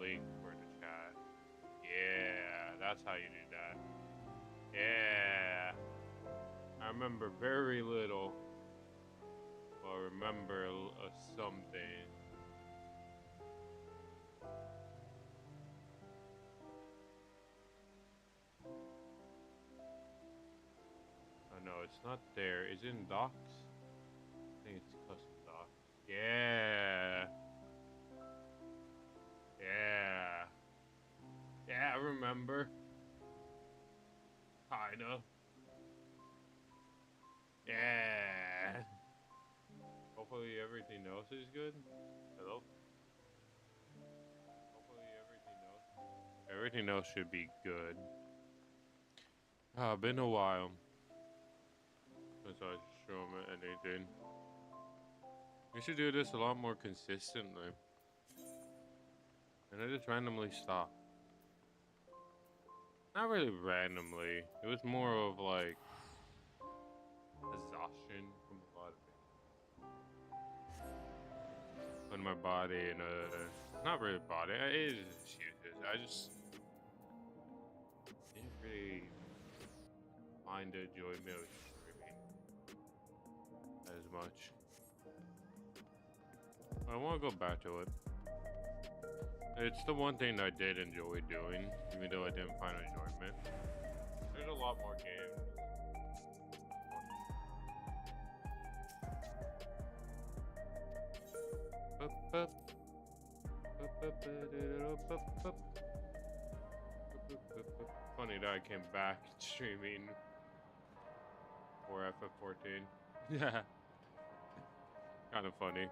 link for the chat. Yeah, that's how you do that. Yeah. I remember very little, but I remember something. Oh no, it's not there. Is it in docs? I think it's custom docs. Yeah. Yeah. Yeah, I remember. Kinda. Yeah. Hopefully everything else is good. Hello? Hopefully everything else should be good. Been a while since I show him anything. We should do this a lot more consistently. And I just randomly stopped. Not really randomly. It was more of like exhaustion from a lot of it. Putting my body in a not really body. It is excuses. I just didn't really find the enjoyment of streaming as much. I want to go back to it. It's the one thing I did enjoy doing, even though I didn't find enjoyment. There's a lot more games. Funny that I came back streaming for FF14. Yeah, kind of funny.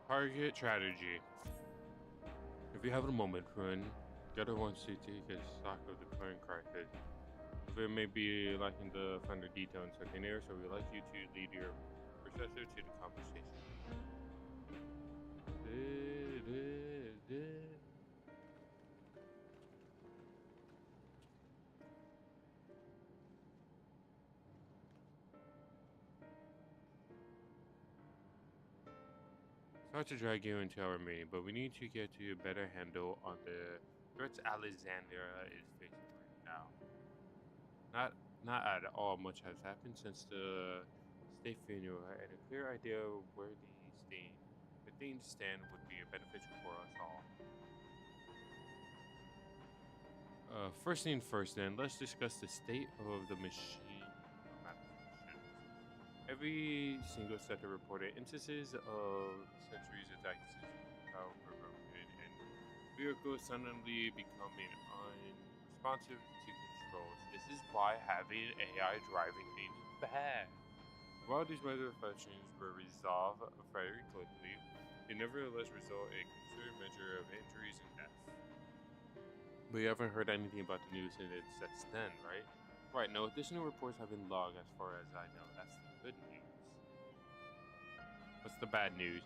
Target strategy. If you have a moment, friend, Gather wants to take a stock of the current crisis. It may be lacking the finer detail in certain areas, so we'd like you to lead your processor to the conversation. Sorry to drag you into our meeting, but we need to get to a better handle on the threats Alexandria is facing right now. Not at all much has happened since the state funeral, and a clear idea of where the things stand would be beneficial for us all. First thing first then, let's discuss the state of the machine malfunctions. Every single sector reported instances of sentries attacking systems power were broken and vehicles suddenly becoming unresponsive to controls. This is why having AI driving things is bad. While these malfunctions were resolved very quickly, they nevertheless result in a considerable measure of injuries and deaths. But you haven't heard anything about the news since then, right? Right, no additional reports have been logged as far as I know. That's the good news. What's the bad news?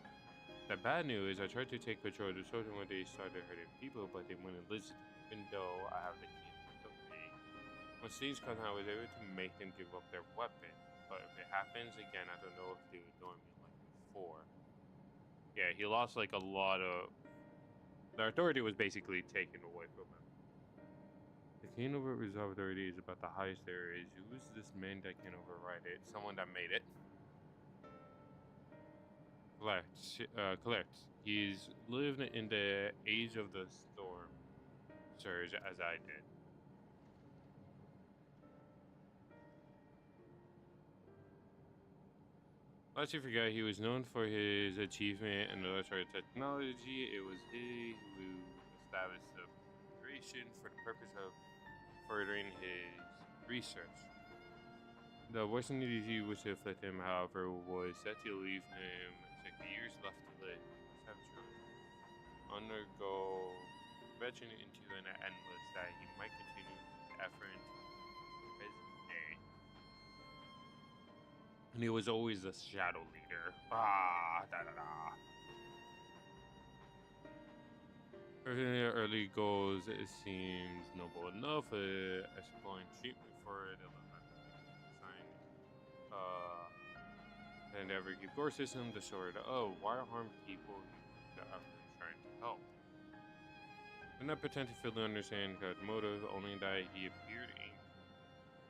The bad news is I tried to take control of the children when they started hurting people, but they wouldn't listen, even though I have the key to me. When things come out, I was able to make them give up their weapon. But if it happens again, I don't know if they would ignore me like before. Yeah, he lost like a lot of... The authority was basically taken away from him. The king over resolve authority is about the highest there is. Who is this man that can override it? Someone that made it. Collect. He's lived in the age of the storm surge as I did. Lest you forget, he was known for his achievement in electronic technology. It was he who established the Federation for the purpose of furthering his research. The worst injury which afflicted him, however, was that to leave him 60 years left to live. Undergo veteran into an endless that he might continue his effort into his day. And he was always the shadow leader. Early goals, it seems noble enough. Exploring treatment for the sign. And every core system, the sword. Oh, why harm people? I'm trying to help. I did not pretend to fully understand God's motive, only that he appeared angry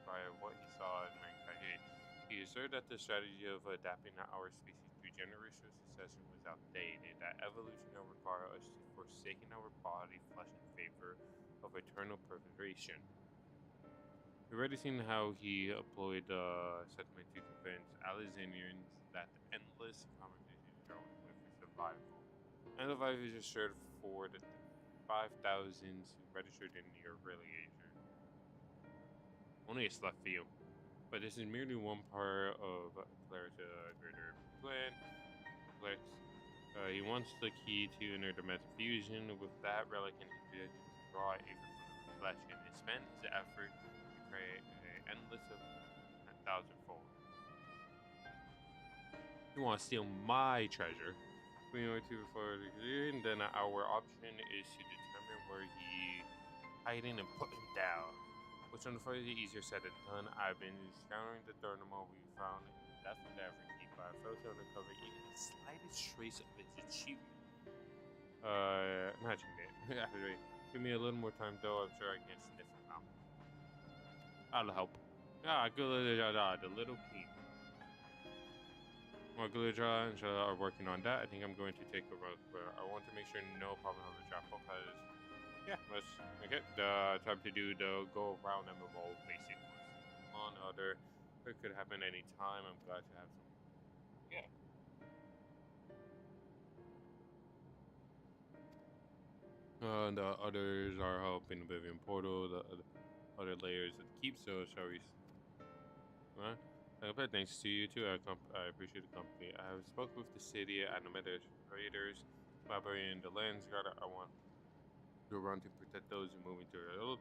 by what he saw in mankind. He asserted that the strategy of adapting our species to generational succession was outdated, that evolution now required us to forsaking our body, flesh, in favor of eternal preservation. We've already seen how he employed sentiment to convince Alexandrians that the endless conversations are with survival. And the vibe is assured for the 5,000s who registered in the early Asia. Only a select few. But this is merely one part of Claire's greater plan. He wants the key to enter the metafusion. With that relic in his possession to draw a from the reflection and spend his effort to create an endless of 1,000-fold. You want to steal my treasure? We know to before the and then our option is to determine where he hiding and put him down. Which unfortunately easier said than done. I've been scouring the Thermal we found in the depth of every keep, but I failed to uncover even the slightest trace of its achievement. Imagine it. Actually, give me a little more time though, I'm sure I can sniff him out. I'll help. The little keep. Well, Gulidra and Shala are working on that. I think I'm going to take a look, but I want to make sure no problem on the chapel because, yeah, let's make it. Time to do the go around MMO basic quests. On other, it could happen any time. I'm glad to have some. Yeah. The others are helping Oblivion Portal. The other layers of the keep. So shall we? Huh? But thanks to you too. I appreciate the company. I have spoken with the city administrators, librarian, the lands guard. I want to run to protect those who move into the old.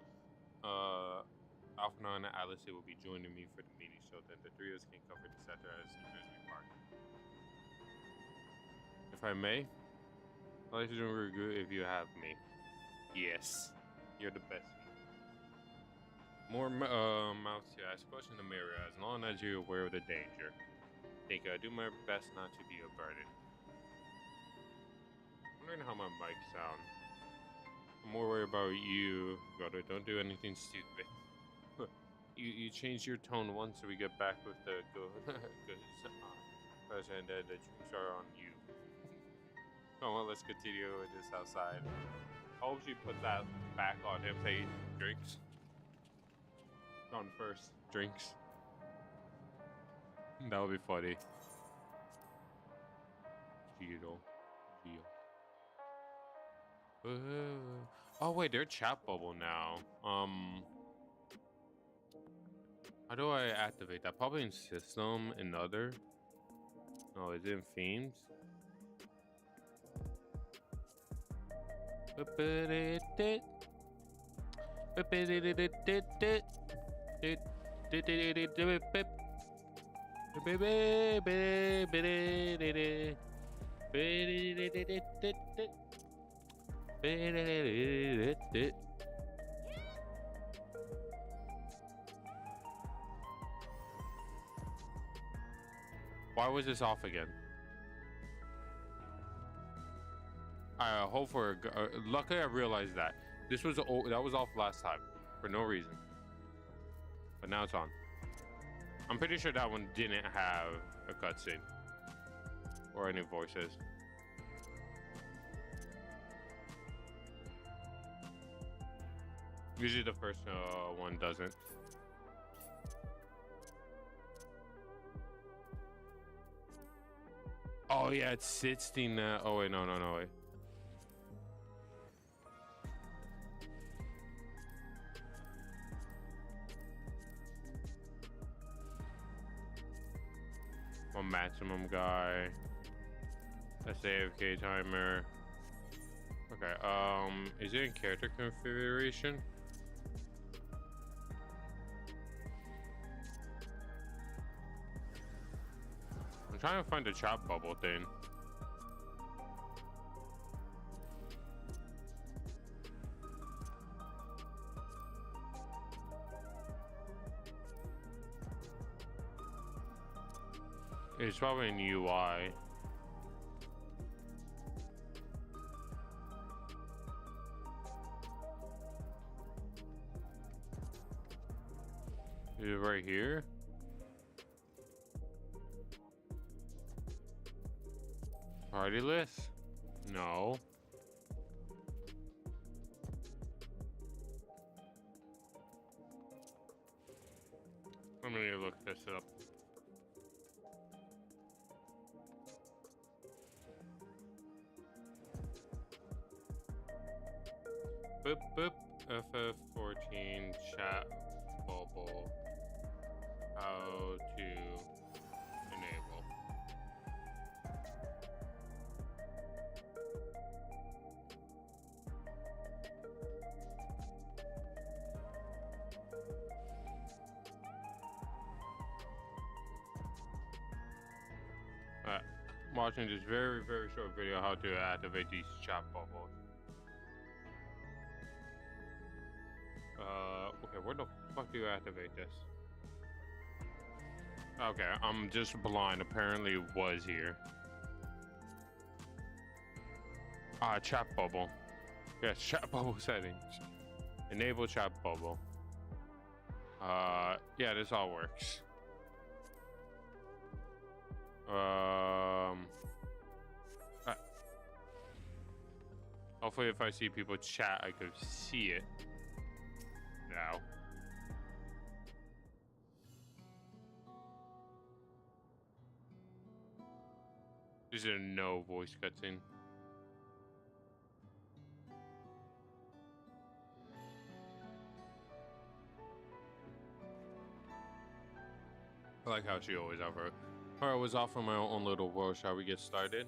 Alphanon and Alice will be joining me for the meeting, so then the three of us can cover the sector as soon as we park. If I may, I'd like to do a review if you have me. Yes, you're the best. More mouths to ask questions in the mirror, as long as you're aware of the danger. I think I do my best not to be a burden. I'm wondering how my mic sounds. I'm more worried about you, brother. Don't do anything stupid. You change your tone once, so we get back with the good and the drinks are on you. Come on, let's continue with this outside. I hope she puts that back on him. Say drinks. On first drinks. That would be funny. Gio. Oh wait, they're chat bubble now. How do I activate that? Probably in system, in other. Oh, is it in themes? Why was this off again? I hope for. Luckily, I realized that this was that was off last time for no reason, but now it's on. I'm pretty sure that one didn't have a cutscene or any voices. Usually the first one doesn't. Oh yeah, it's 16. Oh wait, no, wait. One maximum guy. That's AFK timer. Okay, is it in character configuration? I'm trying to find the chat bubble thing. It's probably in UI. right here. Party list? No. I'm gonna look this up. Boop boop. FF14 chat bubble. How to enable. Watching this very short video how to activate these chat bubbles. Okay, where the fuck do you activate this? Okay, I'm just blind. Apparently it was here. Chat bubble. Yes, chat bubble settings. Enable chat bubble. Yeah, this all works. Hopefully if I see people chat, I could see it now. This is a no voice cutscene. I like how she always offer. Alright, I was off from my own little world. Shall we get started?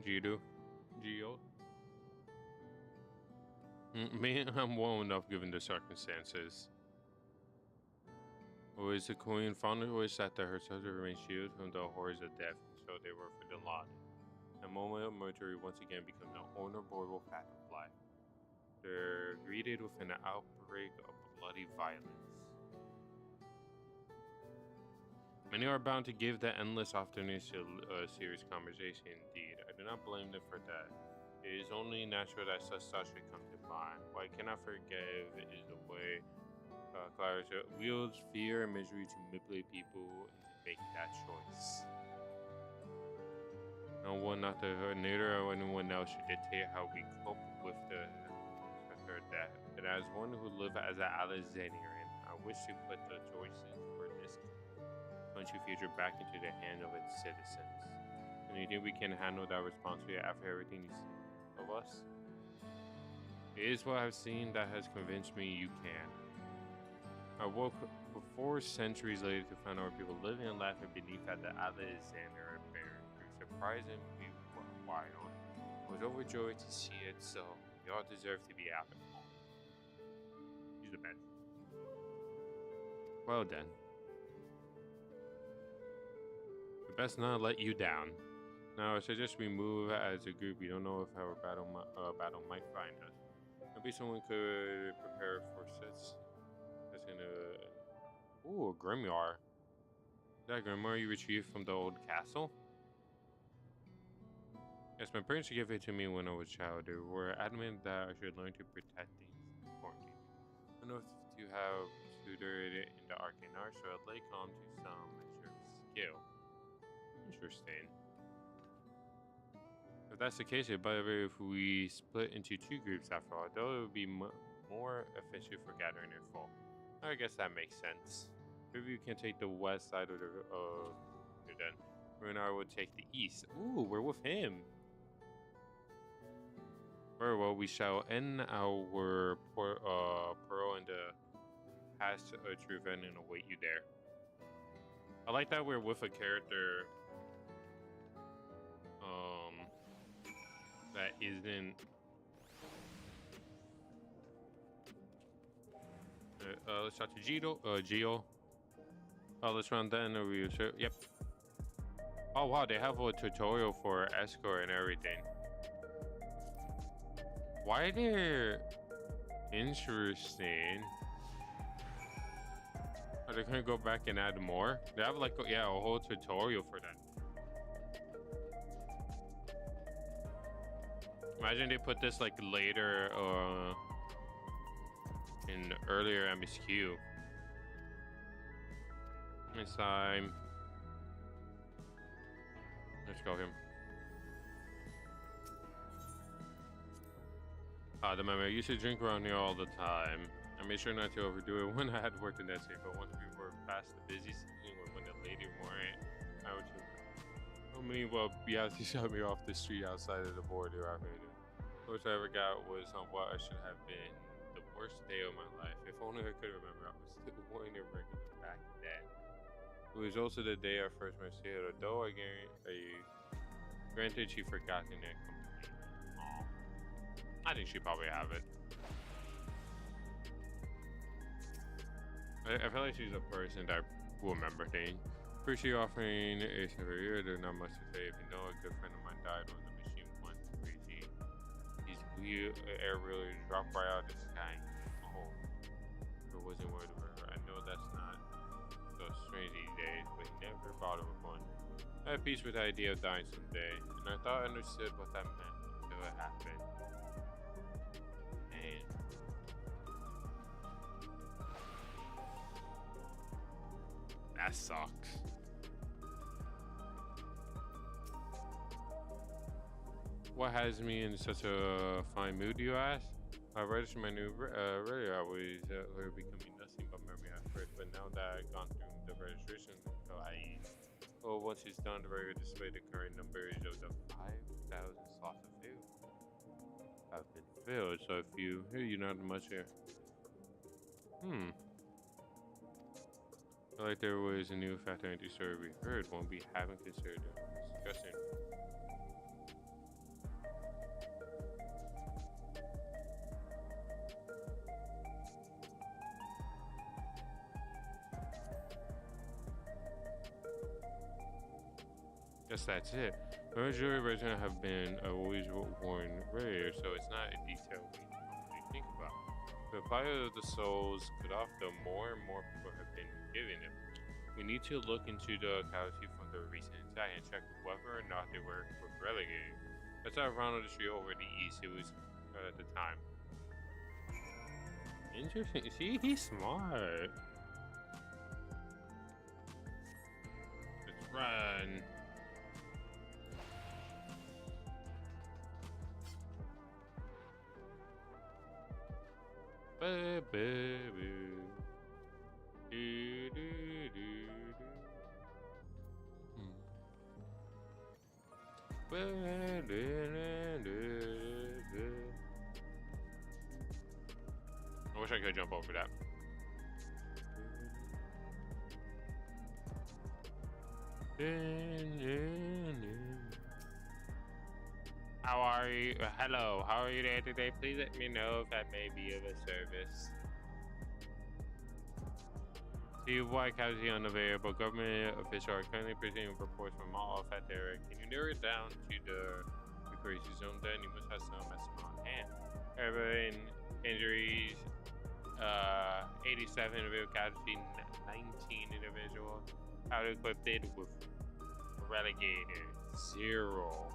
Geo. Me, I'm well enough given the circumstances. Was the queen fondly always sat there herself to remain shielded from the horrors of death, so they were for the lot. The moment of mortuary once again becomes an honorable fact of life. They're greeted with an outbreak of bloody violence. Many are bound to give the endless afternoons to a serious conversation indeed. I do not blame them for that. It is only natural that such thoughts should come to mind. What I cannot forgive is the way Clarice wields fear and misery to manipulate people into making that choice. No one, not her, neither or anyone else, should dictate how we cope with her death. And as one who lives as an Alexandrian, I wish to put the choices for this country future back into the hand of its citizens. And you think we can handle that responsibility after everything you see of us? It is what I've seen that has convinced me you can. I woke up 4 centuries later to find our people living and laughing beneath at the Alexander Affair. It was surprisingly wild. I was overjoyed to see it, so we all deserve to be happy. Use the bed. Well then. We best not let you down. Now, I suggest we move as a group. We don't know if our battle might find us. Maybe someone could prepare for such. That's in a... Ooh, a grimoire. Is that a grimoire you retrieved from the old castle? Yes, my parents gave it to me when I was a child. They were adamant that I should learn to protect things important. I don't know if you have tutored in the arcane art, so I'd lay calm to some measure of skill. Interesting. If that's the case, it'd be better if we split into 2 groups after all, though it would be more efficient for gathering info. I guess that makes sense. Maybe you can take the west side of the then. Ru and I will take the east. Ooh, we're with him. Very well, we shall end our pearl in the past true event and await you there. I like that we're with a character that isn't let's talk to Geo. Oh, let's run that interview. So, yep. Oh wow, they have a tutorial for escort and everything. Why they're interesting? Are they gonna go back and add more? They have like a whole tutorial for that. Imagine they put this like later in earlier MSQ. It's time. Let's go him. The memory. I used to drink around here all the time. I made sure not to overdo it when I had worked in that state, but once we were past the busy season or when the lady weren't, I would just Beyonce shot me off the street outside of the border. I made it. The most I ever got was on what I should have been the worst day of my life. If only I could remember, I was still wearing a regular back then. It was also the day I first met Seattle, though granted she forgotten it completely. I think she probably have it. I feel like she's a person that will remember things. Appreciate offering a severe. There's not much to say. If you know, a good friend of mine died when the machine went crazy. His air really dropped right out of the sky. Oh, it wasn't worth it. I know that's not so strange these days, but he never bothered with one. I had peace with the idea of dying someday, and I thought I understood what that meant until it happened. Man. That sucks. What has me in such a fine mood, you ask? I registered my new radio. I was becoming nothing but memory at first, but now that I've gone through the registration, so once it's done, the radio display the current numbers of the 5,000 slots have been filled. So if you not much here. I like there was a new factor in the story we heard, one we haven't considered discussing. Guess that's it. The majority of residents have been always worn rare, so it's not a detail we normally think about. The fire of the souls cut off, the more and more people have been giving it. We need to look into the casualty from the recent attack and check whether or not they were relegated. That's how around the street over the east it was at the time. Interesting. See, he's smart. Let's run. I wish I could jump over that. How are you? Hello, how are you there today? Please let me know if that may be of a service. See why casualty unavailable. Government officials are currently presenting reports from all affected areas. Can you narrow it down to the crazy zone? Then you must have some estimate on hand. Everyone injuries, 87 individual casualty, 19 individuals. How equipped with relegated 0.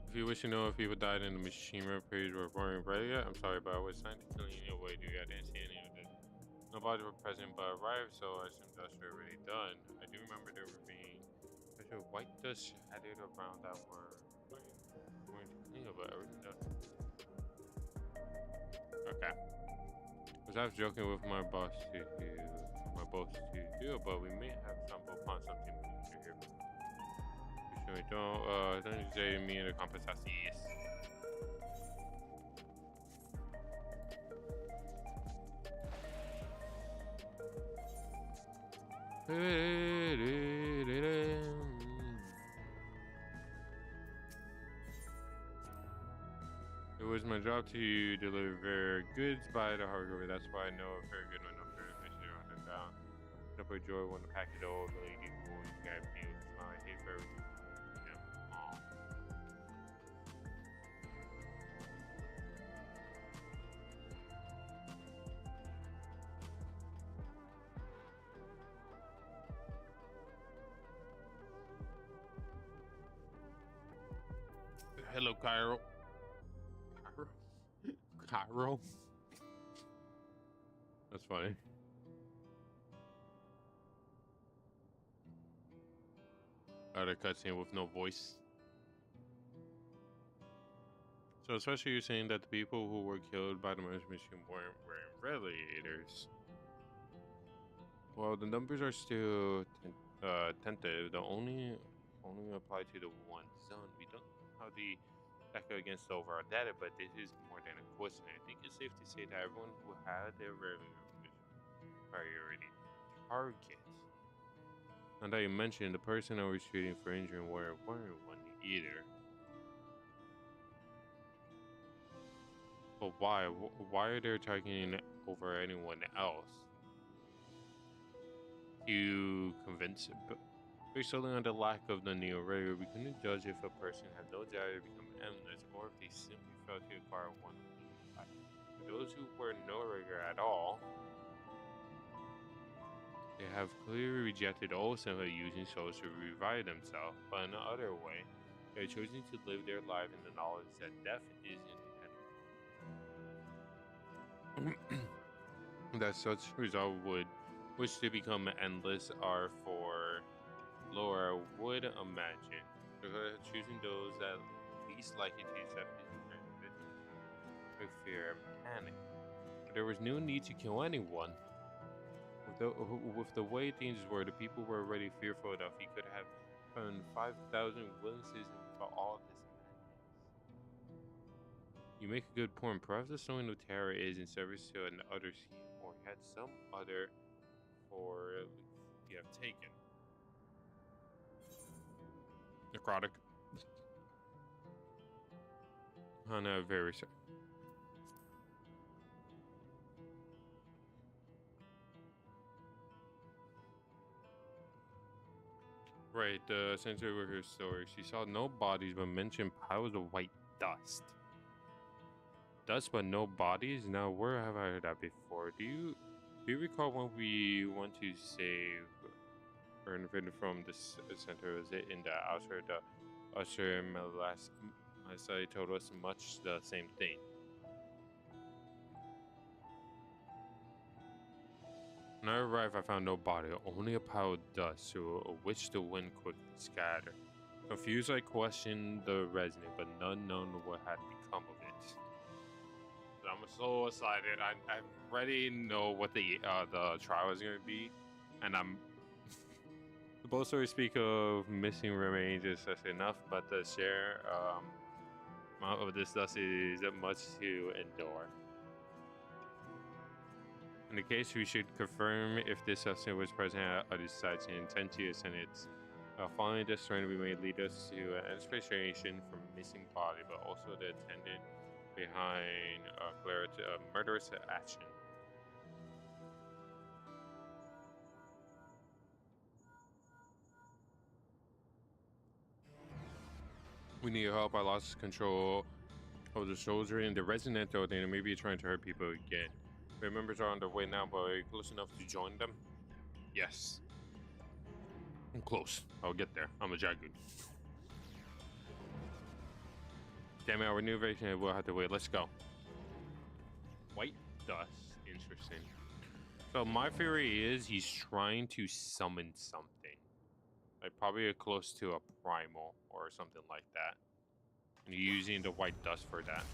If you wish to know if people died in the machine repairs or weren't ready yet, I'm sorry, but I was signed to killing you away, dude. I didn't see any of it. Nobody were present but arrived, so I assumed that's already done. I do remember there were being white dust shattered around that were going to clean up, but everything done. Okay. I was joking with my boss to do, but we may have stumbled upon something new here. Don't say me in the compensacies. It was my job to deliver goods by the hardware. That's why I know a very good number of missions on it down. Double joy when the package old lady boys got me with a smile. I hate for everything. hello, Cairo. Cairo? Cairo? That's funny. Out of cutscene with no voice. So especially you're saying that the people who were killed by the merge machine weren't radiators. Well, the numbers are still tentative. The only apply to the one zone. We don't know how the echo against the overall data, but this is more than a question. I think it's safe to say that everyone who had their priority target. And that you mentioned the person I was treating for injury weren't one either. But why? Why are they targeting over anyone else? To convince it, but based solely on the lack of the neo regular, we couldn't judge if a person had no desire to become endless or if they simply failed to acquire one. For those who were no regular at all, they have clearly rejected all sense of using souls to revive themselves, but in another way, they are choosing to live their life in the knowledge that death is inevitable. That such result would wish to become endless are for Laura would imagine. Choosing those that least likely to accept his with fear and panic. But there was no need to kill anyone. With the way things were, the people were already fearful enough. He could have found 5,000 witnesses for all this madness. You make a good point. Perhaps the sowing of terror is in service to an other scheme, or he had some other for you have taken. Necrotic. Oh no, very sorry. Right, the sensory worker's story. She saw no bodies but mentioned piles of white dust. Dust but no bodies? Now where have I heard that before? Do you recall when we went to save Ernvin from the center? Was it in the Usher? The Usher Masai told us much the same thing. When I arrived, I found no body, only a pile of dust, which the wind quickly scattered. Confused, I questioned the resident, but none known what had become of it. I'm so excited. I already know what the trial is going to be, and I'm. The both stories speak of missing remains is enough, but the sheer amount of this dust is much to endure. In the case, we should confirm if this substance was present at other sites and intend to ascend it. Following this trend, we may lead us to an explanation for missing body, but also the attendant behind Clara's murderous action. We need help. I lost control of the soldier in the resident building and maybe trying to hurt people again. The members are on their way now, but are you close enough to join them? Yes. I'm close. I'll get there. I'm a Jagoon. Damn it, our new vacation will have to wait. Let's go. White dust. Interesting. So my theory is he's trying to summon something. Like probably close to a primal or something like that. And using the white dust for that.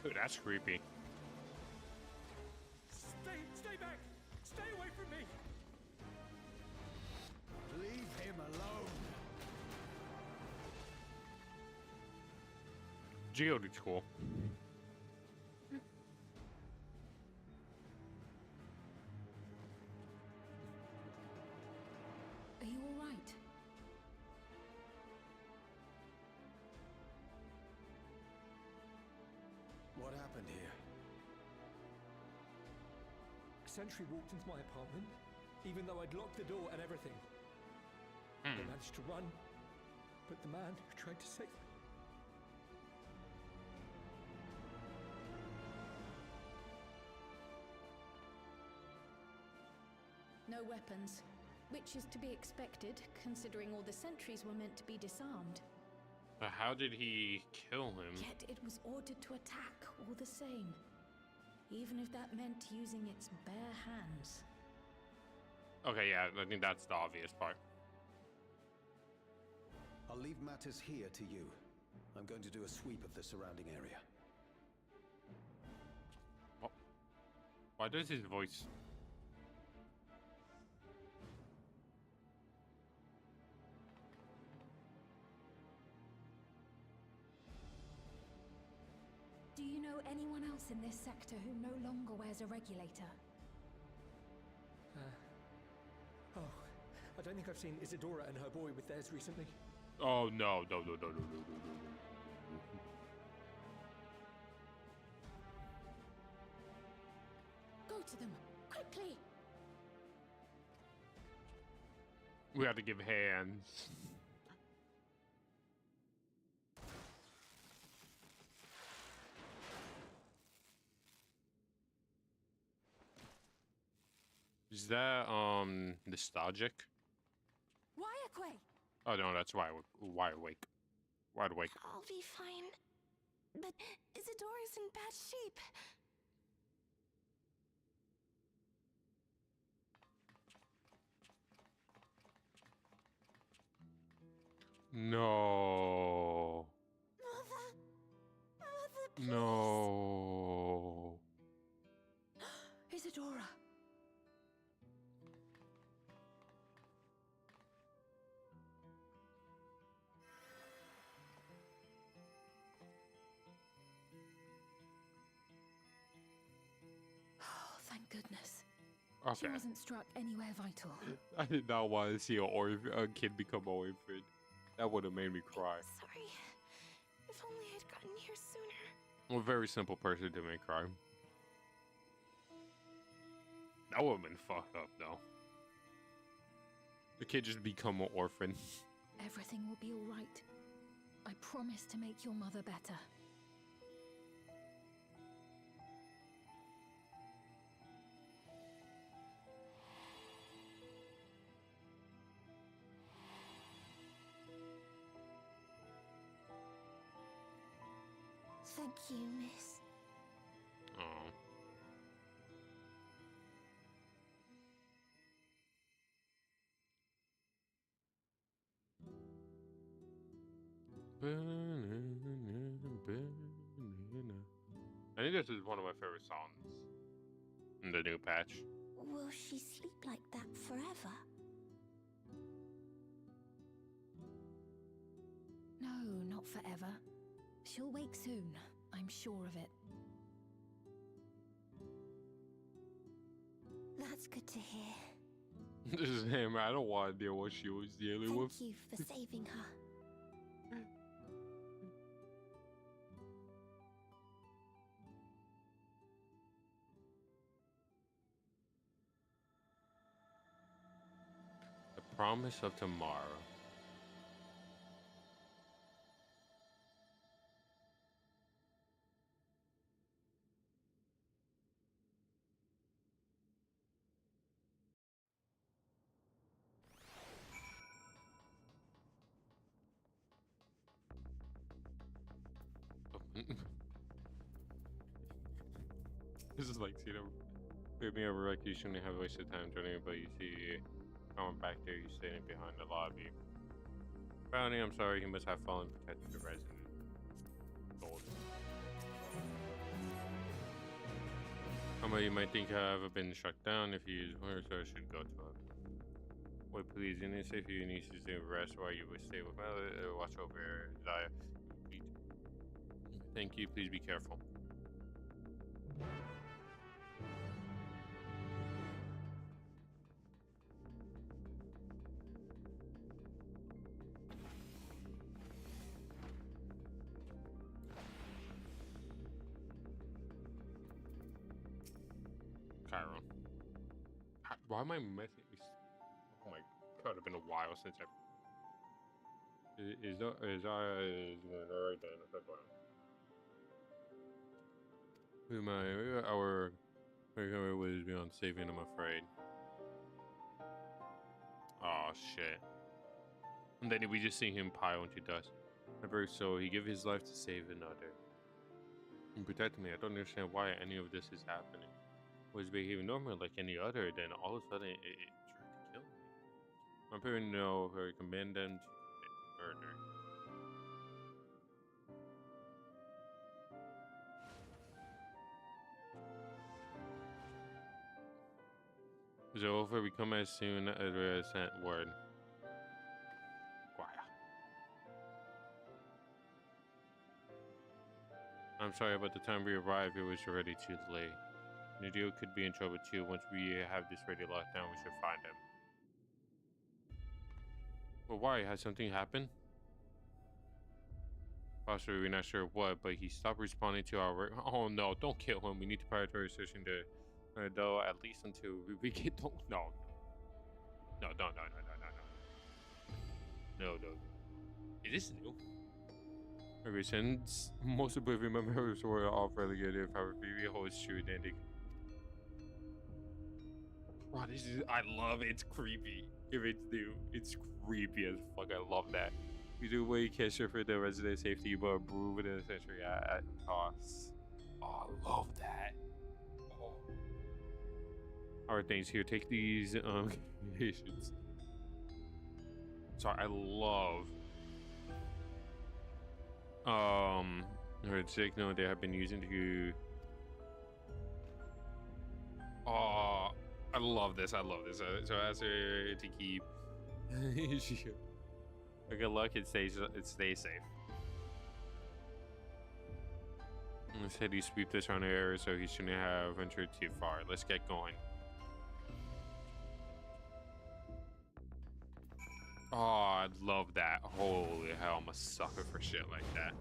Dude, that's creepy. Stay back! Stay away from me! Leave him alone! Geodude's cool. Are you all right? sentry walked into my apartment, even though I'd locked the door and everything. They managed to run, but the man who tried to save them... No weapons, which is to be expected, considering all the sentries were meant to be disarmed. But how did he kill him? Yet it was ordered to attack all the same, even if that meant using its bare hands. Okay, yeah, I think that's the obvious part. I'll leave matters here to you. I'm going to do a sweep of the surrounding area. Why does his voice... Do you know anyone else in this sector who no longer wears a regulator? Oh, I don't think I've seen Isadora and her boy with theirs recently. Oh, no. Go to them, quickly! We have to give hands. Is that nostalgic? Why? Oh no, that's wide awake. Wide awake. I'll be fine. But Isadora's in bad shape. No. Mother, please. No. Isadora. Thank goodness. Okay. She wasn't struck anywhere vital. I did not want to see a kid become an orphan. That would have made me cry. Sorry. If only I'd gotten here sooner. A very simple person to make cry. That would have been fucked up, though. The kid just become an orphan. Everything will be all right. I promise to make your mother better. Thank you, miss. Oh. I think this is one of my favorite songs in the new patch. Will she sleep like that forever? No, not forever. She'll wake soon, I'm sure of it. That's good to hear. This is him. I don't want to deal with what she was dealing with. Thank you for saving her. The promise of tomorrow. This is like, see, me over like you shouldn't have wasted time joining, but you see, going back there, you standing behind the lobby. Brownie, I'm sorry, you must have fallen protecting the resident. Gold. You might think I have been struck down if you use one, so I should go to it. Wait, please, in this safe, you need to stay rest while you would stay with me. Watch over Zaya. Thank you, please be careful. Chiron. Why am I messing? Oh my god, it's been a while since I. Is alright then? Our was beyond saving, I'm afraid. Oh shit. And then we just see him pile into dust. Never so he gave his life to save another. And protect me. I don't understand why any of this is happening. Was behaving normal like any other, then all of a sudden it tried to kill me. My parents know her command them to commit murder. Is it over? We come as soon as we sent word. Wow. I'm sorry, but the time we arrived, it was already too late. Nudio could be in trouble too. Once we have this ready locked down, we should find him. Well, why? Has something happened? Possibly, we're not sure what, but he stopped responding to our. Oh no! Don't kill him. We need to prioritize searching the. Though at least until we get. Don't. No. No. No. No. No. No. No. No. No. Is this new? Ever since most of the members were off relegated, if our previous whole is true, then they. Wow, this is. I love it. It's creepy. If it's new, it's creepy as fuck. I love that. We do what you can for the resident safety, but improve it essentially at costs. Oh, I love that. Oh. Alright, thanks. Here, take these communications. Sorry, I love. Her signal they have been using to. Oh, I love this. I love this. So I asked her to keep. Good luck. It stays safe. Instead, he sweep this around the area so he shouldn't have ventured too far. Let's get going. Oh, I love that. Holy hell, I'm a sucker for shit like that.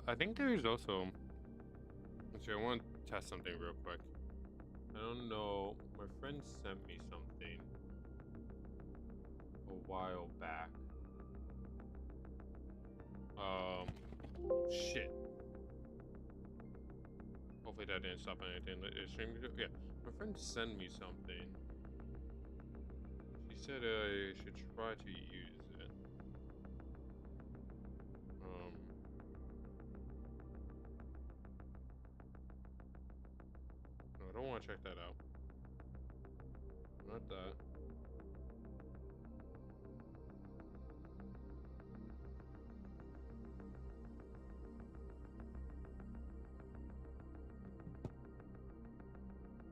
I think there's also. Actually, I want to test something real quick. I don't know. My friend sent me something a while back. Shit. Hopefully that didn't stop anything. Yeah, my friend sent me something. She said I should try to use it. No, I don't want to check that out. Not that.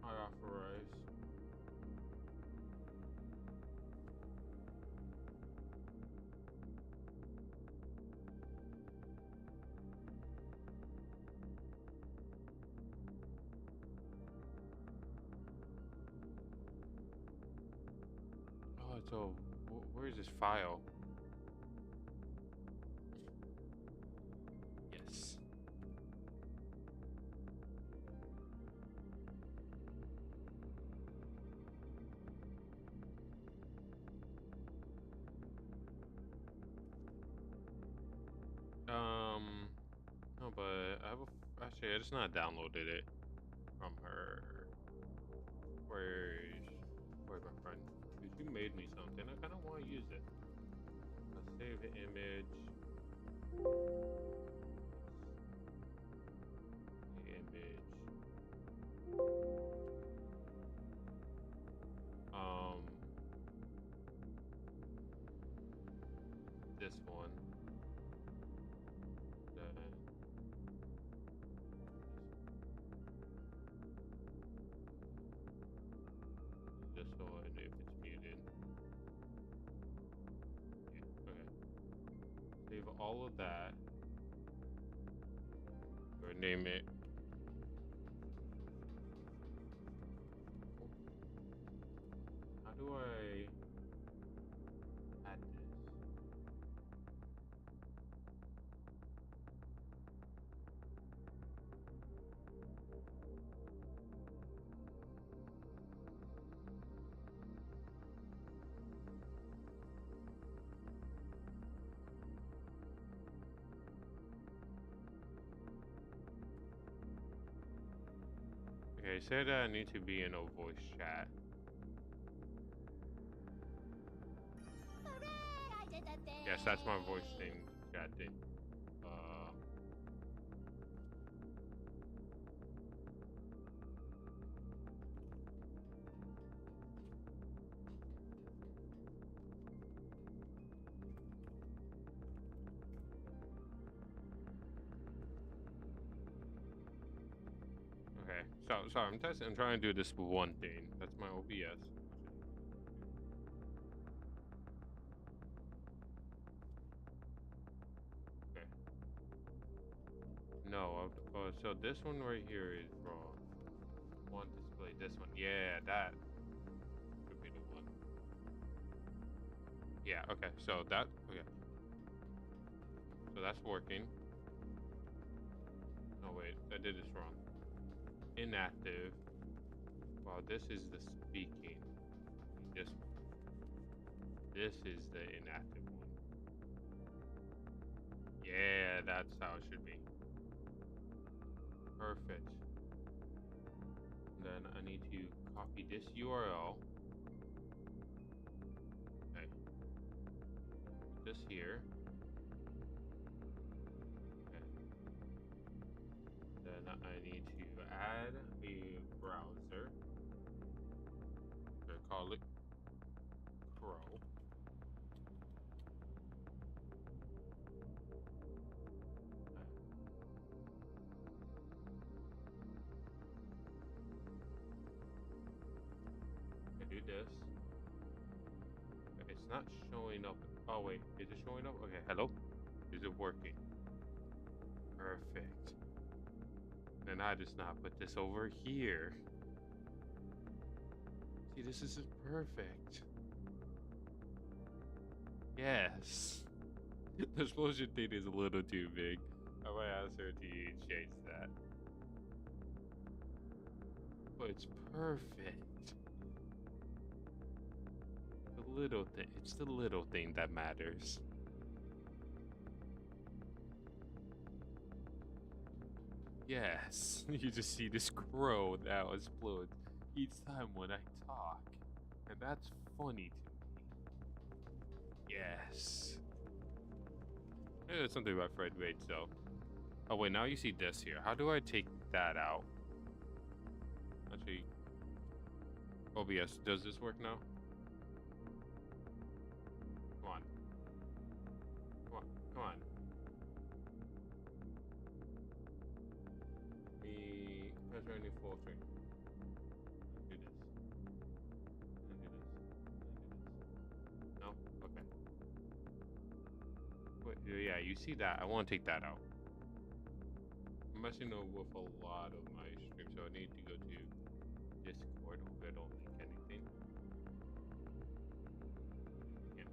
I authorize. Oh, so where is this file? Yes. No, but I have actually I just not downloaded it from her. Where's my friend? Because you made me something. I kind of want to use it. Let's save the image. The image. This one. Then this one if it's muted. Yeah, okay. Save all of that. Or name it Okay, say that I need to be in a voice chat. Hooray! I did the thing! Yes, that's my voice thing, chat thing. Okay, so sorry, I'm testing. I'm trying to do this one thing. That's my OBS. Okay. No, so this one right here is wrong. One display, this one. Yeah, that should be the one. Yeah, okay, so that, okay. So that's working. Oh wait, I did this wrong. Inactive. Wow, this is the speaking. This is the inactive one. Yeah, that's how it should be. Perfect. Then I need to copy this URL. Okay. Put this here. Okay. Then I need to add a browser. Okay, call it Chrome. Do this. It's not showing up. Oh wait, is it showing up? Okay, hello? Is it working? Perfect. Then I just now put this over here. See, this is perfect. Yes. The explosion thing is a little too big. I might ask her to change that. But it's perfect. Little thing. It's the little thing that matters. Yes, you just see this crow now explode each time when I talk, and that's funny to me. Yes. Maybe there's something about Fred Wade, so. Oh wait, now you see this here. How do I take that out? Actually, OBS, does this work now? Come on. Come on. Come on. Press any full screen. Do this. And do this. And do this. No? Okay. Wait, yeah, you see that. I want to take that out. I'm messing up with a lot of my streams, so I need to go to Discord. Hope I don't link anything. Yeah.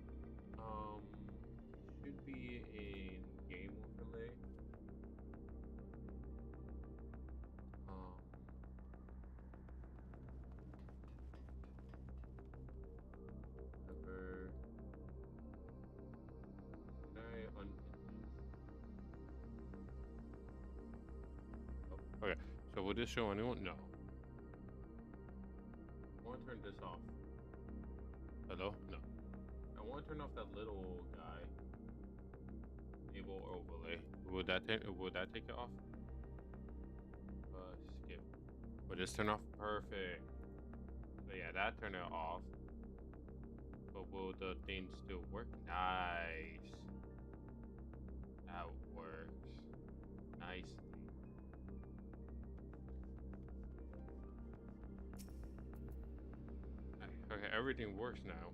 Should be in game overlay. Ever. Can I unhit this? Oh, okay. So will this show anyone? No. I want to turn this off. Hello? No. I want to turn off that little guy. Enable overlay. Would that take it off? Skip. Would this turn off? Perfect. So yeah, that turned it off. But will the thing still work? Nice. That works. Nice. Okay, everything works now.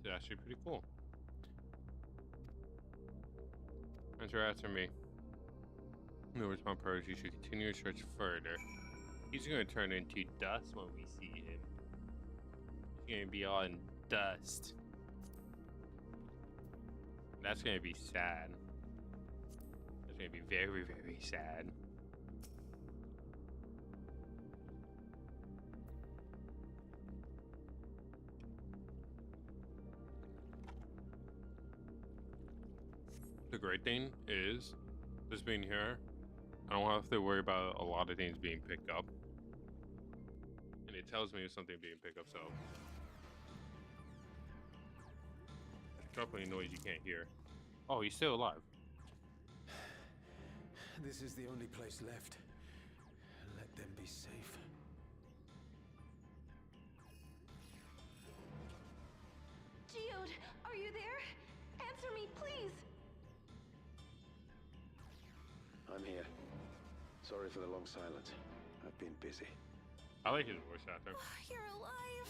It's actually pretty cool. Thanks for asking me. No response purge. You should continue to search further. He's gonna turn into dust when we see him. He's gonna be all in dust. That's gonna be sad. That's gonna be very, very sad. The great thing is, this being here, I don't have to worry about a lot of things being picked up. And it tells me if something being picked up, so. Sharply noise you can't hear. Oh, he's still alive. This is the only place left. Let them be safe. Geode, are you there? Answer me, please! I'm here. Sorry for the long silence. I've been busy. I like his voice actor. You're alive!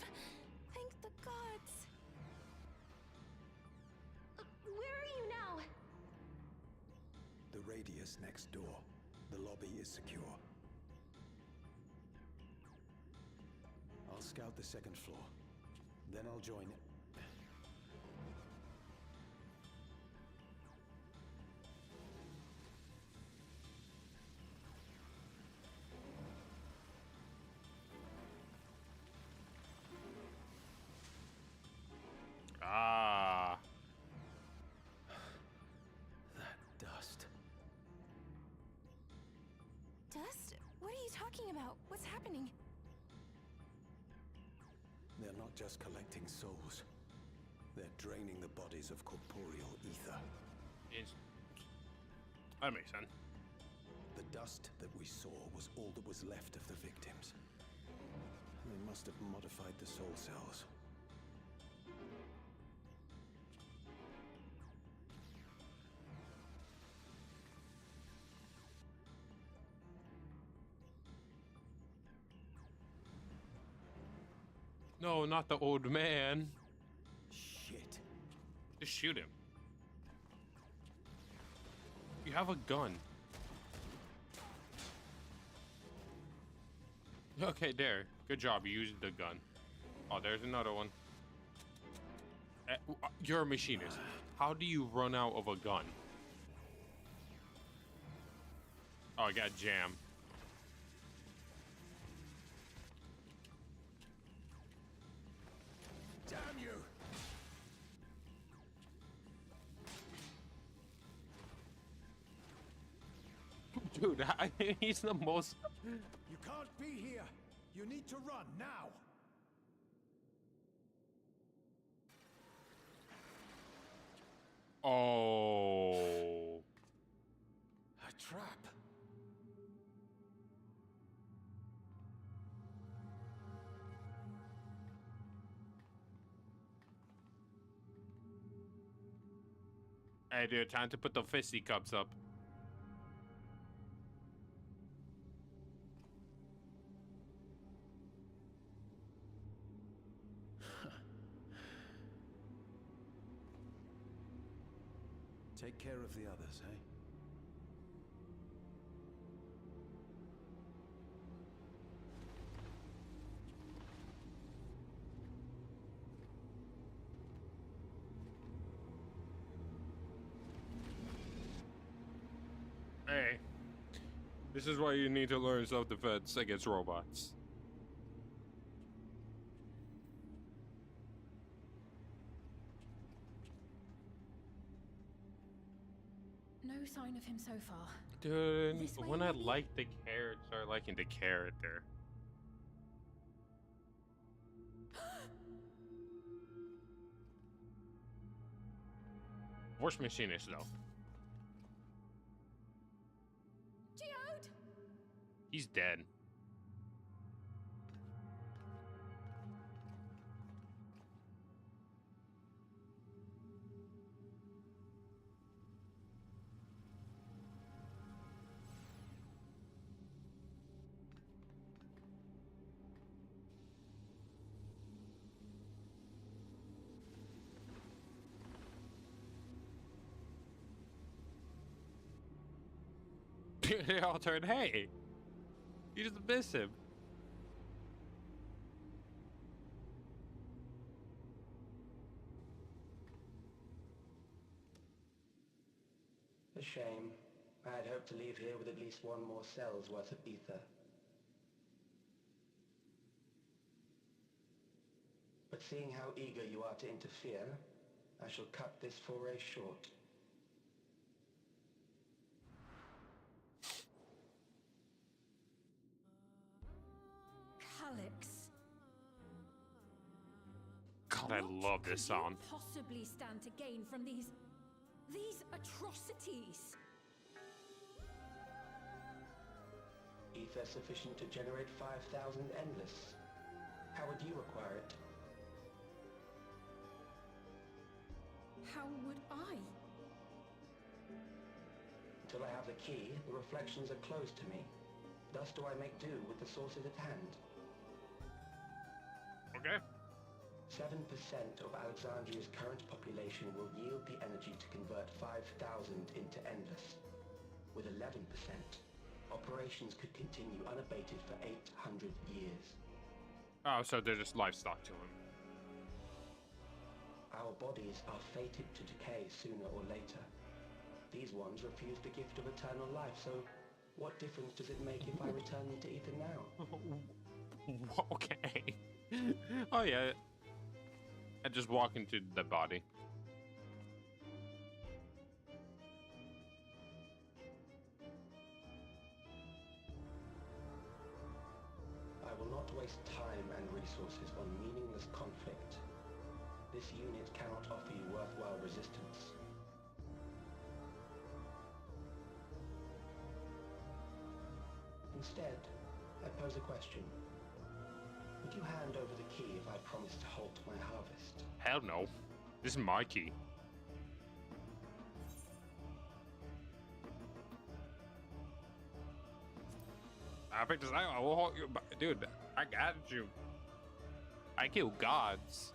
Thank the gods! Where are you now? The radius next door. The lobby is secure. I'll scout the second floor. Then I'll join... Ah. That dust. Dust? What are you talking about? What's happening? They're not just collecting souls. They're draining the bodies of corporeal ether. That makes sense. The dust that we saw was all that was left of the victims. They must have modified the soul cells. No, not the old man. Shit. Just shoot him. You have a gun. Okay, there. Good job. You used the gun. Oh, there's another one. You're a machinist. How do you run out of a gun? Oh, I got jammed. Damn you! Dude, he's the most... You can't be here! You need to run now! Oh. A trap! Hey, dude, time to put the fisty cups up. Take care of the others, eh? Hey. This is why you need to learn self-defense against robots. No sign of him so far. Dude, This way, when I maybe? like the character, start liking the character. Worst machinist, though. Geode! He's dead. They all turned, hey, you just miss him. A shame. I had hoped to leave here with at least one more cell's worth of ether. But seeing how eager you are to interfere, I shall cut this foray short. God, I love this song. What could you possibly stand to gain from these atrocities? Ether sufficient to generate 5,000 endless. How would you acquire it? How would I? Until I have the key, the reflections are closed to me. Thus do I make do with the sources at hand. Okay. 7% of Alexandria's current population will yield the energy to convert 5,000 into endless. With 11%, operations could continue unabated for 800 years. Oh, so they're just livestock to him. Our bodies are fated to decay sooner or later. These ones refuse the gift of eternal life, so what difference does it make if I return them to Ether now? Okay. Oh, yeah. And just walk into the body. I will not waste time and resources on meaningless conflict. This unit cannot offer you worthwhile resistance. Instead, I pose a question. Would you hand over the key if I promise to halt my harvest? Hell no. This is my key. I picked this out. I will hold you. Dude, I got you. I kill gods.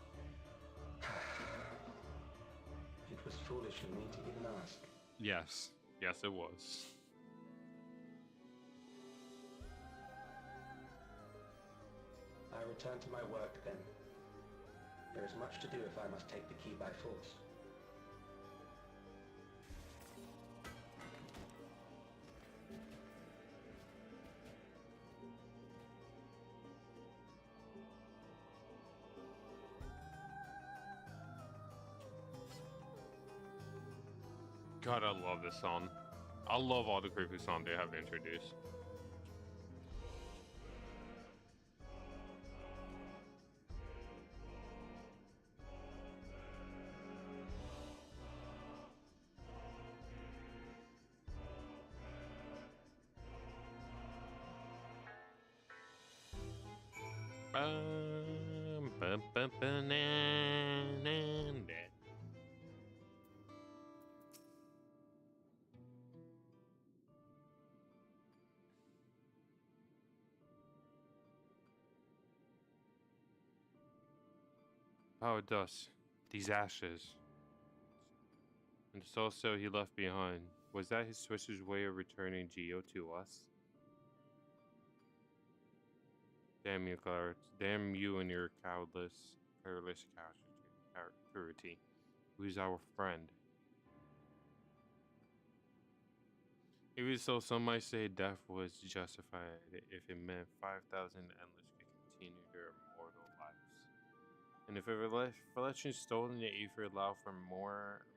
It was foolish of me to even ask. Yes. Yes, it was. I return to my work then. There is much to do if I must take the key by force. God, I love this song. I love all the creepy songs they have introduced. Oh, it does. These ashes. And the soul cell he left behind. Was that his twister's way of returning Geo to us? Damn you, Clarence. Damn you and your careless cruelty. Who's our friend? Even so, some might say death was justified if it meant 5,000 endless could continue their immortal lives. And if a reflection stolen in Aether allowed for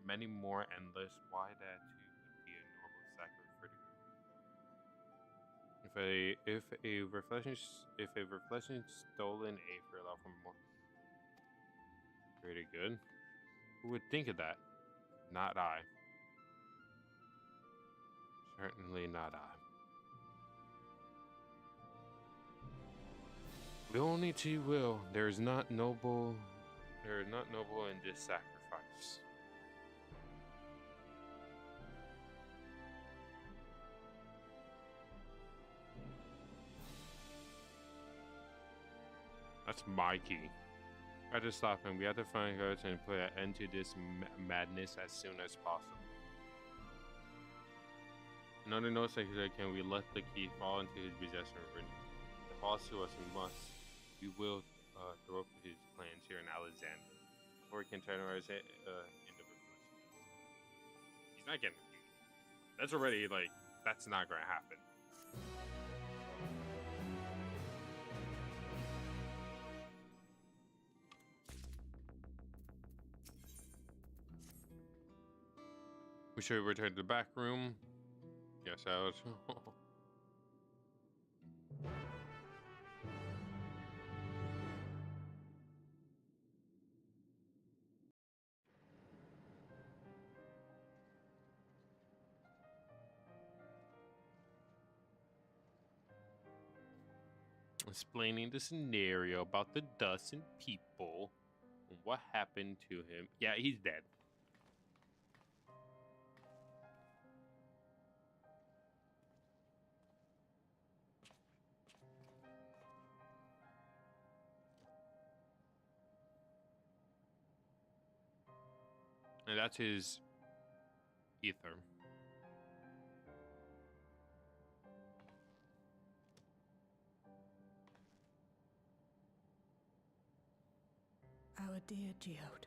many more endless, why that too would be a normal sacrifice for the group. If a reflection stolen Aether allowed for more, pretty good. Who would think of that? Not I. Certainly not I. The only to will. There is not noble in this sacrifice. That's my key. I just stop him. We have to find guards and put an end to this madness as soon as possible. In other notes, like can we let the key fall into his possession or if it falls to us, we must. We will throw up his plans here in Alexandria before we can terrorize it into reflection. He's not getting the key. That's already like that's not gonna happen. We should return to the back room. Yes, out. explaining the scenario about the dust and people and what happened to him. Yeah, he's dead. And that's his ether. Our dear Geode.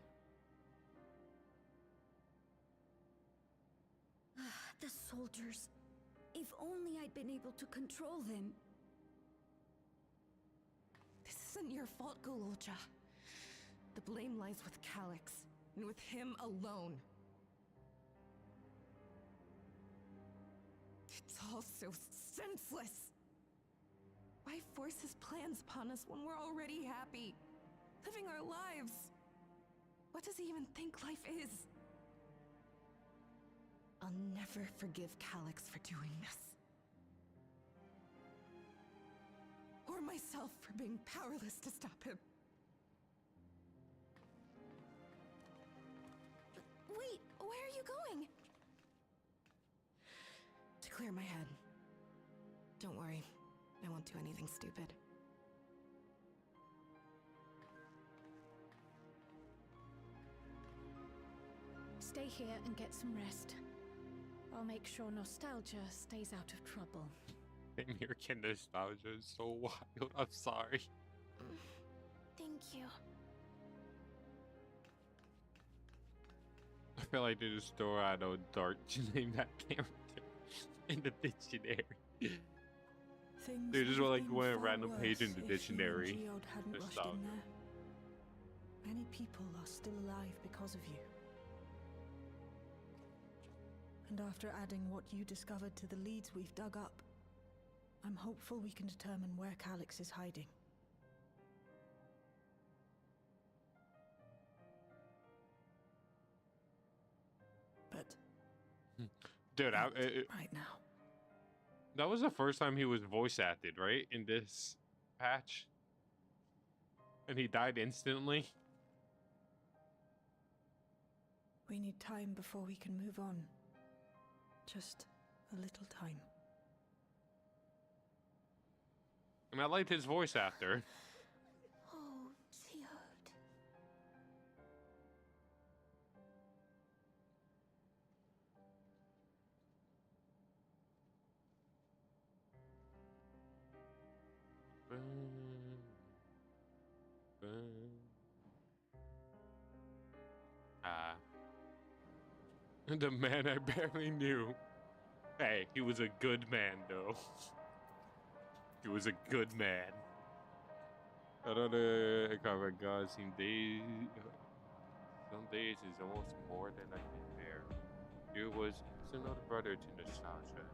The soldiers. If only I'd been able to control them. This isn't your fault, Gololja. The blame lies with Calix, and with him alone. It's all so senseless. Why force his plans upon us when we're already happy, living our lives? What does he even think life is? I'll never forgive Calix for doing this. Or myself for being powerless to stop him. Wait, where are you going? To clear my head. Don't worry, I won't do anything stupid. Stay here and get some rest. I'll make sure nostalgia stays out of trouble. American nostalgia is so wild. I'm sorry. Thank you. I feel like they just throw out a dart to name that character in the dictionary. Things They just would have like been went a far random page in worse the if you and dictionary. Geode hadn't rushed Nostalgia. in there. Many people are still alive because of you. And after adding what you discovered to the leads we've dug up, I'm hopeful we can determine where Calix is hiding. But Dude, not right now. that was the first time he was voice acted, right? In this patch. And he died instantly. We need time before we can move on. Just a little time. And I liked his voice actor. Oh, Geode. The man I barely knew. Hey, he was a good man, though. He was a good man. Another cover God seem days. Some days is almost more than I can bear. Here was just another brother to nostalgia.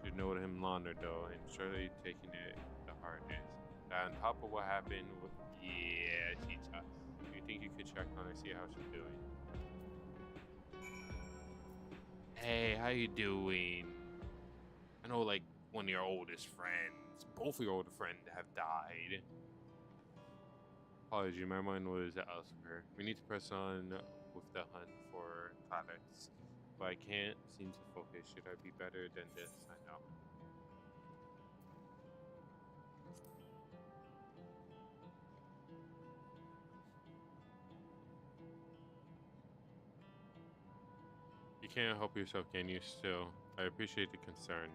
Should know him longer though, and surely taking it the hardest. On top of what happened with she's tough. Do you think you could check on her, see how she's doing? Hey, how you doing? I know like one of your oldest friends, both of your older friends have died. Apology, my mind was elsewhere. We need to press on with the hunt for products, but I can't seem to focus. Should I be better than this? I know. You can't help yourself, can you? Still, I appreciate the concern.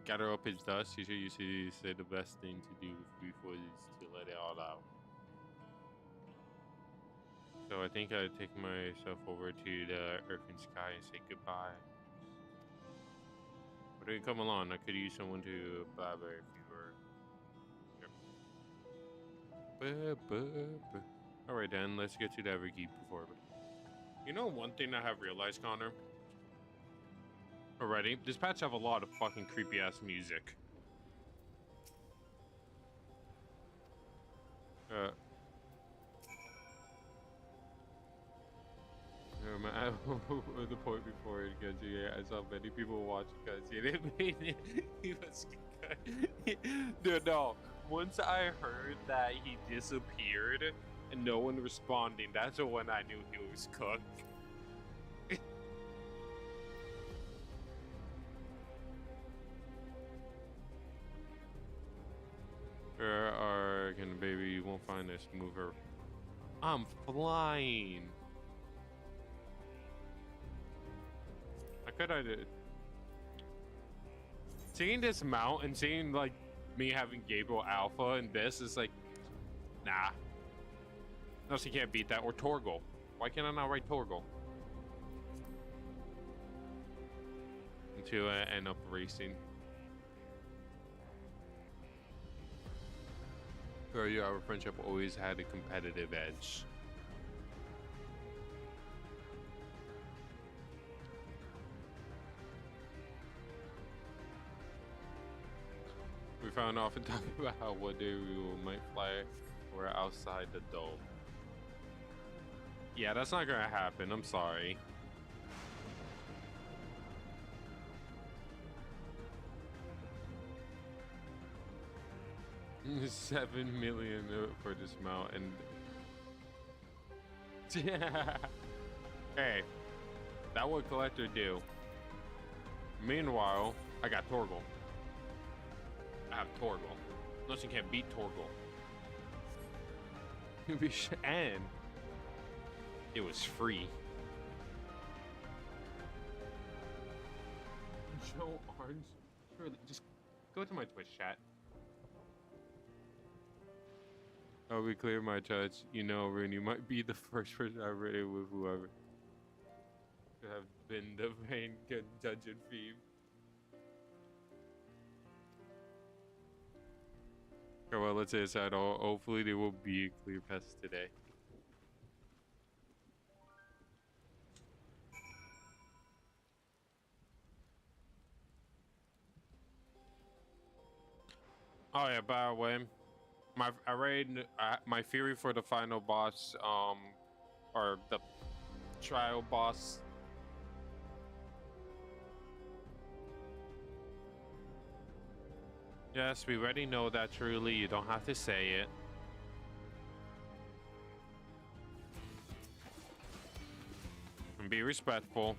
Gather up his dust. Teacher used to say the best thing to do with grief was to let it all out. So I think I'd take myself over to the earth and sky and say goodbye. But don't come along. I could use someone to blabber if you were. Alright then, let's get to the Everkeep before. You know one thing I have realized, Connor? Already, this patch have a lot of fucking creepy ass music. At the point before it got you, I saw many people watching because he didn't mean it. He was Dude, no. Once I heard that he disappeared and no one responding, that's when I knew he was cooked. Can baby, you won't find this mover. I'm flying. I could have did. Seeing this mount and seeing like me having Gabriel Alpha and this is like, nah. No, she can't beat that. Or Torgal. Why can't I not write Torgal? Until I end up racing. For you, our friendship always had a competitive edge. We found often talking about how one day might fly or outside the dome. Yeah, that's not gonna happen. I'm sorry. $7 million for this mount, and hey, that would collector do. Meanwhile, I got Torgal. I have Torgal. Nothing can't beat Torgal. And it was free. Joe Orange, surely just go to my Twitch chat. I'll be clear, my judge. You know, Rin, you might be the first person I rated with whoever to have been the main dungeon theme. Okay, well, let's say it's at all. Hopefully, there will be a clear pass today. Oh yeah, by the way, my theory for the final boss, or the trial boss. Yes, we already know that, truly. You don't have to say it. And be respectful.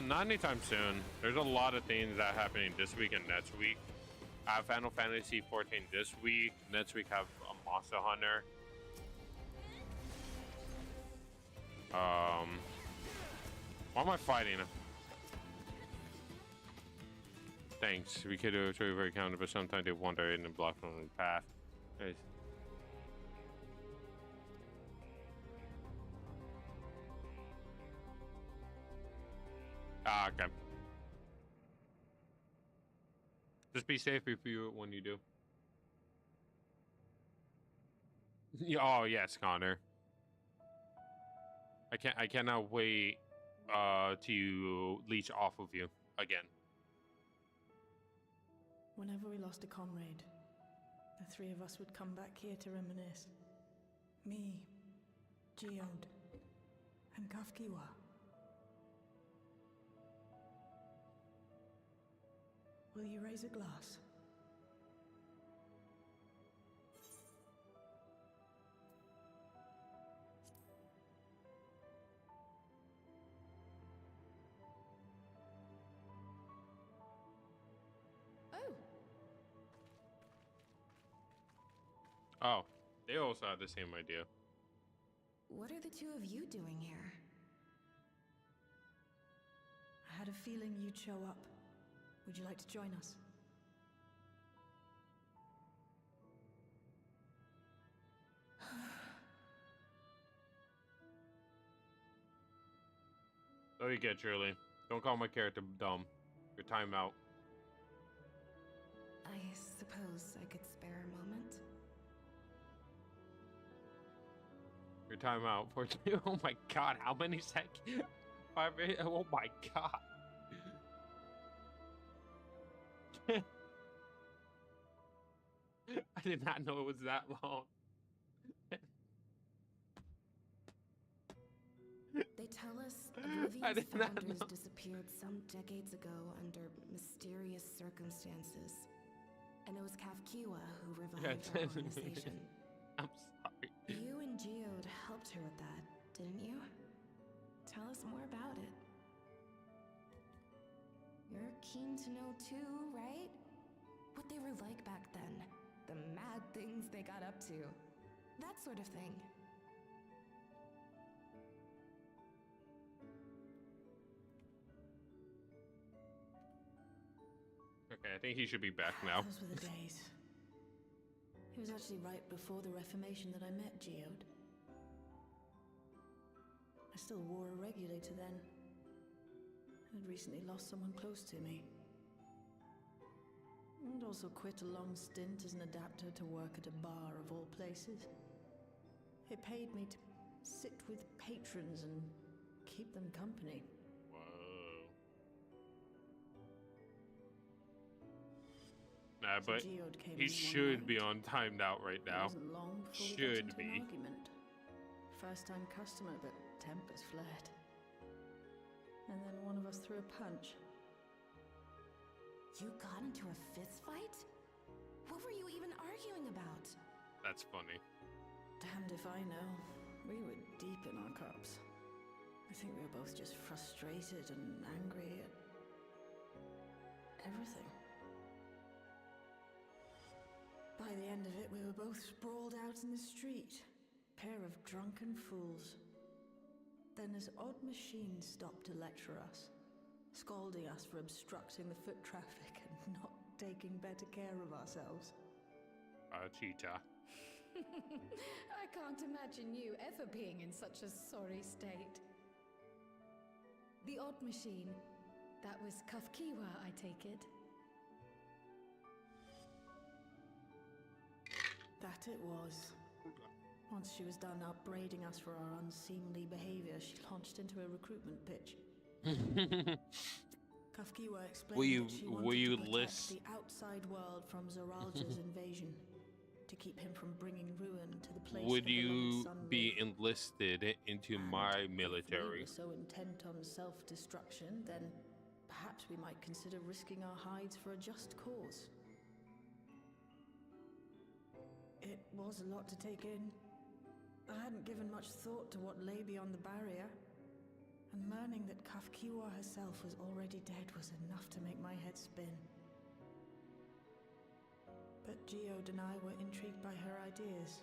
Not anytime soon. There's a lot of things that are happening this week and next week. I have Final Fantasy 14 this week. Next week I have a Monster Hunter. Why am I fighting? Thanks. We could show you very counter, but sometimes they wander in and block from the path. Nice. Ah, okay. Just be safe if you when you do. Oh yes, Connor. I cannot wait to leech off of you again. Whenever we lost a comrade, the three of us would come back here to reminisce. Me, Geode, and Kafkiwa. Will you raise a glass? Oh, they also had the same idea. What are the two of you doing here? I had a feeling you'd show up. Would you like to join us? So you get, Shirley. Don't call my character dumb. Your time out. I suppose I could spare a moment. Your time out for oh my god, how many seconds? Oh my god. I did not know it was that long. They tell us Oblivion's founders disappeared some decades ago under mysterious circumstances. And it was Kafkiwa who revived our organization. I'm sorry. You and Geode helped her with that, didn't you? Tell us more about it. You're keen to know too, right? What they were like back then. The mad things they got up to. That sort of thing. Okay, I think he should be back now. Those were the days. It was actually right before the Reformation that I met Geode. I still wore a regulator then. I'd recently lost someone close to me. And also quit a long stint as an adapter to work at a bar of all places. It paid me to sit with patrons and keep them company. Whoa. Nah, but he should be on timed out right now. It wasn't long before we got into an argument. First-time customer, but tempers flared. And then one of us threw a punch. You got into a fist fight? What were you even arguing about? That's funny. Damned if I know. We were deep in our cups. I think we were both just frustrated and angry at everything. By the end of it, we were both sprawled out in the street. Pair of drunken fools. Then this odd machine stopped to lecture us, scolding us for obstructing the foot traffic and not taking better care of ourselves. Cheetah. I can't imagine you ever being in such a sorry state. The odd machine. That was Kafkiwa, I take it. That it was. Once she was done upbraiding us for our unseemly behavior, she launched into a recruitment pitch. Kafkiwa explained that she wanted to protect the outside world from Zoralja's invasion, to keep him from bringing ruin to the place. Would you be enlisted into my military? If we were so intent on self-destruction, then perhaps we might consider risking our hides for a just cause. It was a lot to take in. I hadn't given much thought to what lay beyond the barrier, and learning that Kafkiwa herself was already dead was enough to make my head spin. But Geode and I were intrigued by her ideas,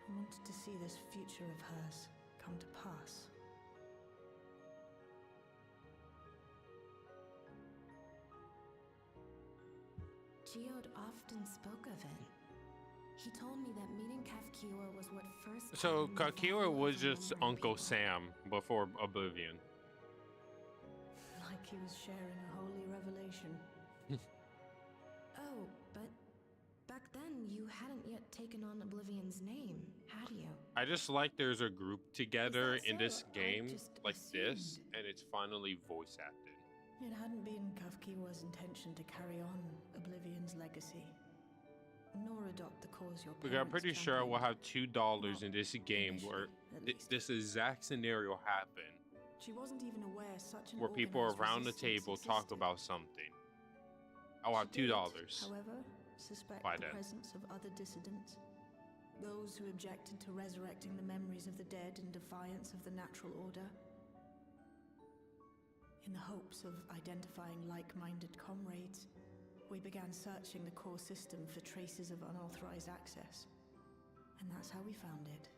and wanted to see this future of hers come to pass. Geode often spoke of it. He told me that meeting Kafkiwa was what first. So Kafkiwa was just Uncle Sam before Oblivion. Like he was sharing a holy revelation. Oh, but back then you hadn't yet taken on Oblivion's name, had you? I just like there's a group together in this I game just like this, assumed. and it's finally voice acted. It hadn't been Kafkiwa's intention to carry on Oblivion's legacy, nor adopt the cause your Look, parents I'm pretty sure we'll championed. have $2 in this game initially, where at least. this exact scenario happened, She wasn't even aware such an where people organized around the resistance table talk existed. about something. I'll have She did, $2. however, suspect By the then. presence of other dissidents, those who objected to resurrecting the memories of the dead in defiance of the natural order. In the hopes of identifying like-minded comrades, we began searching the core system for traces of unauthorized access. And that's how we found it.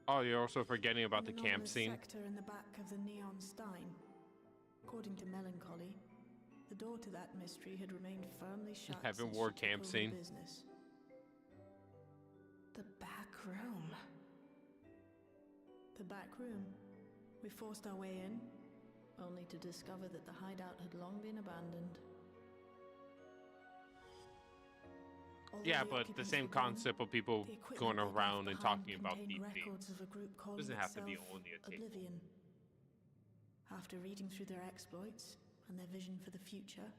Oh, you're also forgetting about the In camp anomalous scene. sector in the back of the Neon Stein. According to Melancholy, the door to that mystery had remained firmly shut Heaven since Ward she took camp over scene. business. The back room. The back room. We forced our way in, only to discover that the hideout had long been abandoned. Although Yeah, the but the occupants same were gone, concept of people the equipment going they left around and behind talking about contained deep records themes. of a group calling Doesn't have to be itself only a table. Oblivion. After reading through their exploits and their vision for the future,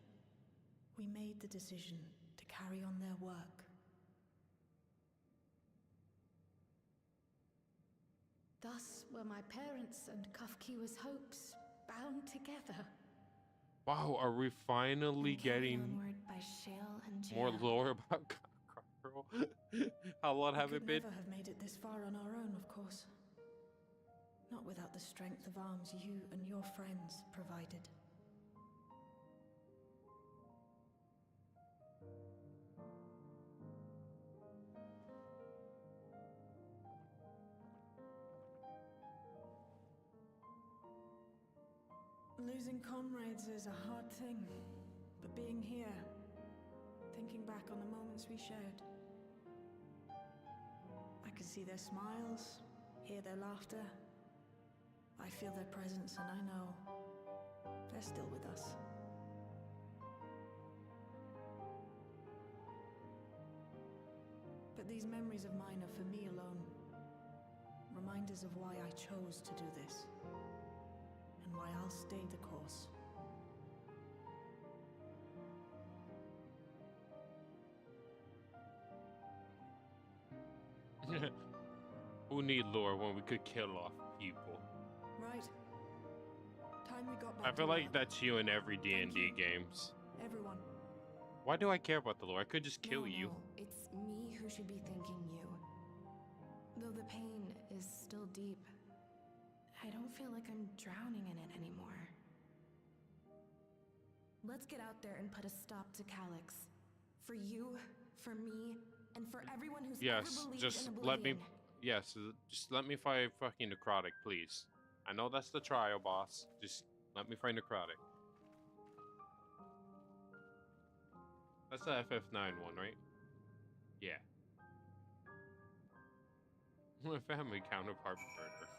we made the decision to carry on their work. Thus were my parents' and Kafkiwa's hopes bound together. Wow, are we finally And carry getting onward by Shale and more Gia. lore about Girl? How long We have it could been? never have made it this far on our own, of course. Not without the strength of arms you and your friends provided. Losing comrades is a hard thing, but being here, thinking back on the moments we shared, I can see their smiles, hear their laughter. I feel their presence, and I know they're still with us. But these memories of mine are for me alone. Reminders of why I chose to do this. And why I'll stay the course. Who need lore when we could kill off people? Right. Time we got back I feel to like work. that's you in every D&D Thank you. games. Everyone. Why do I care about the lore? I could just kill No, you. no, it's me who should be thanking you. Though the pain is still deep, I don't feel like I'm drowning in it anymore. Let's get out there and put a stop to Calyx. For you, for me, and for everyone who's ever Yes, believed just in let me. Oblivion. Yes, just let me fight fucking necrotic, please. I know that's the trial boss. Just let me fight necrotic. That's the FF9 one, right? Yeah. My family counterpart murder.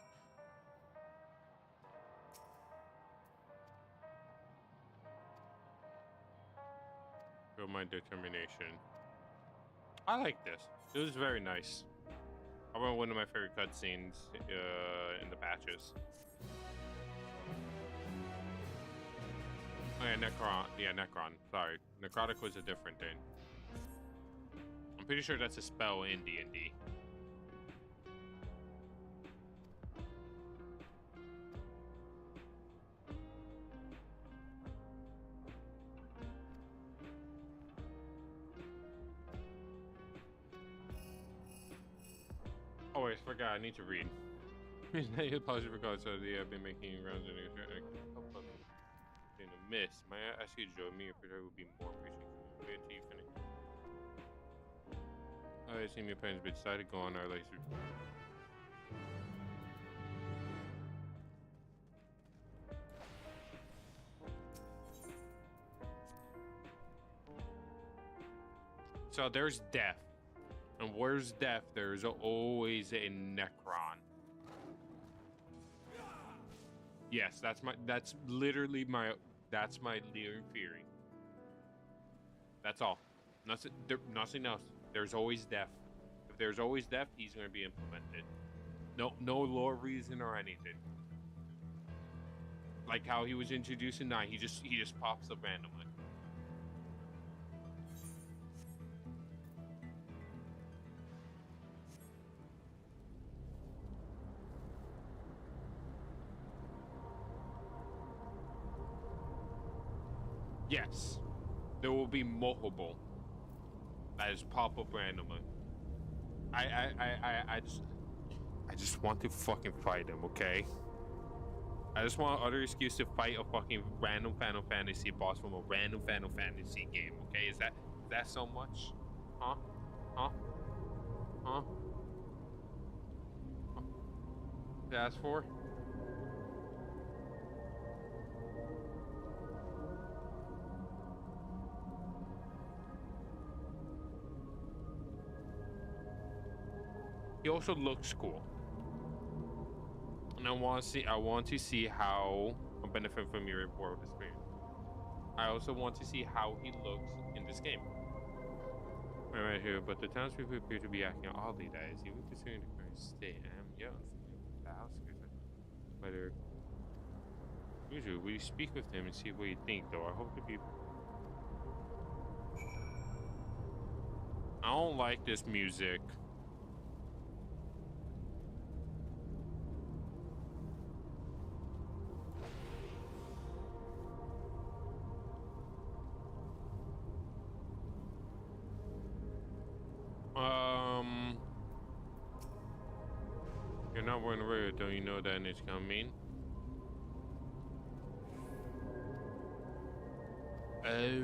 Feel my determination. I like this. It was very nice. Probably one of my favorite cutscenes in the patches. Oh yeah, Necron. Yeah, Necron. Sorry, necrotic was a different thing. I'm pretty sure that's a spell in D&D. Oh wait, I forgot. I need to read. Negative positive regards. So they have been making rounds in a miss. May I ask you to join me? If there would be more appreciation. Wait until you finish. I assume your parents decided to go on our laser. So there's death. And where's death, there's always a Necron. Yes, that's literally my theory. That's all. Nothing else. There's always death. If there's always death, he's gonna be implemented. No lore reason or anything. Like how he was introduced in 9, he just pops up randomly. Yes, there will be multiple that just pop up randomly. I just want to fucking fight him, okay? I just want other excuse to fight a fucking random Final Fantasy boss from a random Final Fantasy game, okay? Is that so much? Huh? Huh? Huh? That's for? He also looks cool, and I want to see how I benefit from your world experience. I also want to see how he looks in this game. right here, but the townspeople appear to be acting oddly, that is, even considering the current state. And I'm yet unfamiliar with the outskirts. Whether usually we speak with him and see what you think, though. I hope to be. I don't like this music. You're not wearing a radio, don't you know that it's coming? Oh.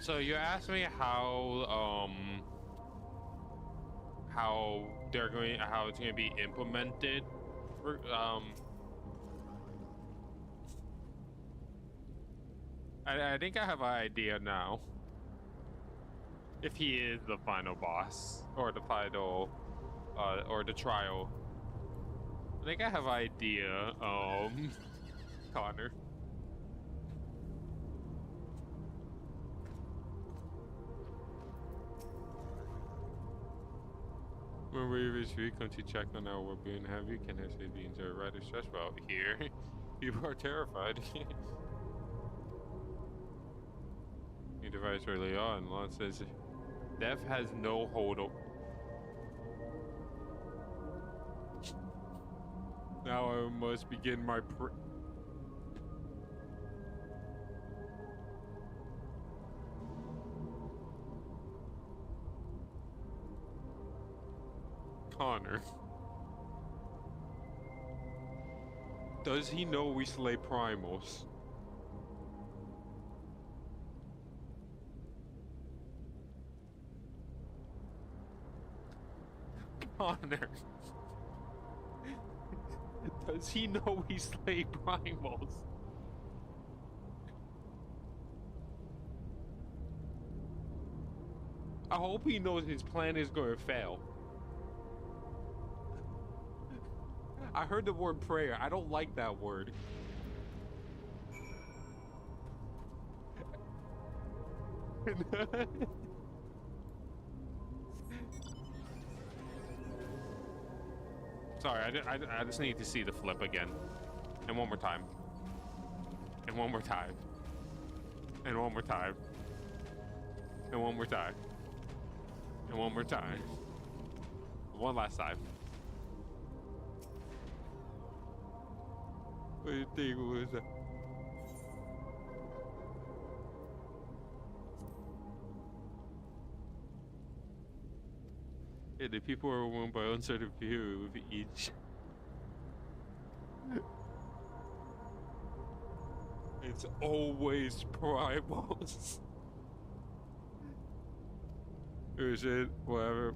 So you asked me how how it's gonna be implemented. I think I have an idea now. If he is the final boss or the final or the trial, I think I have an idea. Connor. When we eventually come to check on our well-being, have you can actually be rather stressful out here. People are terrified. New device early on. Lon says death has no hold. Now I must begin my Connor. Does he know we slay primals? Connor. Does he know we slay primals? I hope he knows his plan is going to fail. I heard the word prayer. I don't like that word. Sorry, I just need to see the flip again. And one more time. And one more time. And one more time. And one more time. And one more time. One last time. What do you think was that? Yeah, the people are won by uncertain fear with each. It's always primals. Is it? Whatever.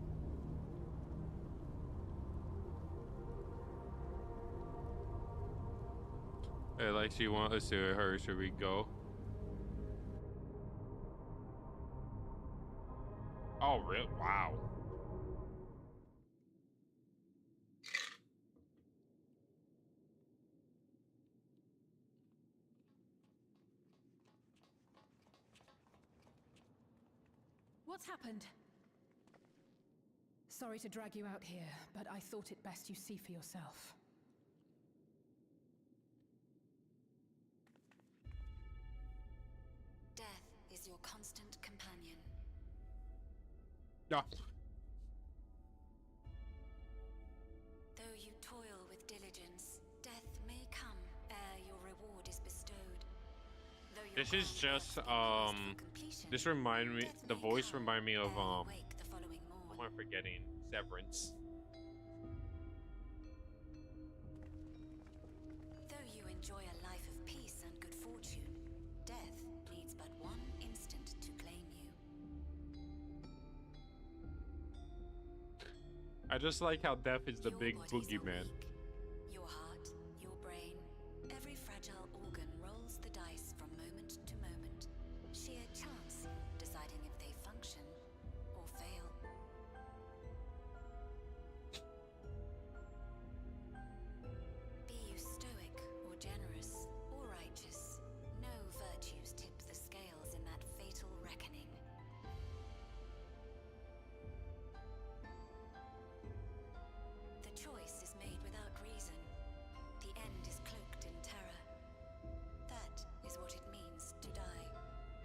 Hey, like she wants us to her, should we go? Oh, really? Wow. What's happened? Sorry to drag you out here, but I thought it best you see for yourself. Death is your constant companion. Yeah. Though you toil with diligence, death may come ere your reward is bestowed. Though your This is grand just work be praised for completion, this remind me, death the may voice come remind me of ere you wake the following morn. am I forgetting? Severance. Though you enjoy a life of peace and good fortune, death needs but one instant to claim you. I just like how death is the Your big bodies are boogeyman. weak. Your heart, your brain, every fragile organ rolls the dice from moment to moment. Sheer chance deciding if they function or fail.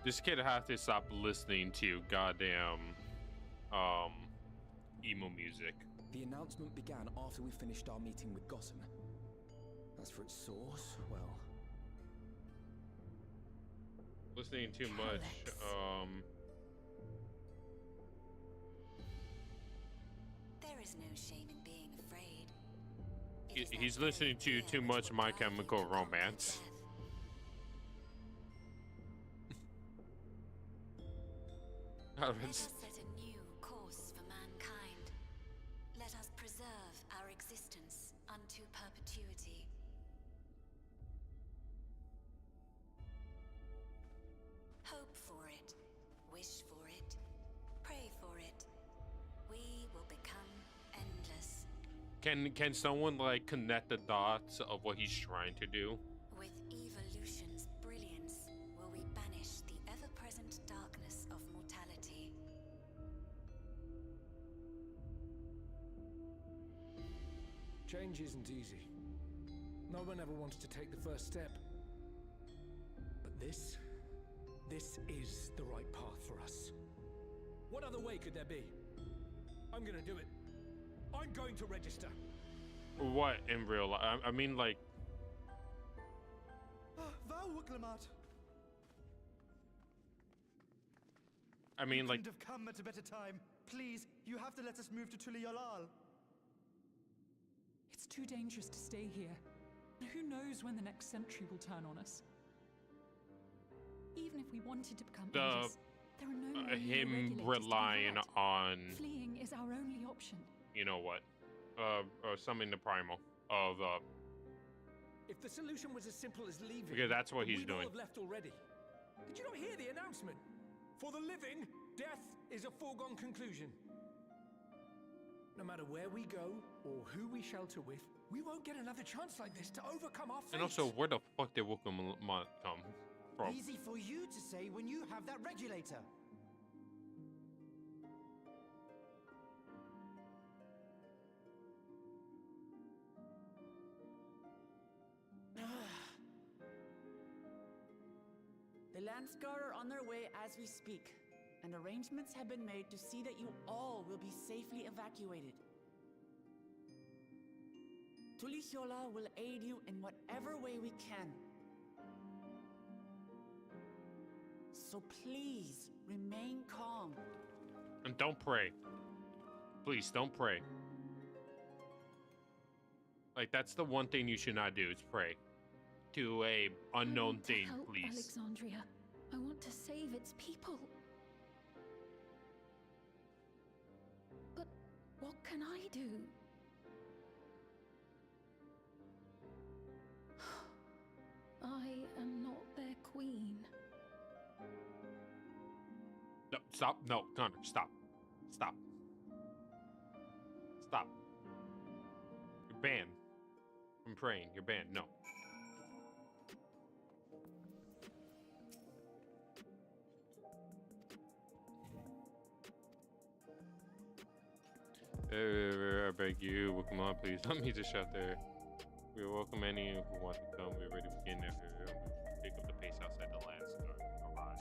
This kid has to stop listening to goddamn emo music. The announcement began after we finished our meeting with Gotham. As for its source, well... Listening too much. There is no shame in being afraid. He's listening to too much My Chemical Romance. Let us set a new course for mankind. Let us preserve our existence unto perpetuity. Hope for it, wish for it, pray for it. We will become endless. Can someone like connect the dots of what he's trying to do? With evolution's brilliance, will we banish the ever-present darkness of mortality. Change isn't easy. No one ever wants to take the first step. But this is the right path for us. What other way could there be? I'm gonna do it. I'm going to register. What in real life? I mean, like. I mean, like. Couldn't have come at a better time. Please, you have to let us move to Tuliolal. It's too dangerous to stay here. Who knows when the next century will turn on us? Even if we wanted to become endless, there are no more him regulators to relying combat. on, Fleeing is our only option. you know what, summoning the primal of If the solution was as simple as leaving, because that's what he's we'd all doing. have left already. Did you not hear the announcement? For the living, death is a foregone conclusion. No matter where we go or who we shelter with, we won't get another chance like this to overcome our fate. And also, where the fuck did Wookiee come from? Easy for you to say when you have that regulator. The Landsguard are on their way as we speak, and arrangements have been made to see that you all will be safely evacuated. Tulichola will aid you in whatever way we can. So please, remain calm. And don't pray. Please, don't pray. Like, that's the one thing you should not do, is pray. To a unknown thing, help please. Alexandria. I want to save its people. But what can I do? I am not their queen. No, stop. No, Connor, stop. Stop. Stop. You're banned. I'm praying. You're banned. No. I beg you, welcome on, please. Let me just shout there. We welcome any who want to come. We're ready to begin there. We pick up the pace outside the Landsguard garage.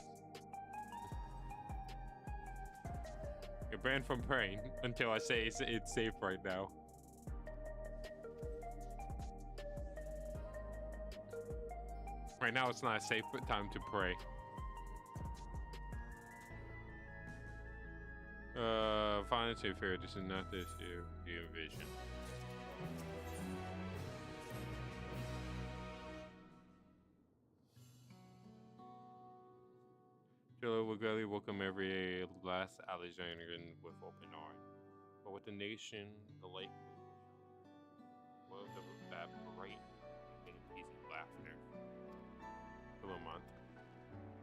You're banned from praying until I say it's safe right now. Right now, it's not a safe time to pray. Fine, to fair. This is not this year. You envision. Jello will gladly welcome every last Alexandrian with open arms. But with the nation, the light will that bright and easy laughter. Philemon.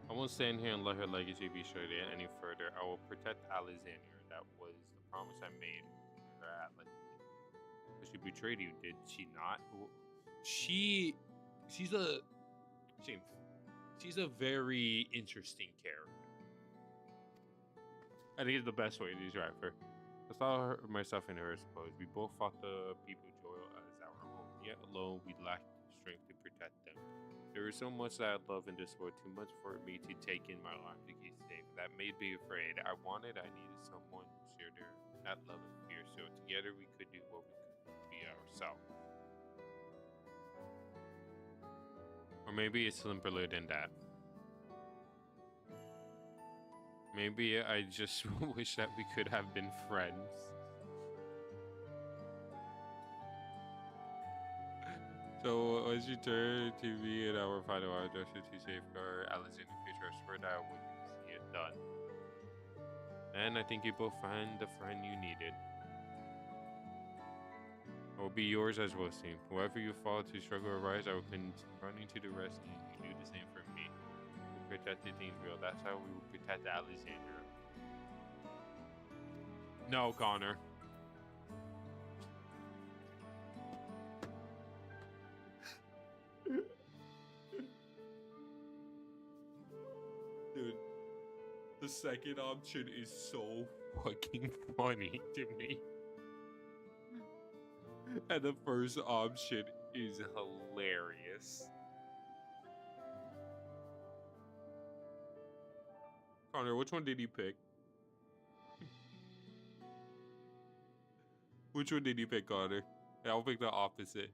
I won't stand here and let her legacy be shredded any further. I will protect Alexandria. That was the promise I made her Atlas. But she betrayed you, did she not? She's a very interesting character. I think it's the best way to describe her. I saw myself in her, I suppose. We both fought the people of Joy as our own, yet alone we lacked strength to protect them. They There is so much that I love in this world, too much for me to take in my life to keep safe. That made me afraid. I needed someone who shared that love and fear, so together we could do what we could be ourselves. Or maybe it's simpler than that. Maybe I just wish that we could have been friends. So, as you turn to me and our final adjustment to safeguard Alexander's future, I swear that I wouldn't see it done. And I think you both found the friend you needed. I will be yours as well, team. Whoever you fall to struggle or rise, I will come running to the rescue. You do the same for me. We protected things real. That's how we will protect Alexander. No, Connor. Dude, the second option is so fucking funny to me. And the first option is hilarious. Connor, which one did you pick? Which one did you pick, Connor? Yeah, I'll pick the opposite.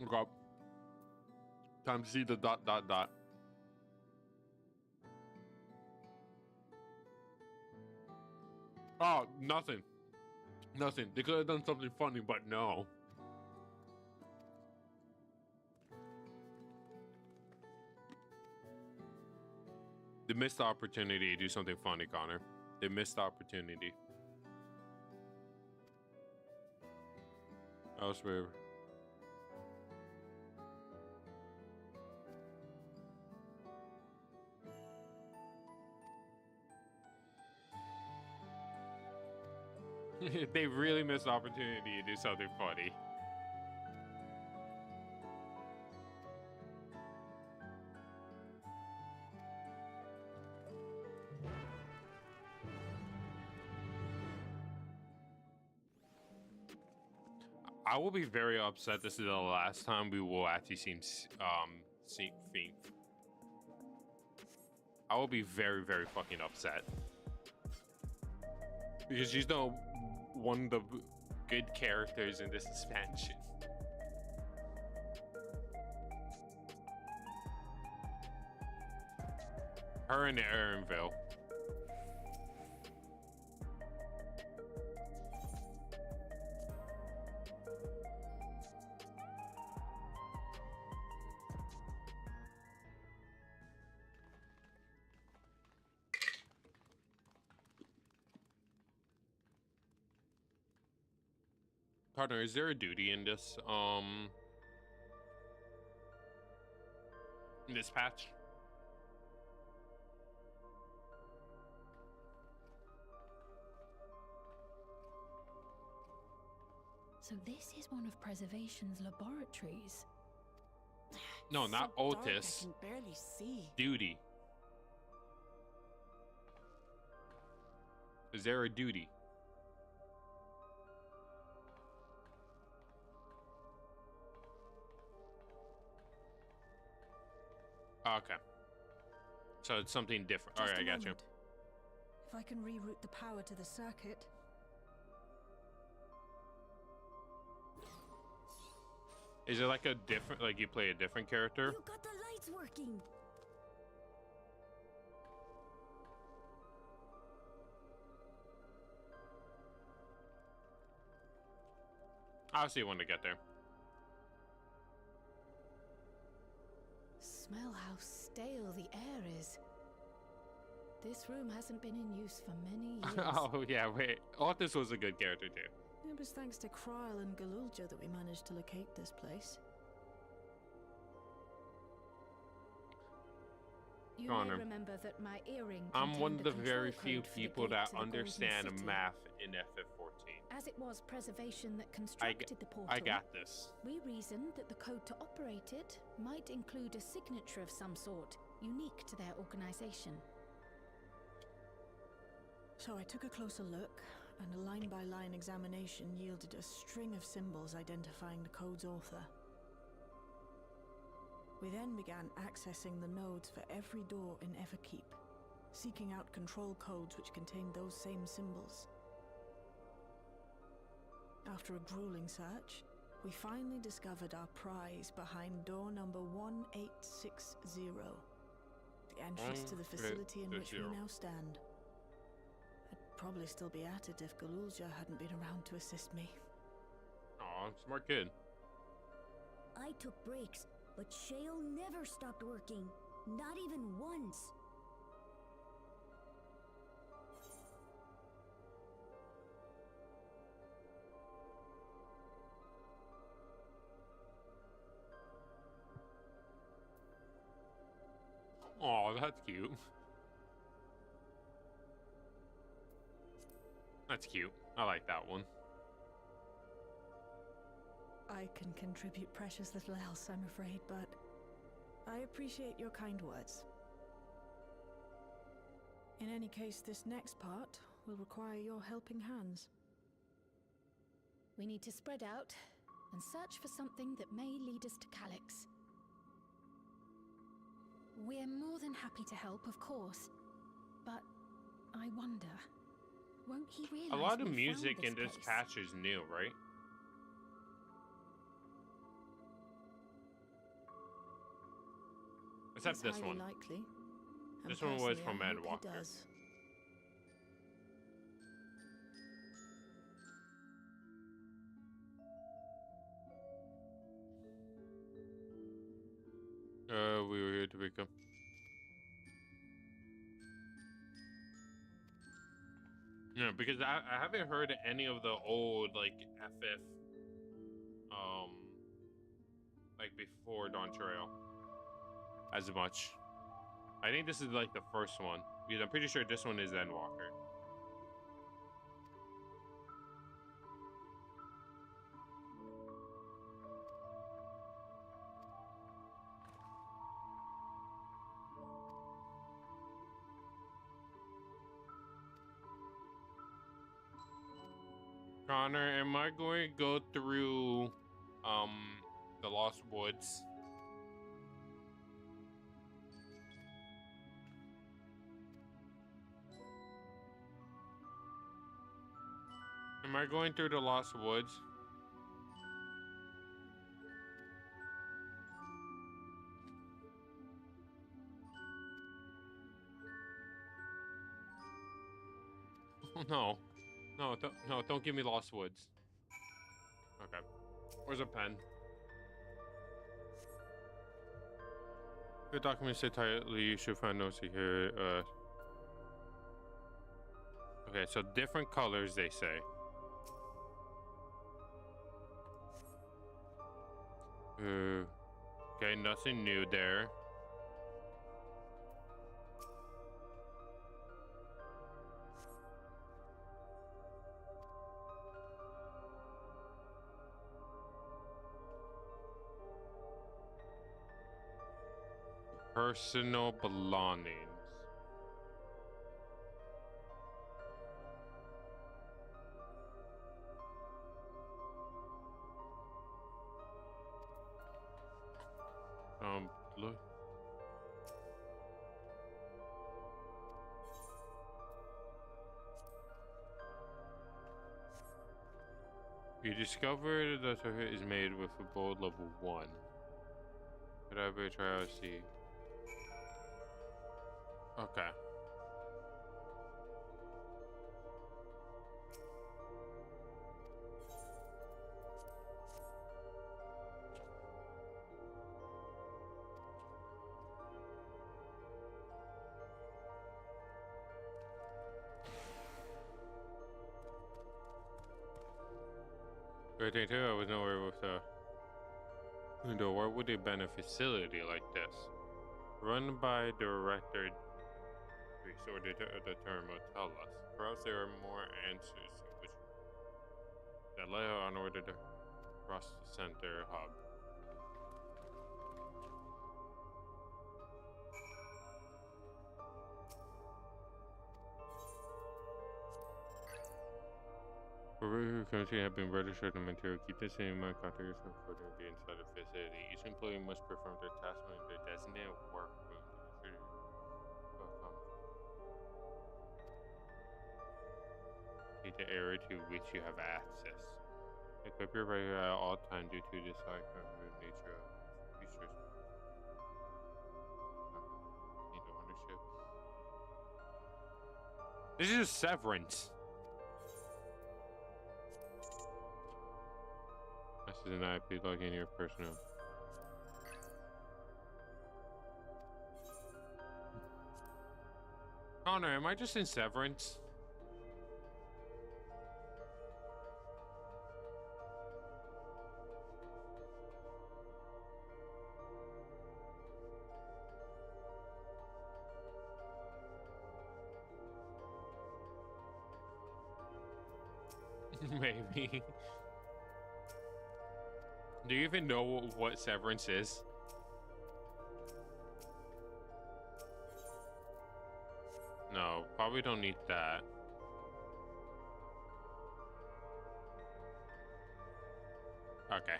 Okay. Time to see the ... Oh, nothing. Nothing. They could have done something funny, but no. They missed the opportunity to do something funny, Connor. They missed the opportunity. Elsewhere. They really missed the opportunity to do something funny. I will be very upset. This is the last time we will actually see Fiend. I will be very, very fucking upset. Because she's the one of the good characters in this expansion. Her and Aaronville. Partner, is there a duty in this in this patch? So this is one of Preservation's laboratories. No, not So dark, Otis. I can barely see. Duty. Is there a duty? Okay. So it's something different. All right, I got you. If I can reroute the power to the circuit. Is it like a different, like you play a different character? You got the lights working. I'll see when to get there. Smell how stale the air is. This room hasn't been in use for many years. Oh, yeah, wait. Otis was a good character, too. It was thanks to Krile and Galulja that we managed to locate this place. You Connor, may remember that my earring I'm one of contained the a very control few code for the people gate that to the Golden understand City. math in FF14. As it was Preservation that constructed the portal, I got this. we reasoned that the code to operate it might include a signature of some sort, unique to their organization. So I took a closer look, and a line-by-line examination yielded a string of symbols identifying the code's author. We then began accessing the nodes for every door in Everkeep, seeking out control codes which contained those same symbols. After a grueling search, we finally discovered our prize behind door number 1860, the entrance to the facility in which we now stand. I'd probably still be at it if Galulja hadn't been around to assist me. Aw, smart kid. I took breaks, but Shale never stopped working. Not even once. Aw, that's cute. That's cute. I like that one. I can contribute precious little else, I'm afraid, but I appreciate your kind words. In any case, this next part will require your helping hands. We need to spread out and search for something that may lead us to Calyx. We're more than happy to help, of course, but I wonder, won't he realize a lot of we music found in this place? patch is new, right? Except It's this highly one. likely, and This one was personally, from I Ed hope he Walker. does. We were here to become. Yeah, because I haven't heard any of the old like FF, like before Dawn Trail, as much. I think this is like the first one because I'm pretty sure this one is Endwalker. Connor, am I going to go through the Lost Woods? Am I going through the Lost Woods? No. No, don't give me Lost Woods. Okay. Where's a pen? The documents say tightly, you should find notes here. Okay, so different colors, they say. Okay, nothing new there. Personal belongings. Look. You discovered that the hit is made with a bold level 1. Could I be try to see? Okay. Great thing too, I was nowhere with the door. Why would they ban a facility like this? Run by director. So the term will tell us. Perhaps there are more answers which that lay on order to cross the center hub. Whoever currently have been registered in material, keep the same amount of contact yourself according to the inside of the facility. Each employee must perform their task in their designated workroom. Take the area to which you have access. Equip your radar at all times due to the nature of research. Need ownership. This is severance. This is an IP. Log in your personnel. Connor, am I just in severance? Maybe. Do you even know what severance is? No, probably don't need that. Okay.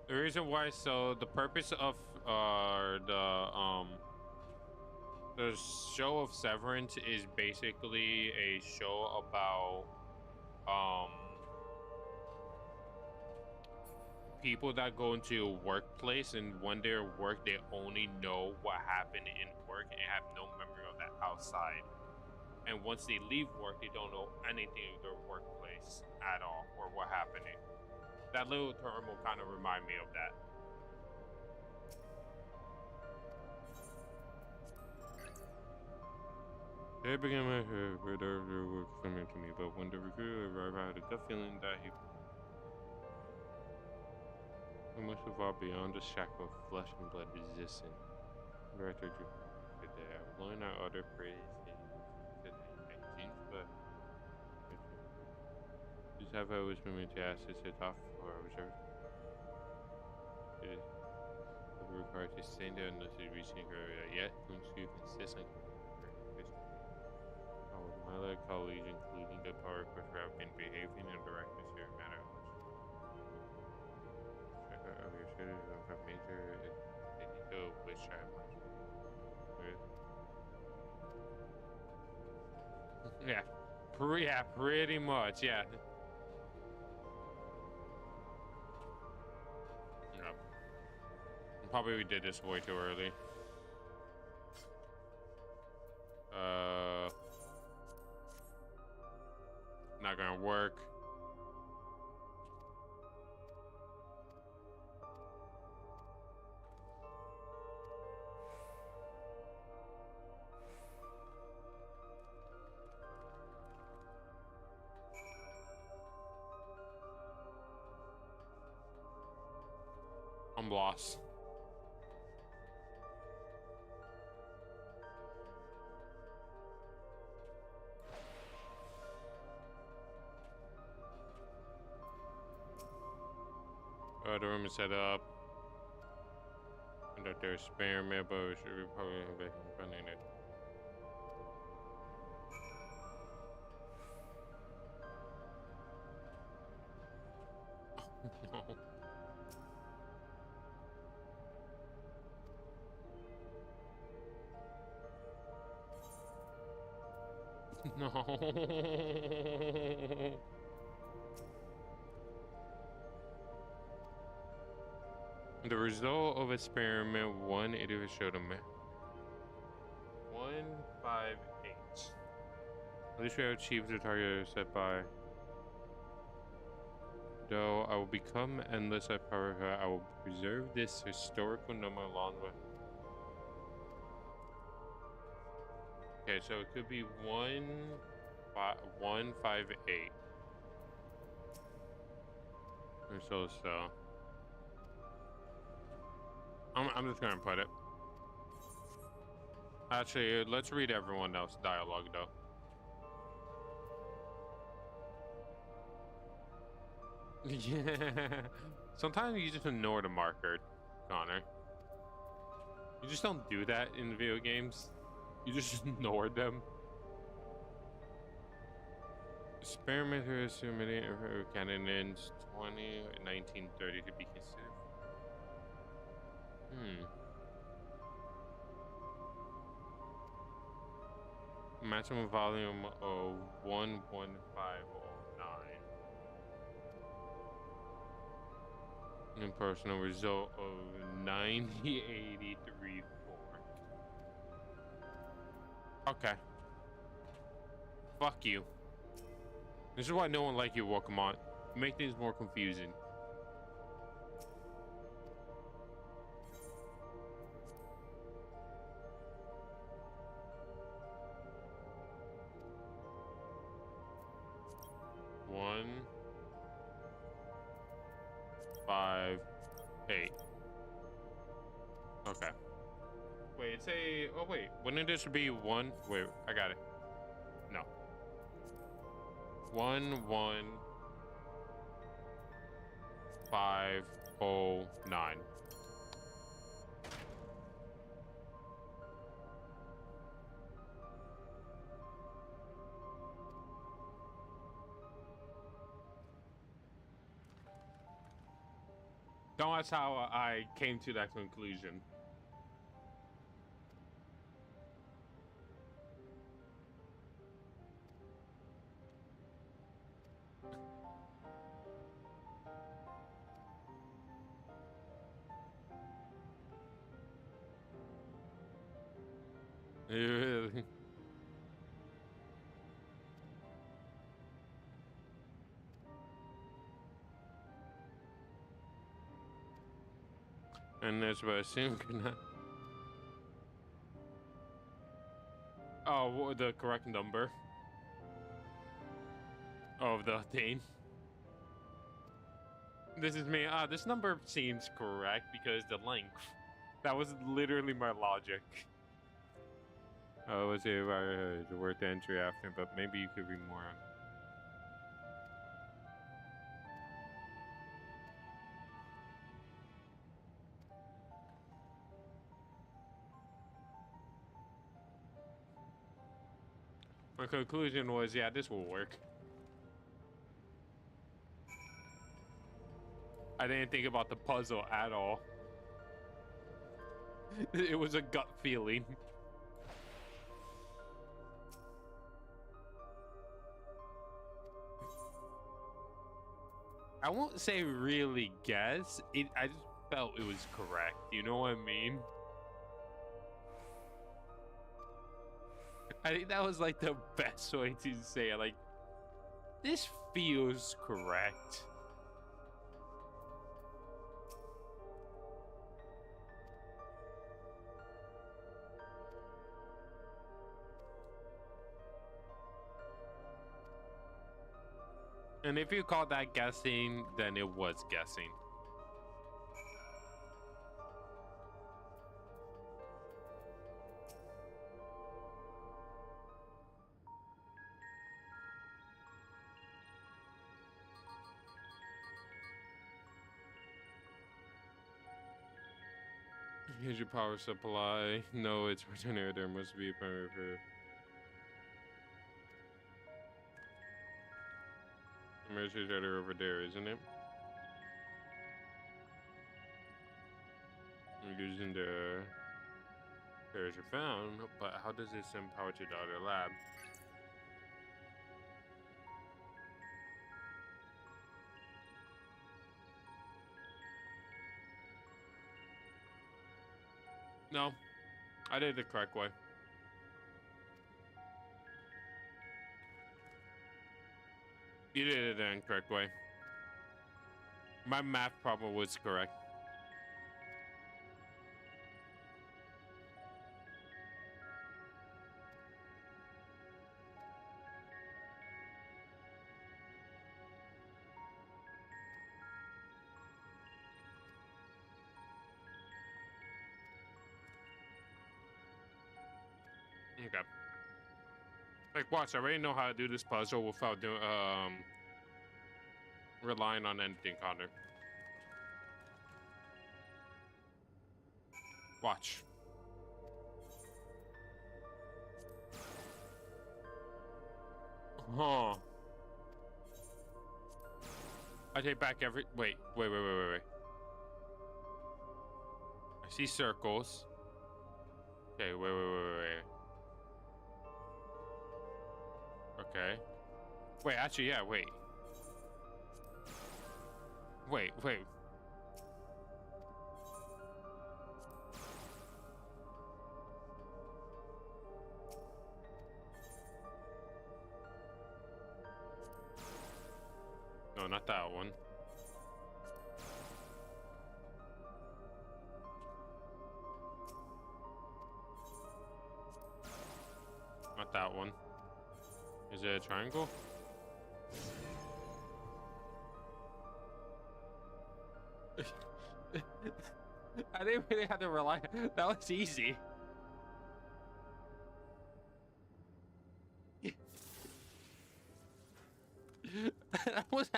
The reason why, so the purpose of the show of Severance is basically a show about people that go into a workplace, and when they're at work they only know what happened in work and have no memory of that outside. And once they leave work, they don't know anything of their workplace at all or what happened. That little term will kind of remind me of that. They began my radar work familiar to me, but when the recruiter arrived, I had a gut feeling that he must evolve beyond the shackle of flesh and blood resistance. Director today, I was learning out other phrases but just have always been meant to ask to set off for our reserve. It is required to stay there unless you reach the area yet. Don't you insist on my other colleagues, including the power requester, have been behaving in directness here matter of earlier citizens of major go which I much yeah, pretty much, yeah. No. Probably we did this way too early. Not gonna work. I'm lost. The room is set up. And that there's spare but we should probably have it running it. No. The result of experiment 1, it even showed a 158. At least we have achieved the target set by. Though I will become endless at power, I will preserve this historical number along with. Okay, so it could be 158. Or so. I'm just gonna put it. Actually, let's read everyone else's dialogue though. Yeah. Sometimes you just ignore the marker, Connor. You just don't do that in video games. You just ignore them. Experimenters submitting candidates 1930 to be considered. Maximum volume of 11509. Impersonal result of 9083.4. Okay. Fuck you. This is why no one like you, Wakamon. You make things more confusing. One, 5, 8. Okay. Wait, it's a. Oh wait, wouldn't this be one? Wait, I got it. No. 11509. That's how I came to that conclusion. Really? And that's what I assume. Oh, what, the correct number of the thing. This is me. This number seems correct because the length. That was literally my logic. Oh, was it the word entry after? But maybe you could read more on. My conclusion was, yeah, this will work. I didn't think about the puzzle at all. It was a gut feeling. I won't say really guess. I just felt it was correct. You know what I mean? I think that was like the best way to say it. Like, this feels correct. And if you call that guessing, then it was guessing. Here's your power supply. No, it's returning. There must be a primary for emergency generator over there, isn't it? I'm using the pairs you found, but how does this send power to the other lab? No, I did it the correct way. You did it the incorrect way. My math problem was correct. Okay. Like, watch, I already know how to do this puzzle without doing, relying on anything, Connor. Watch. Huh. I take back every. Wait. I see circles. Okay, wait. Okay. Wait, actually, yeah, wait. Wait. No, not that one. Not that one. Is it a triangle? I didn't really have to rely. That was easy. That was.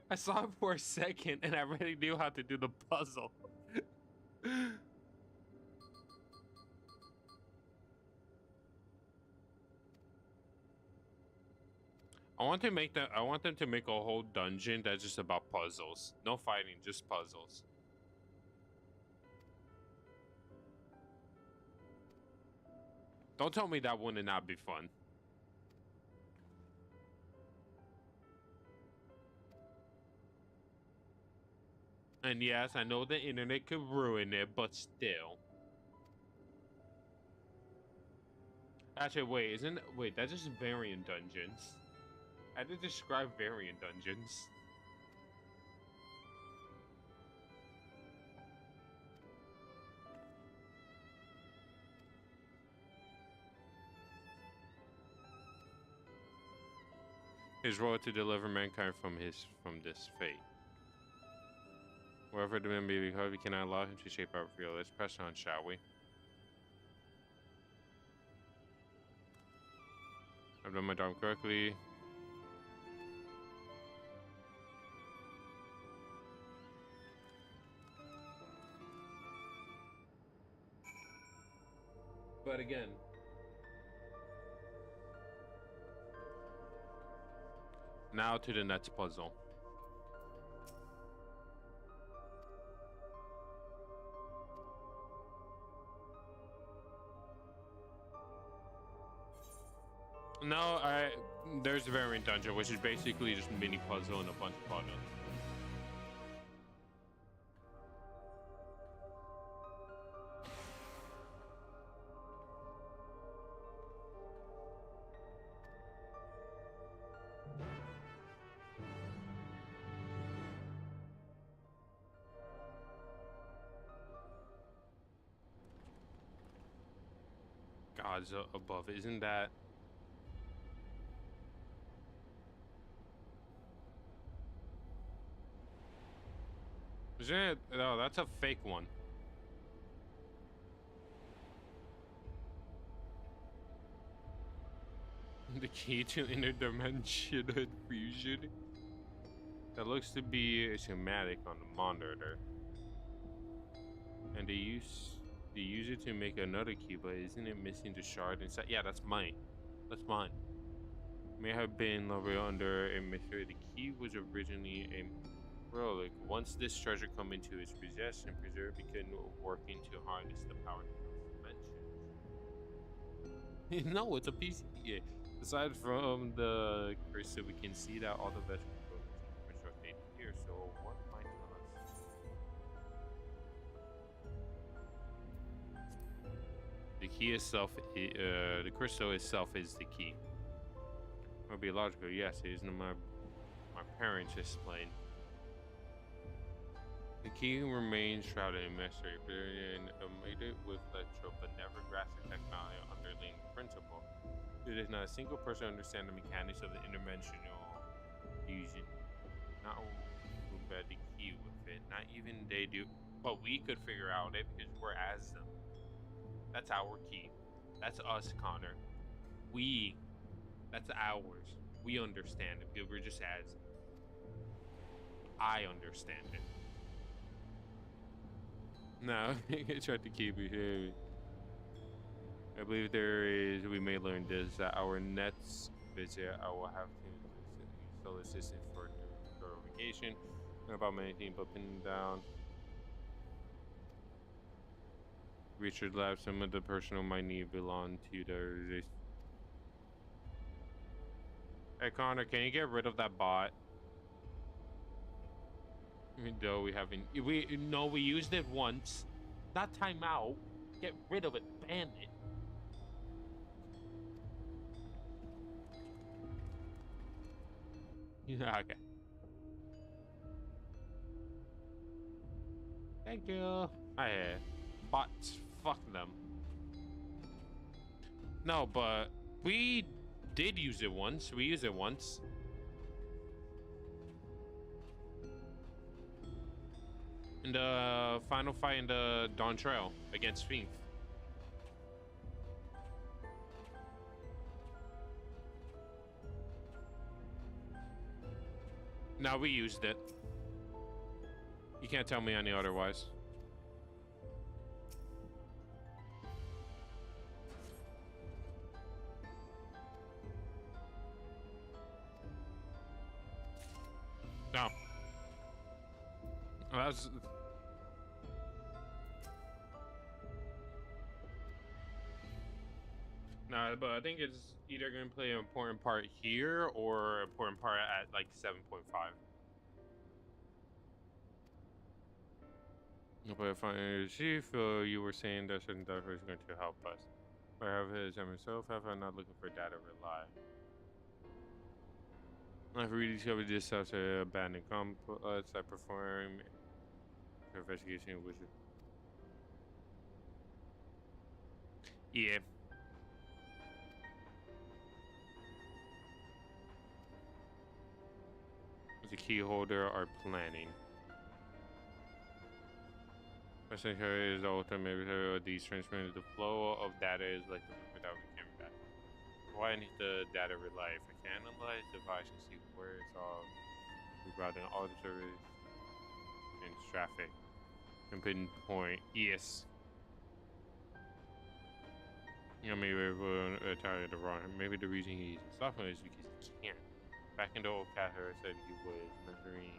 I saw it for a second, and I already knew how to do the puzzle. I want them to make a whole dungeon that's just about puzzles. No fighting, just puzzles. Don't tell me that wouldn't not be fun. And yes, I know the internet could ruin it, but still. Actually, wait, that's just variant dungeons. I had to describe variant dungeons. His role to deliver mankind from this fate. Wherever the man may be, we cannot allow him to shape our field. Let's press on, shall we? I've done my job correctly. But again, now to the next puzzle. No, there's a variant dungeon, which is basically just mini puzzle and a bunch of buttons. Gods above, isn't that? Isn't it? No, that's a fake one. The key to interdimensional fusion. That looks to be a schematic on the monitor. And they use it to make another key, but isn't it missing the shard inside? Yeah, that's mine. That's mine. May have been lowered under a mystery. The key was originally a relic. Once this treasure come into its possession, preserve began working to harness the power of dimensions. No, it's a piece. Yeah. Aside from the crystal, we can see that all the vegetables are rotated here. So what might tell us? The key itself, the crystal itself is the key. Might be logical. Yes, it isn't my parents explained. The key remains shrouded in mystery, and made it with electro, but never grasped the technology underlying principle. There is not a single person understand the mechanics of the interdimensional fusion. Not who bet the key with it. Not even they do. But we could figure out it because we're as them. That's our key. That's us, Connor. That's ours. We understand it because we're just as them. I understand it. No, I tried to keep it here. I believe we may learn this that our next visit, I will have to use sole assistant for vacation. About many things, but pinning down. Richard Lab, some of the personnel might need belong to the. Hey Connor, can you get rid of that bot? Though we haven't, we used it once. Not time out. Get rid of it. Ban it. Yeah, okay. Thank you. Bots. Fuck them. No, but we did use it once. We used it once. In the final fight in the Dawn Trail against Fiend. No, we used it. You can't tell me any otherwise. No. That's... No, but I think it's either going to play an important part here or an important part at like 7.5. But if I chief, you were saying that certain data is going to help us. I have his myself, have I not looking for data rely. I've rediscovered this as an abandoned complex. I perform investigation with it. Yeah. The key holder are planning. Essentially, is the ultimate of these transmitted. The flow of data is like the without recovering data. Why I need the data rely? If I can analyze the device and see where it's all rerouting all the service and traffic and pinpoint. Yes. You know, maybe we're entirely the wrong. Maybe the reason he's suffering is because he can't. Back in the old Cather said he was measuring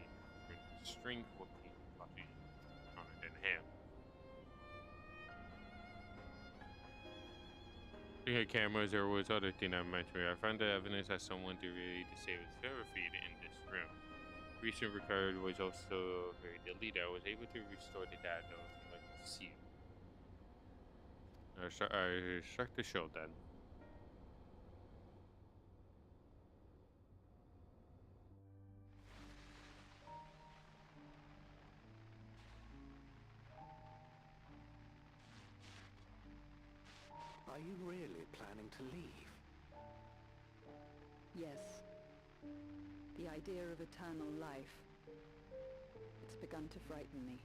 strength with people watching stronger than him. Looking at cameras, there was other thing I mentioned. I found the evidence that someone really disabled server feed in this room. Recent record was also very deleted. I was able to restore the data from like see. I struck the show then. Are you really planning to leave? Yes. The idea of eternal life. It's begun to frighten me.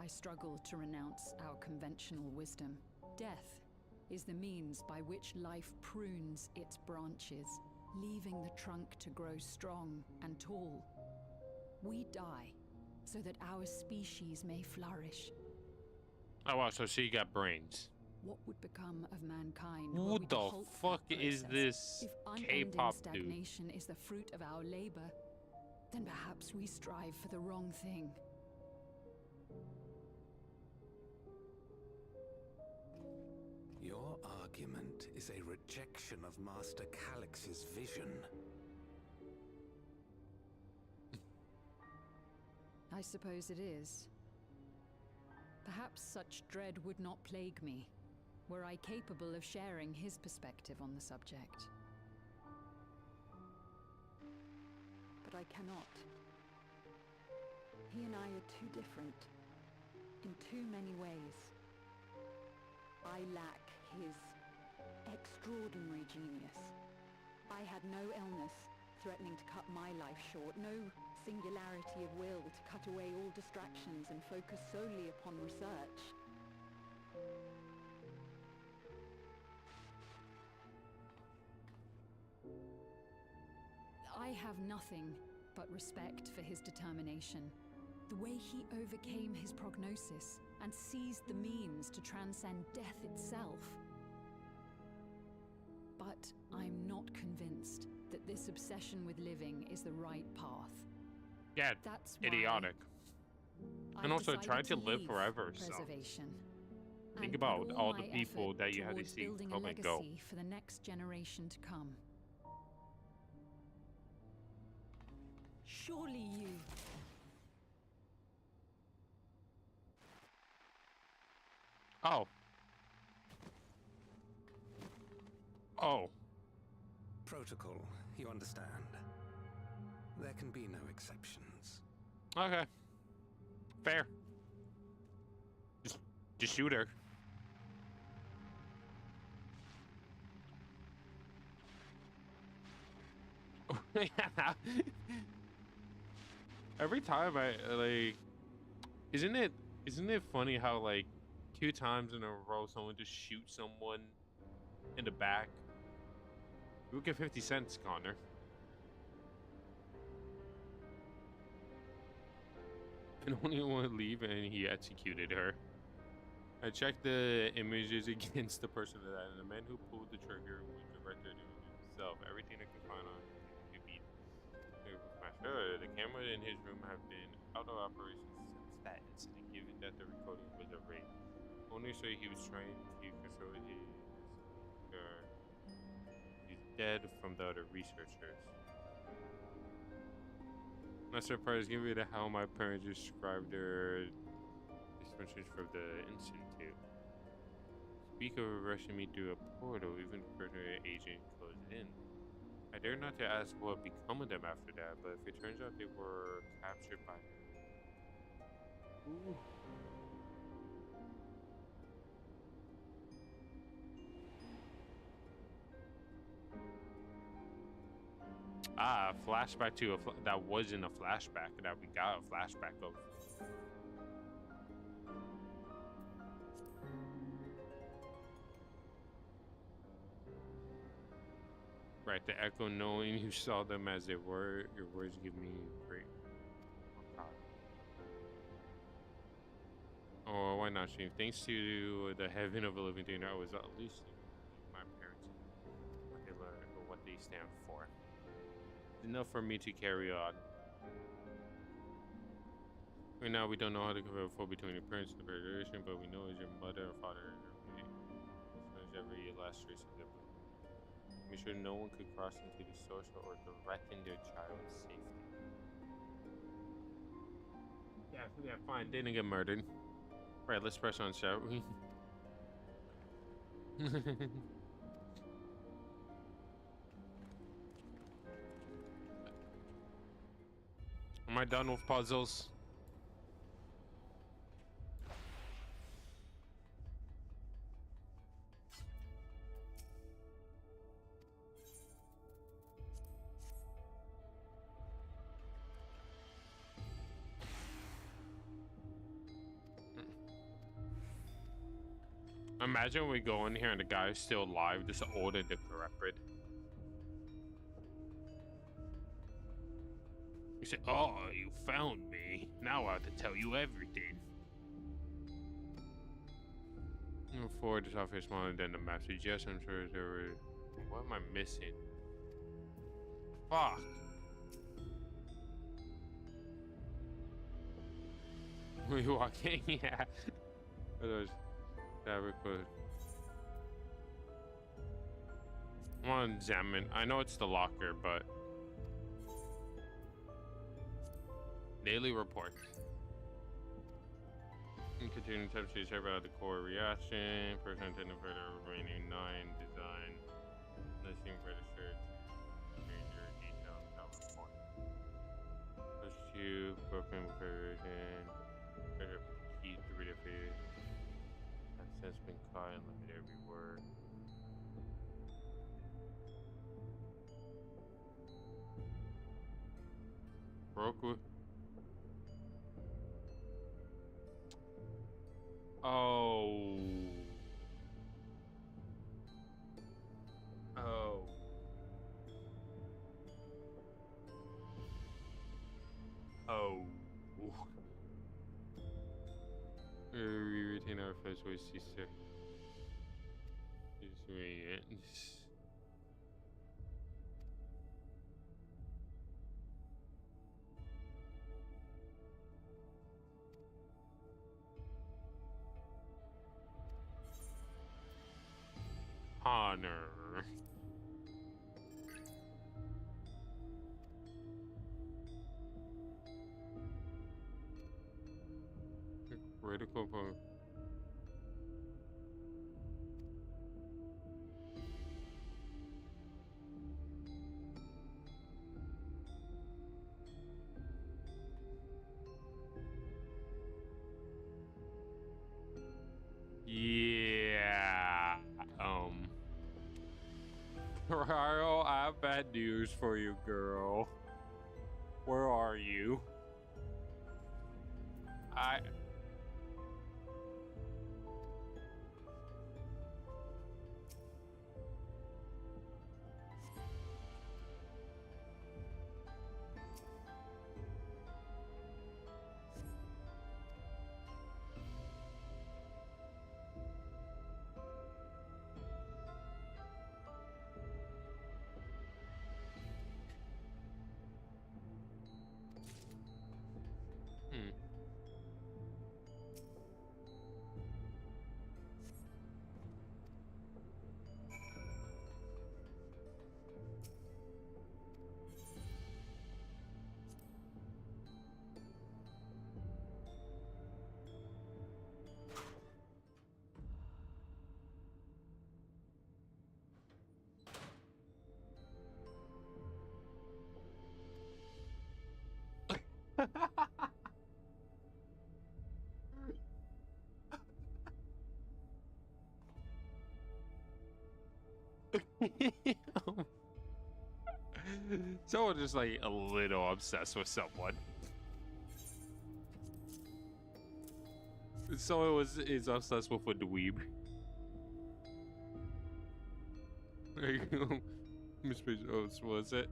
I struggle to renounce our conventional wisdom. Death is the means by which life prunes its branches, leaving the trunk to grow strong and tall. We die so that our species may flourish. Oh wow, so she got brains. What would become of mankind? Who the fuck is this K-pop dude? If unending stagnation is the fruit of our labor, then perhaps we strive for the wrong thing. Your argument is a rejection of Master Calix's vision. I suppose it is. Perhaps such dread would not plague me, were I capable of sharing his perspective on the subject. But I cannot. He and I are too different, in too many ways. I lack his extraordinary genius. I had no illness threatening to cut my life short, no singularity of will to cut away all distractions and focus solely upon research. I have nothing but respect for his determination. The way he overcame his prognosis and seized the means to transcend death itself. But I'm not convinced that this obsession with living is the right path. Yeah, that's idiotic. And also trying to live forever. Preservation. Think about all the people that you had to see come and go. For the next generation to come. Surely you. Oh. Oh. Protocol, you understand. There can be no exceptions. Okay. Fair. Just shoot her. Every time I like, isn't it funny how like 2 times in a row someone just shoots someone in the back? You get 50 cents, Connor. And only one leave, and he executed her. I checked the images against the person that, and the man who pulled the trigger was director himself. Everything I could find on could be smashed. The camera in his room have been out of operation since that incident, given that the recording was a rape. Owners say he was trying to control his. He's dead from the other researchers. Not surprised given how my parents described their suspensions for the incident too. Speak of rushing me through a portal, even further agent closed in. I dare not to ask what become of them after that, but if it turns out they were captured by Ooh. Flashback to that wasn't a flashback that we got a flashback of. Right, the echo knowing you saw them as they were. Your words give me great. Oh, why not, Stream? Thanks to the heaven of a living thing, I was at least my parents, what they learn or what they stand for. Enough for me to carry on. Right now, we don't know how to cover a fall between your parents and the federation, but we know it's your mother or father. It's every last trace of their blood. Make sure no one could cross into the social or threaten their child's safety. Yeah, fine. They didn't get murdered. Right, let's press on, shall we? Am I done with puzzles? Imagine we go in here and the guy is still alive, just old and decrepit. You say, "Oh, you found me. Now I have to tell you everything." Forward is obviously smaller than the map. Yes, I'm sure there were. What am I missing? Fuck. We walking? Yeah. That record. I want to examine. I know it's the locker, but daily report. Continuing attempts to serve out the core reaction. Person intended for the remaining 9 design. Listing registered. Major details of report. Push 2. Broken version. Key 3 to phase. Has been caught and look at every word. Broke. Oh. Oh. We retain our first voice, sister. Honor. Critical point. Yeah. Ryo, I have bad news for you, girl. Where are you? Someone just like a little obsessed with someone. Someone is obsessed with a dweeb. There you go. Miss Oats, was it?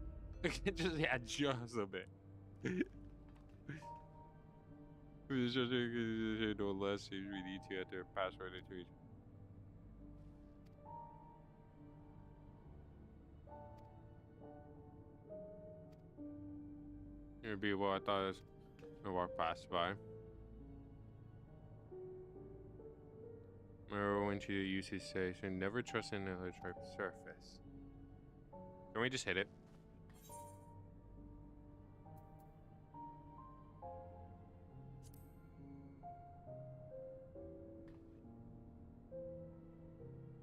Just a bit. Just no less. We need to enter password into each. It'd be what I thought it was gonna walk past by. Remember when you used to say, "So never trust an electric surface." Can we just hit it?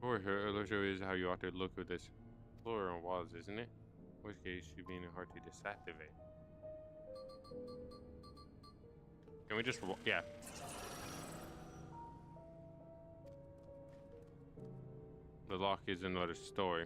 Or her illusion is how you ought to look at this floor and walls, isn't it? In which case, should be hard to disactivate. Can we just, yeah. The lock is another story.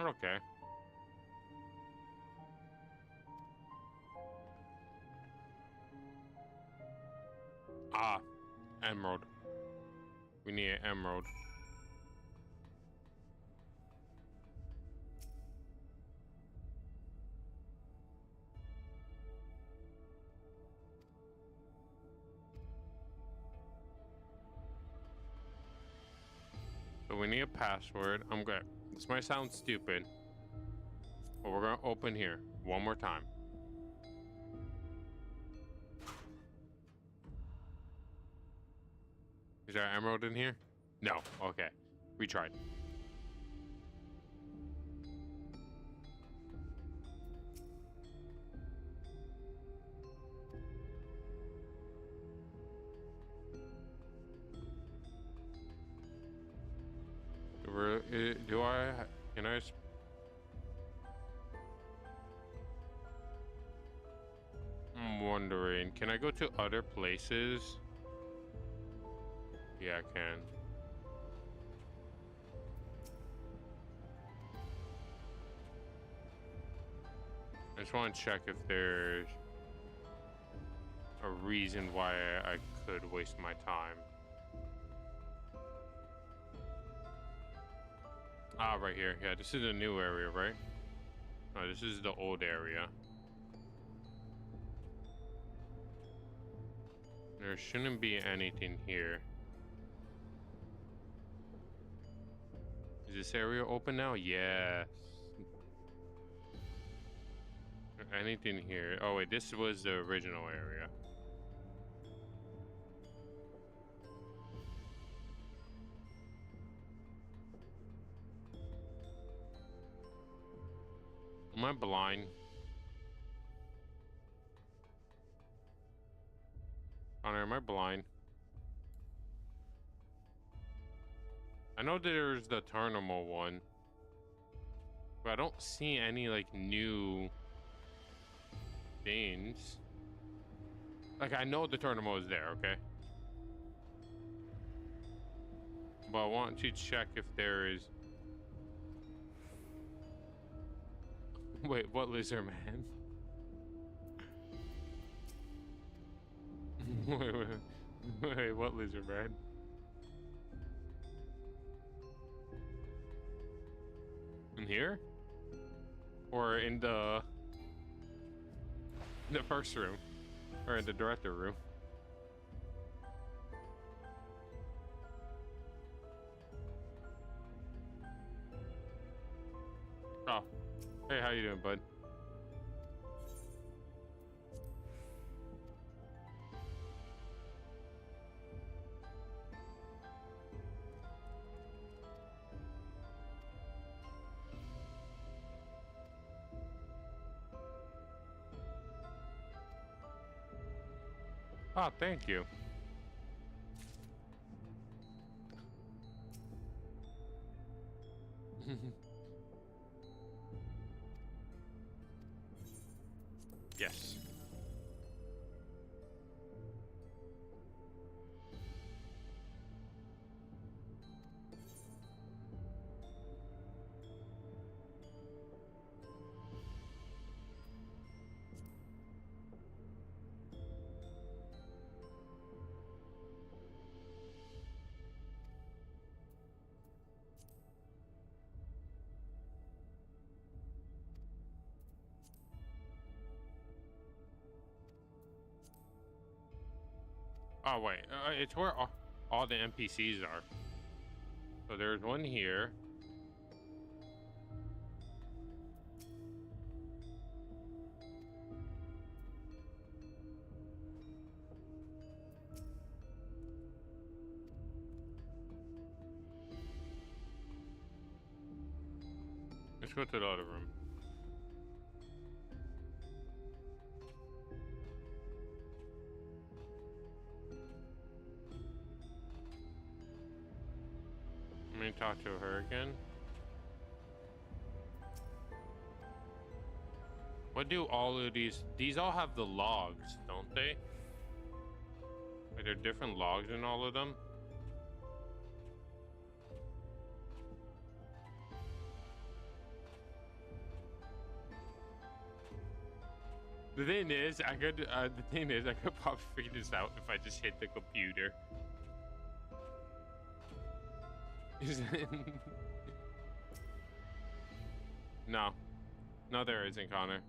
Okay. Ah, emerald. We need an emerald. So we need a password. I'm good. This might sound stupid, but we're gonna open here one more time. Is there an emerald in here? No. Okay. We tried. Do I? Can I? wondering, can I go to other places? Yeah, I can. I just want to check if there's a reason why I could waste my time. Ah, right here. Yeah, this is a new area, right? Oh, this is the old area. There shouldn't be anything here. Is this area open now? Yes. Anything here? Oh wait, this was the original area. Am I blind? Connor, am I blind? I know there's the Tarnimal one, but I don't see any like new things. Like I know the Tarnimal is there, okay? But I want to check if there is. Wait, what lizard man? wait, what lizard man? In here? Or in the first room? Or in the director room? Oh. Hey, how you doing, bud? Oh, thank you. Yes. Oh wait, it's where all the NPCs are. So there's one here. Let's go to the other room. Let me talk to her again. What do all of these all have the logs, don't they? Are there different logs in all of them? The thing is, I could probably figure this out if I just hit the computer. No. No, there isn't, Connor.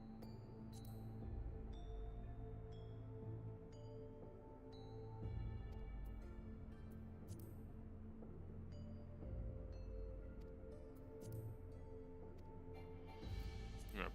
No.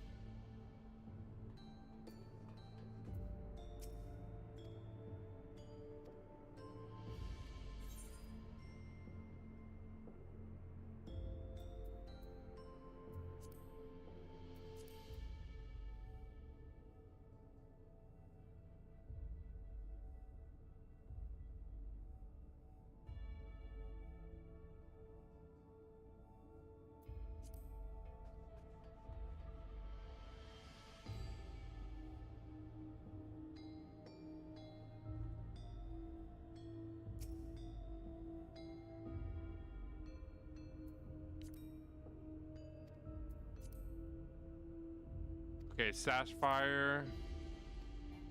Okay, Sapphire.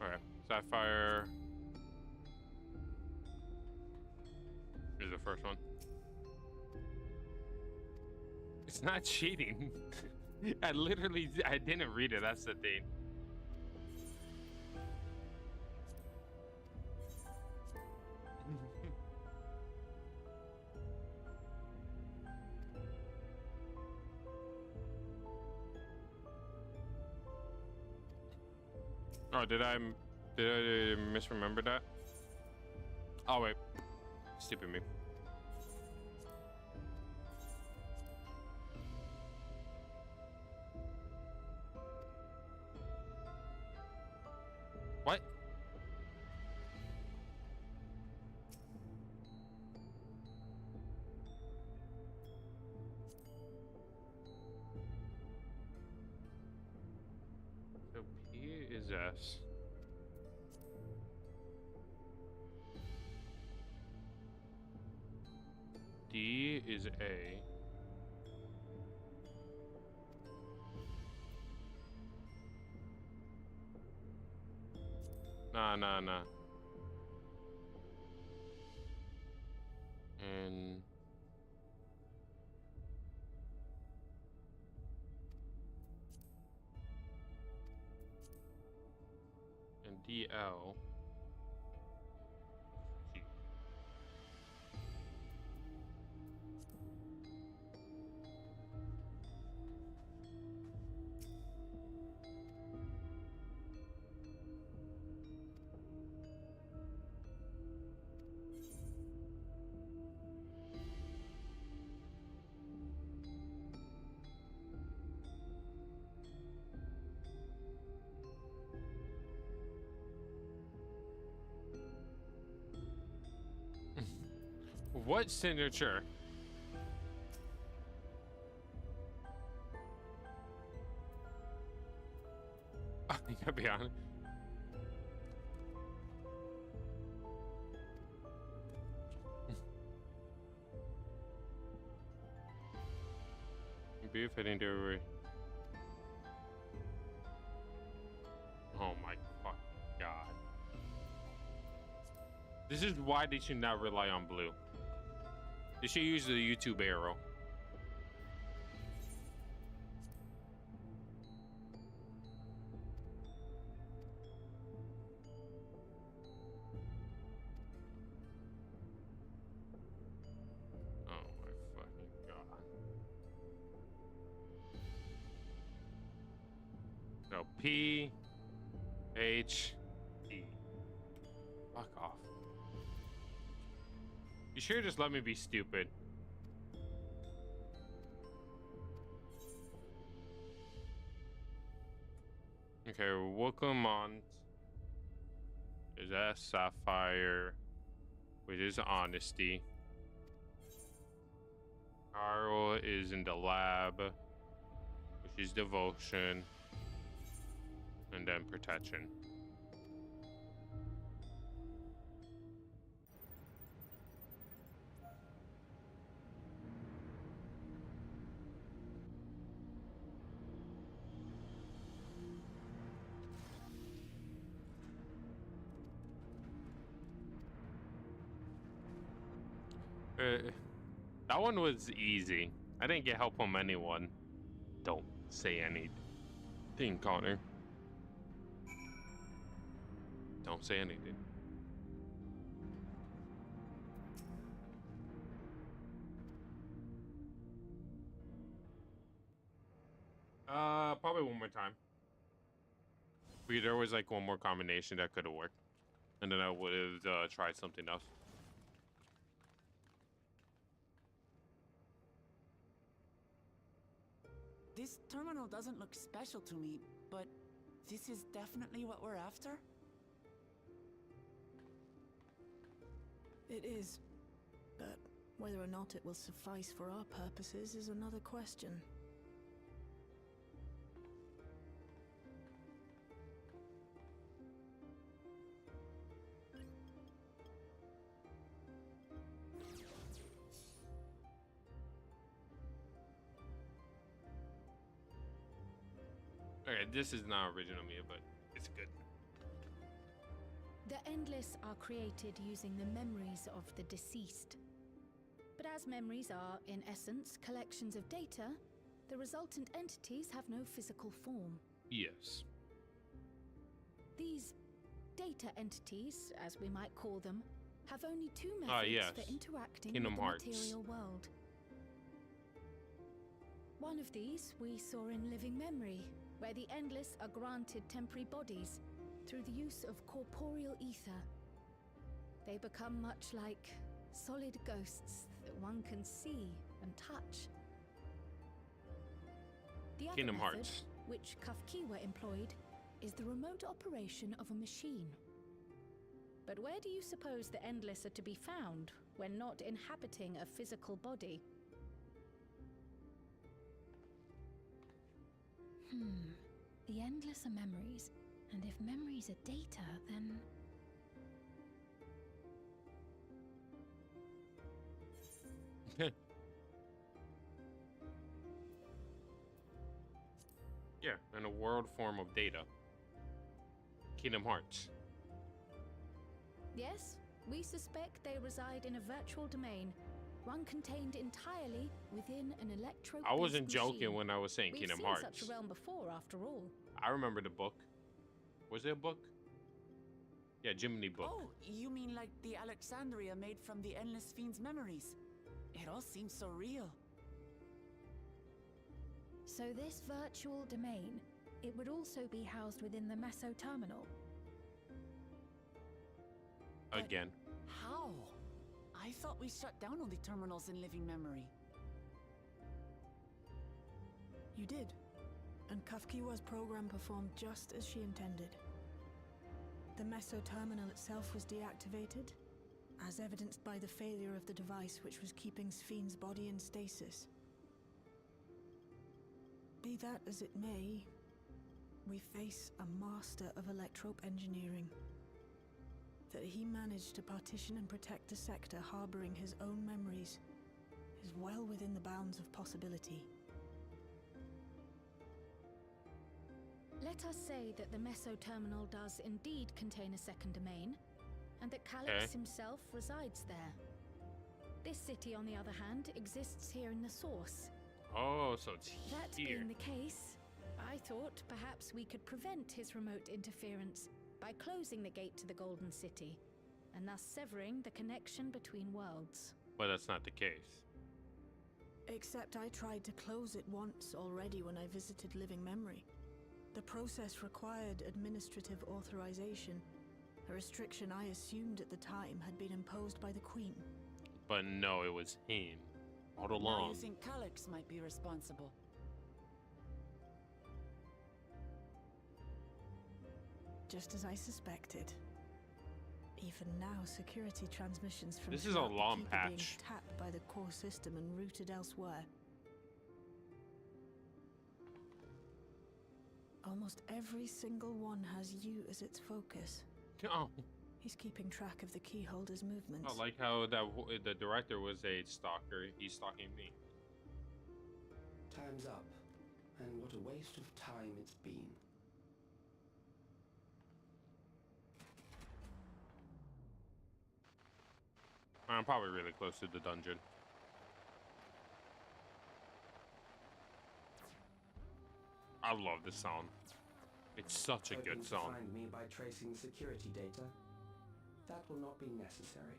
Alright, Sapphire is the first one. It's not cheating. I didn't read it, that's the thing. Oh, did I misremember that? Oh wait, stupid me. What? So P is S. D is A. Nah. And DL. G. What signature? I gotta be honest. Be fitting to. Oh my fucking god. This is why they should not rely on blue. They should use the YouTube arrow. Oh my fucking god. So P H E. Fuck off. You sure just let me be stupid? Okay, Wokomont is that Sapphire, which is honesty. Carl is in the lab, which is devotion, and then protection. That one was easy. I didn't get help from anyone. Don't say anything, Connor. Don't say anything. Probably one more time. There was like one more combination that could have worked, and then I would have tried something else. This terminal doesn't look special to me, but this is definitely what we're after? It is, but whether or not it will suffice for our purposes is another question. Okay, this is not original me, but it's good. The Endless are created using the memories of the deceased. But as memories are, in essence, collections of data, the resultant entities have no physical form. Yes. These data entities, as we might call them, have only two methods for interacting with the material world. One of these we saw in Living Memory, where the Endless are granted temporary bodies through the use of corporeal ether. They become much like solid ghosts that one can see and touch. The other method, which Kafkiwa employed, is the remote operation of a machine. But where do you suppose the Endless are to be found when not inhabiting a physical body? The Endless are memories, and if memories are data, then... Yeah, in a world form of data. Kingdom Hearts. Yes, we suspect they reside in a virtual domain, one contained entirely within an electro. I wasn't joking when I was saying Kingdom Hearts. We've seen such a realm before, after all. I remember the book. Was it a book? Yeah, Jiminy book. Oh, you mean like the Alexandria made from the Endless Fiend's memories? It all seems so real. So this virtual domain, it would also be housed within the Meso terminal. Again. How? I thought we shut down all the terminals in Living Memory. You did. And Kafkiwa's program performed just as she intended. The Meso terminal itself was deactivated, as evidenced by the failure of the device which was keeping Sphne's body in stasis. Be that as it may, we face a master of electrope engineering. That he managed to partition and protect the sector harboring his own memories is well within the bounds of possibility. Let us say that the Meso terminal does indeed contain a second domain, and that Calyx himself resides there. This city, on the other hand, exists here in the source. Oh, so it's that here. Being the case, I thought perhaps we could prevent his remote interference by closing the gate to the Golden City, and thus severing the connection between worlds. But that's not the case. Except I tried to close it once already when I visited Living Memory. The process required administrative authorization, a restriction I assumed at the time had been imposed by the Queen. But no, it was him. All Now along. you think Calyx might be responsible? Just as I suspected. Even now, security transmissions from this is a long are being patch. tapped by the core system and routed elsewhere. Almost every single one has you as its focus. Oh. He's keeping track of the keyholder's movements. I like how the director was a stalker. He's stalking me. Time's up, and what a waste of time it's been. I'm probably really close to the dungeon. I love this song. It's such a good song. Find me by tracing security data? That will not be necessary.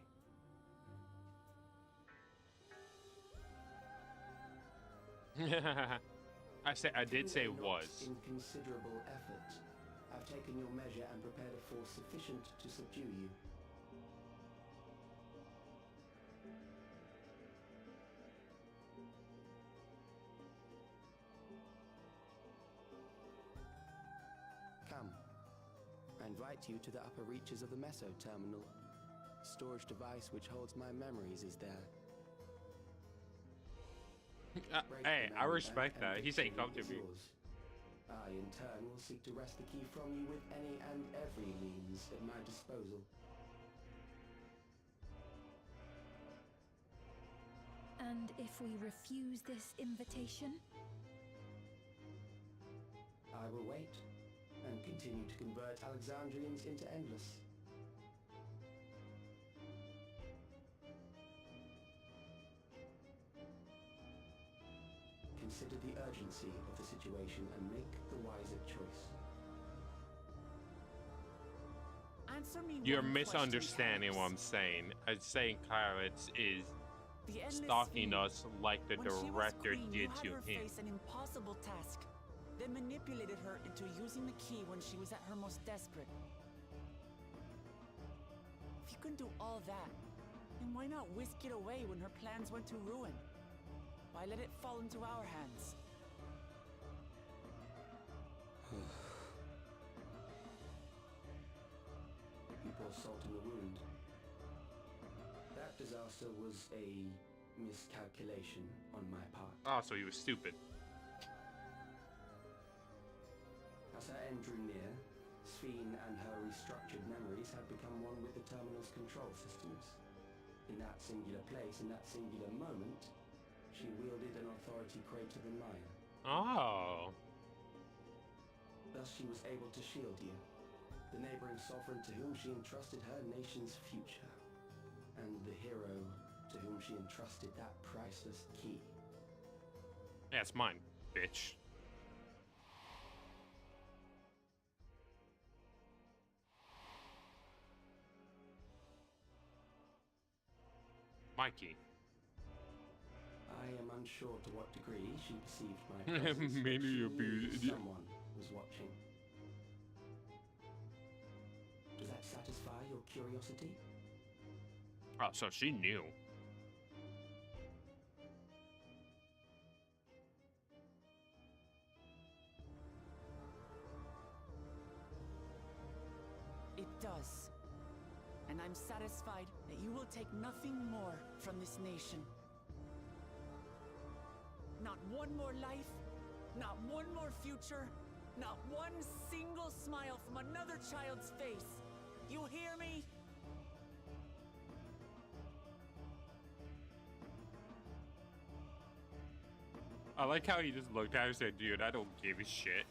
I did say was. In considerable effort, I've taken your measure and prepared a force sufficient to subdue you. Come. I invite you to the upper reaches of the Meso terminal. The storage device which holds my memories is there. Hey, I respect that. He said come to me. I, in turn, will seek to wrest the key from you with any and every means at my disposal. And if we refuse this invitation? I will wait and continue to convert Alexandrians into Endless. Consider the urgency of the situation and make the wiser choice. Answer me You're one misunderstanding question, what I'm saying. I'm saying Clarence is The Endless stalking Fiend. us like the When she was director queen, did you had to her him. face an impossible task, then manipulated her into using the key when she was at her most desperate. If you can do all that, then why not whisk it away when her plans went to ruin? Why let it fall into our hands? You pour salt in the wound. That disaster was a miscalculation on my part. Oh, so he was stupid. As her end drew near, Sphene and her restructured memories had become one with the terminal's control systems. In that singular place, in that singular moment, she wielded an authority greater than mine. Oh. Thus she was able to shield you, the neighboring sovereign to whom she entrusted her nation's future, and the hero to whom she entrusted that priceless key. Yeah, it's mine, bitch. Mikey. I am unsure to what degree she perceived my presence, but Maybe she you'll knew be- someone was watching. Does that satisfy your curiosity? Oh, so she knew. It does. And I'm satisfied that you will take nothing more from this nation. Not one more life, not one more future, not one single smile from another child's face. You hear me? I like how he just looked at her and said, dude, I don't give a shit.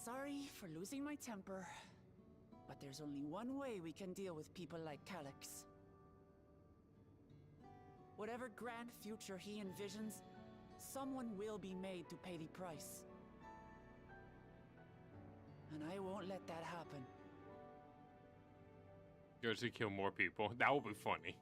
Sorry for losing my temper, but there's only one way we can deal with people like Calyx. Whatever grand future he envisions, someone will be made to pay the price. And I won't let that happen. Goes to kill more people. That would be funny.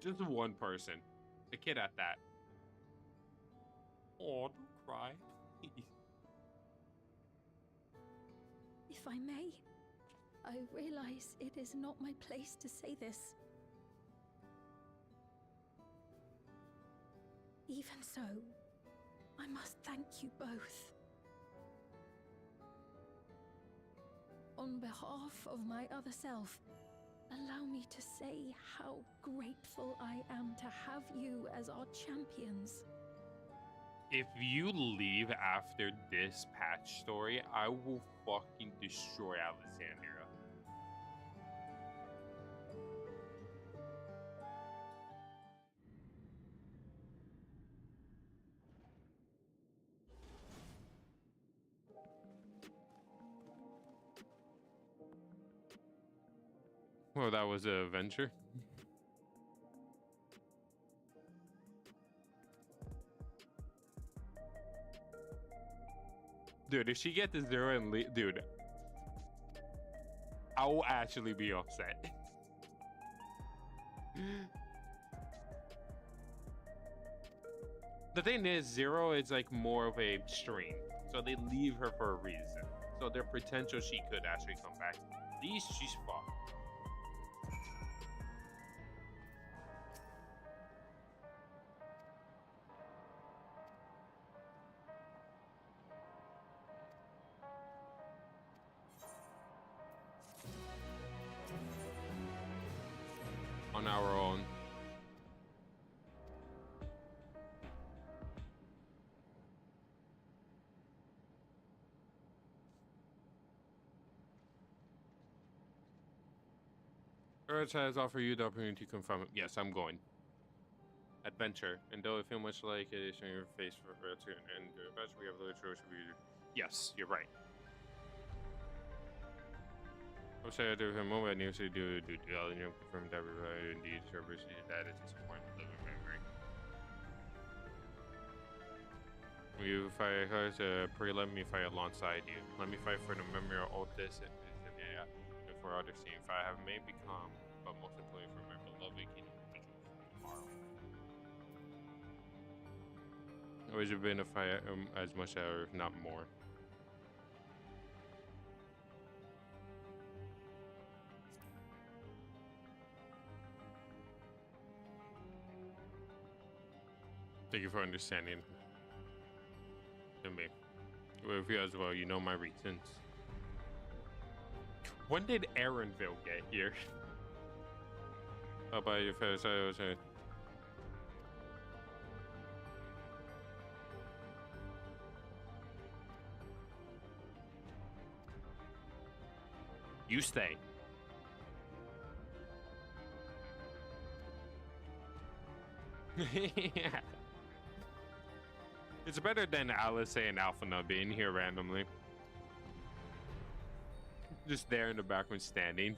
Just one person. A kid at that. Oh, don't cry. Please. If I may, I realize it is not my place to say this. Even so, I must thank you both. On behalf of my other self, allow me to say how grateful I am to have you as our champions. If you leave after this patch story, I will fucking destroy Alexandria. Well, that was an adventure. Dude, if she gets the 0 and leave, dude, I will actually be upset. The thing is, 0 is like more of a stream, so they leave her for a reason. So there's potential she could actually come back. At least she's fucked. On our own. Earth has offered you the opportunity to confront it. Yes, I'm going. Adventure. And though I feel much like it is on your face for Earth and the adventure, we have little choice of you. Yes, you're right. I'm sorry, I do him what I need to do and you confirm that we indeed service that it is important to live in memory. Will you fight her to pray let me fight alongside you. Let me fight for the memory of all this and for others seeing if I have may become, but most importantly for my beloved kingdom individuals from tomorrow. Always have been a fight as much as if not more. Thank you for understanding me. With you as well, you know my reasons. When did Aaronville get here? How about your first? You stay. Yeah. It's better than Alice and Alphina being here randomly. Just there in the background standing.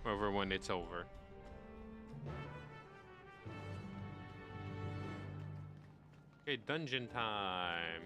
Over when it's over. Okay, dungeon time.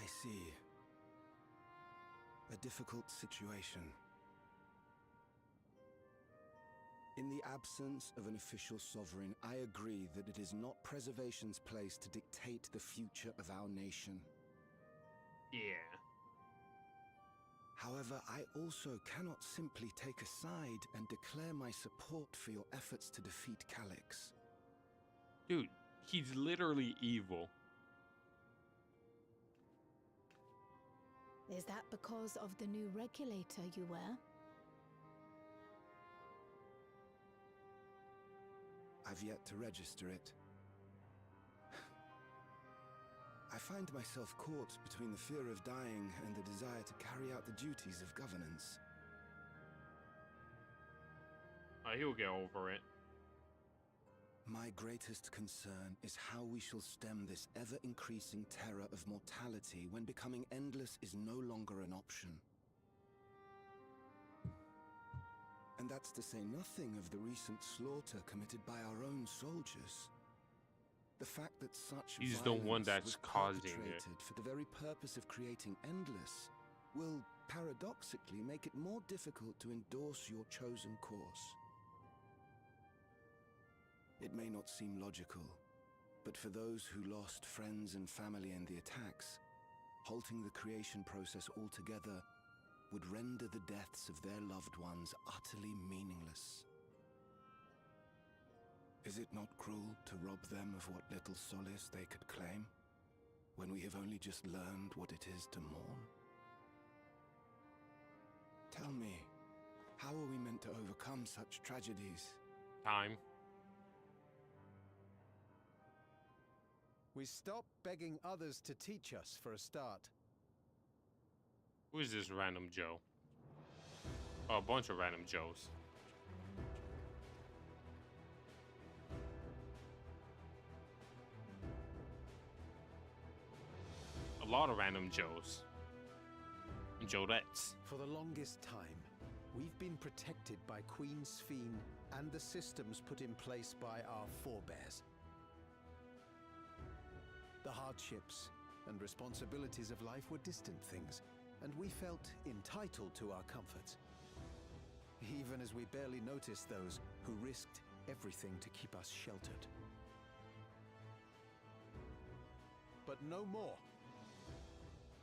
I see. A difficult situation. In the absence of an official sovereign, I agree that it is not preservation's place to dictate the future of our nation. Yeah. However, I also cannot simply take a side and declare my support for your efforts to defeat Calyx. Dude, he's literally evil. Is that because of the new regulator you wear? I've yet to register it. I find myself caught between the fear of dying and the desire to carry out the duties of governance. He'll get over it. My greatest concern is how we shall stem this ever-increasing terror of mortality when becoming endless is no longer an option. And that's to say nothing of the recent slaughter committed by our own soldiers. The fact that such He's the one that's was causing it. perpetrated for the very purpose of creating endless will paradoxically make it more difficult to endorse your chosen course. It may not seem logical, but for those who lost friends and family in the attacks, halting the creation process altogether would render the deaths of their loved ones utterly meaningless. Is it not cruel to rob them of what little solace they could claim, when we have only just learned what it is to mourn? Tell me, how are we meant to overcome such tragedies? Time. We stop begging others to teach us for a start. Who is this random Joe? Oh, a bunch of random Joes. A lot of random Joes. And Jodettes. For the longest time, We've been protected by Queen Sphene and the systems put in place by our forebears. The hardships and responsibilities of life were distant things, and we felt entitled to our comforts, even as we barely noticed those who risked everything to keep us sheltered. But no more.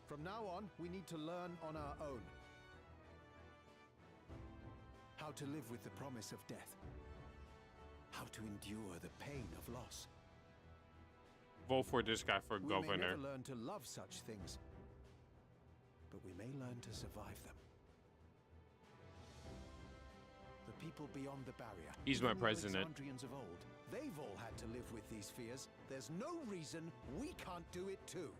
From now on, we need to learn on our own. How to live with the promise of death. How to endure the pain of loss. Vote for this guy for We governor. may never learn to love such things, but we may learn to survive them. The people beyond the barrier. He's my even the president. Alexandrians of old. They've all had to live with these fears. There's no reason we can't do it too.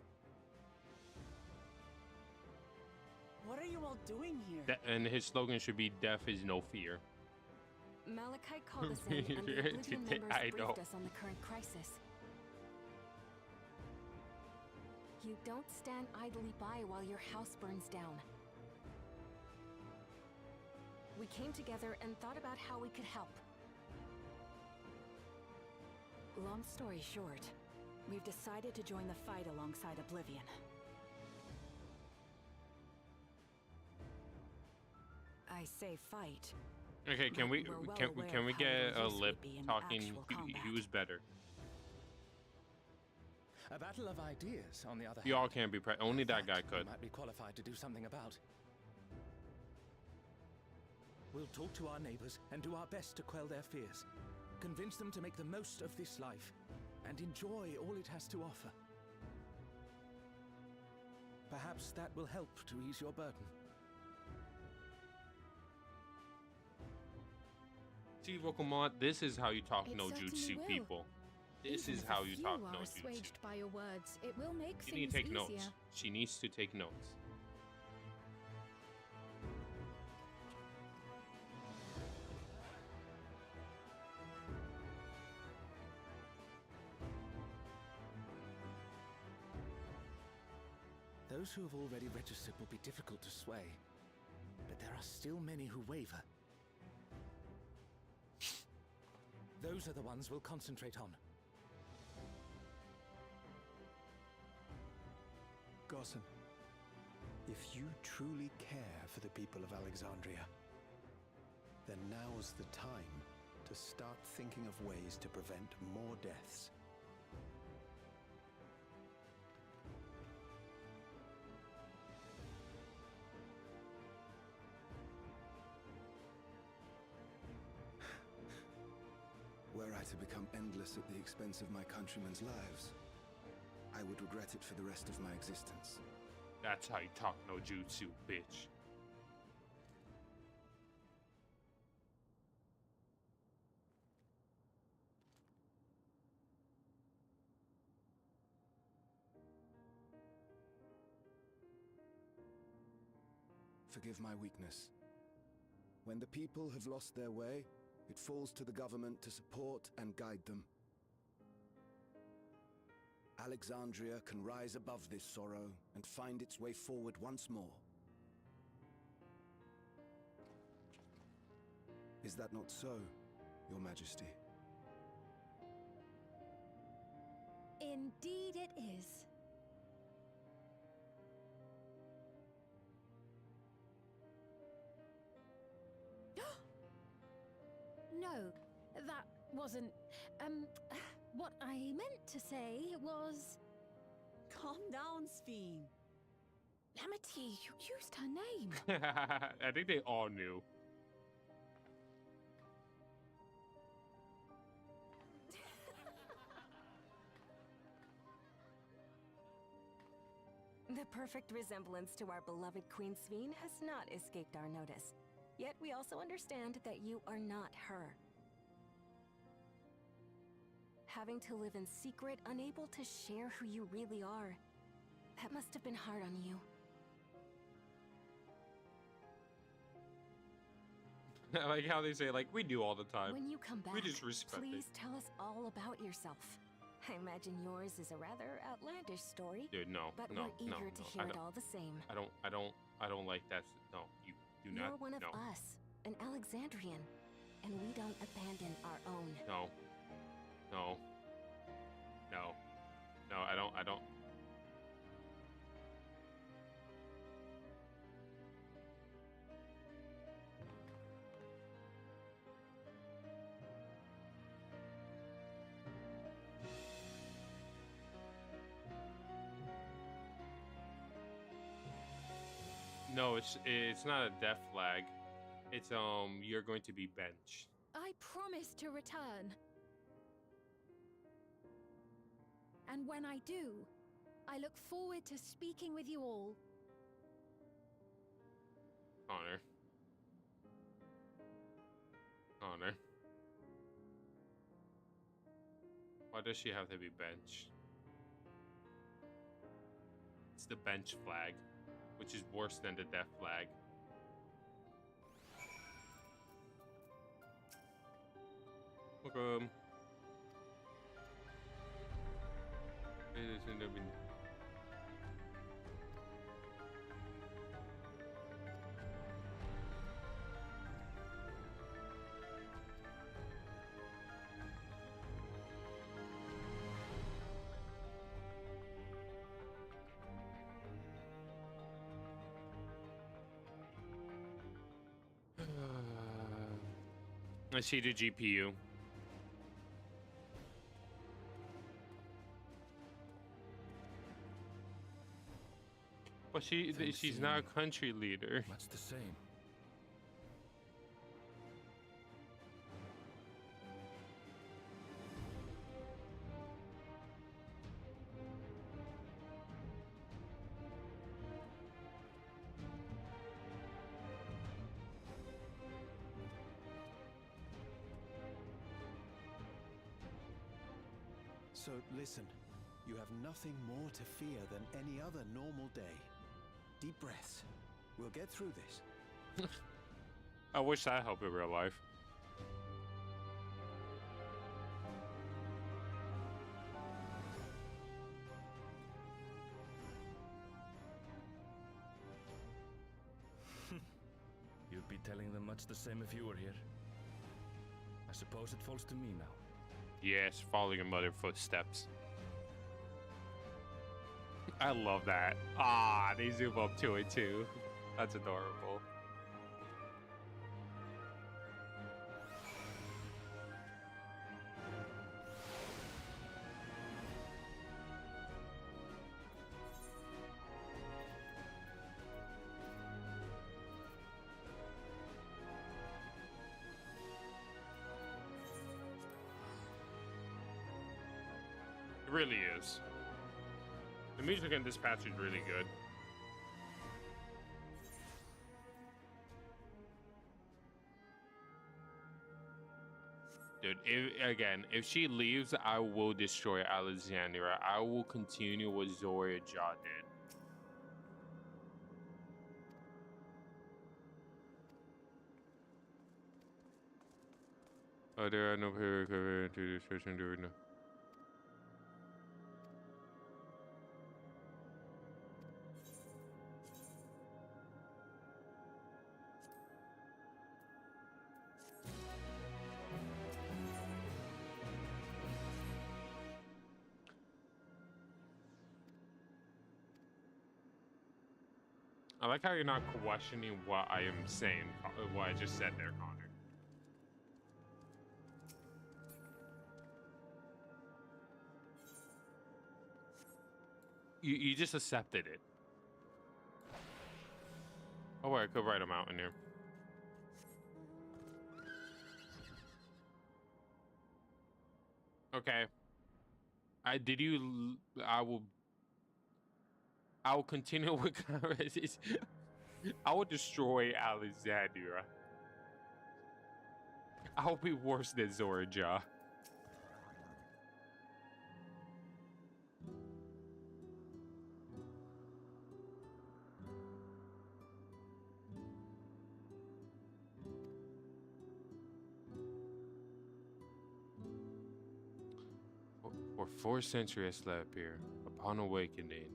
What are you all doing here? And his slogan should be "Death is no fear." Malachi called us in, and the Oblivion members I know. briefed us on the current crisis. You don't stand idly by while your house burns down. We came together and thought about how we could help. Long story short, we've decided to join the fight alongside Oblivion. I say fight. Okay, can we We're well can aware can we of how get a loose we'd lip be in talking? actual combat. Who's better? A battle of ideas, on the other You all hand, can't be only that guy we could. might be qualified to do something about. We'll talk to our neighbors and do our best to quell their fears. Convince them to make the most of this life and enjoy all it has to offer. Perhaps that will help to ease your burden. See, Rokomon, this is how you talk It no certainly jutsu, will. people. This Even is if how a you few talk are no jutsu. assuaged by your words, it will make You need things to take easier. notes. She needs to take notes. Those who have already registered will be difficult to sway, but there are still many who waver. Those are the ones we'll concentrate on. Gossen, if you truly care for the people of Alexandria, then now's the time to start thinking of ways to prevent more deaths. Were I to become endless at the expense of my countrymen's lives, I would regret it for the rest of my existence. That's how you talk no jutsu, bitch. Forgive my weakness. When the people have lost their way, it falls to the government to support and guide them. Alexandria can rise above this sorrow and find its way forward once more. Is that not so, Your Majesty? Indeed it is. No, that wasn't... what I meant to say was... Calm down, Sphene. Lamity, you used her name. I think they all knew. The perfect resemblance to our beloved Queen Sphene has not escaped our notice. Yet we also understand that you are not her. Having to live in secret, unable to share who you really are, that must have been hard on you. I like how they say, like, we do all the time. When you come back, we just respect please it. tell us all about yourself. I imagine yours is a rather outlandish story. Dude, no, But no, we're eager no, to no. hear it all the same. I don't like that. No, Do You're not. one of No. us, an Alexandrian, and we don't abandon our own. No. No. No. No, I don't. No, it's not a death flag. It's you're going to be benched. I promise to return. And when I do, I look forward to speaking with you all. Connor. Connor. Why does she have to be benched? It's the bench flag, which is worse than the death flag. Welcome. I see the GPU. But she's not a country leader. Much the same. So listen, you have nothing more to fear than any other normal day. Deep breaths. We'll get through this. I wish that helped in real life. You'd be telling them much the same if you were here. I suppose it falls to me now. Yes, following your mother's footsteps. I love that. Ah, they zoom up to it too. That's adorable. It really is. The music in this patch is really good. Dude, if she leaves, I will destroy Alexandria. I will continue what Zoria Ja did. Oh, there are no people coming into this session doing that. I like how you're not questioning what I am saying, what I just said there, Connor. You just accepted it. Oh, wait, I could write them out in here. Okay. I will continue with conversations. I will destroy Alexandria. I will be worse than Zorja. For 4 centuries I slept here. Upon awakening,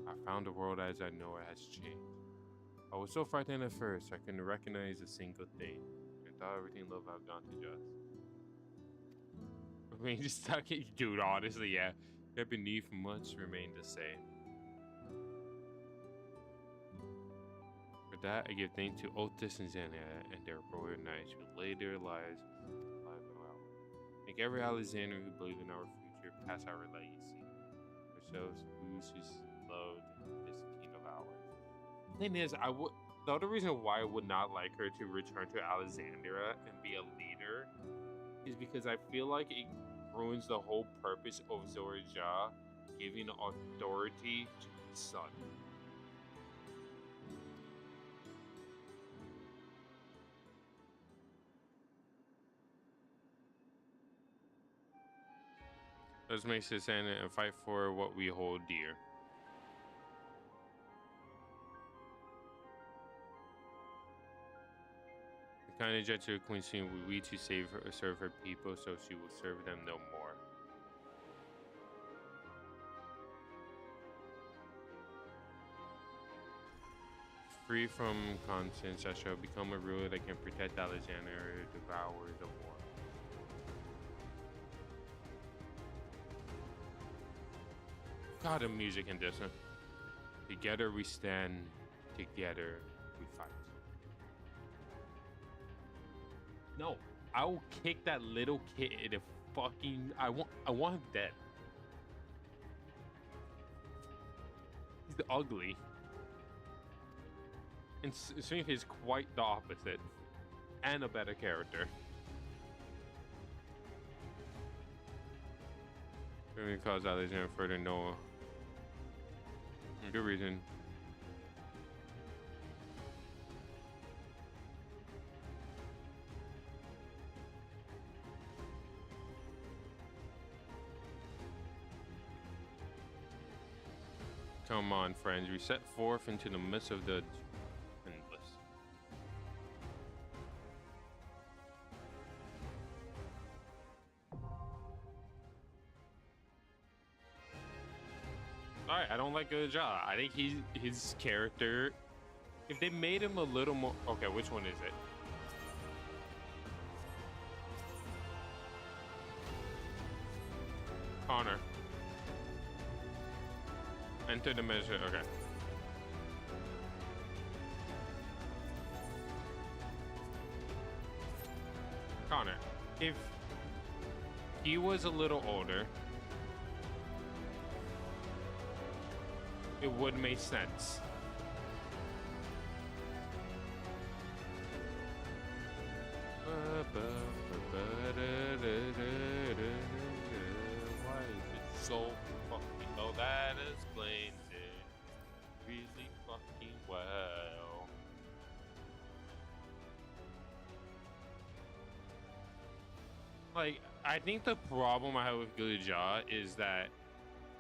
I found the world as I know it has changed. I was so frightened at first, I couldn't recognize a single thing. I thought everything love had gone to dust. I mean, just talking, dude, honestly, yeah. Yet beneath much remained the same. For that, I give thanks to Otis and Xenia and their brother knights who laid their lives alive and well. Make every Alexander who believed in our future pass our legacy. Ourselves, whose loved this king of ours. Thing is, the other reason why I would not like her to return to Alexandria and be a leader is because I feel like it ruins the whole purpose of Zorja giving authority to his son. Let's make this end and fight for what we hold dear. The kind of judge of Queen Soon will we to save her, serve her people, so she will serve them no more. Free from conscience, I shall become a ruler that can protect Alexandria, devour the war. God, the music in this one. Together we stand, together we fight. No, I will kick that little kid in the fucking. I want him dead. He's ugly. And Swing is quite the opposite. And a better character. Going to cause Alexander further Noah. Good reason. Come on, friends. We set forth into the midst of the endless. Alright, I don't like Ja. I think his character, if they made him a little more. Okay, which one is it? Connor. Enter the measure. Okay. Connor, if he was a little older, it would make sense. Why is it so fucking low? That explains it really fucking well. Like, I think the problem I have with Gilja is that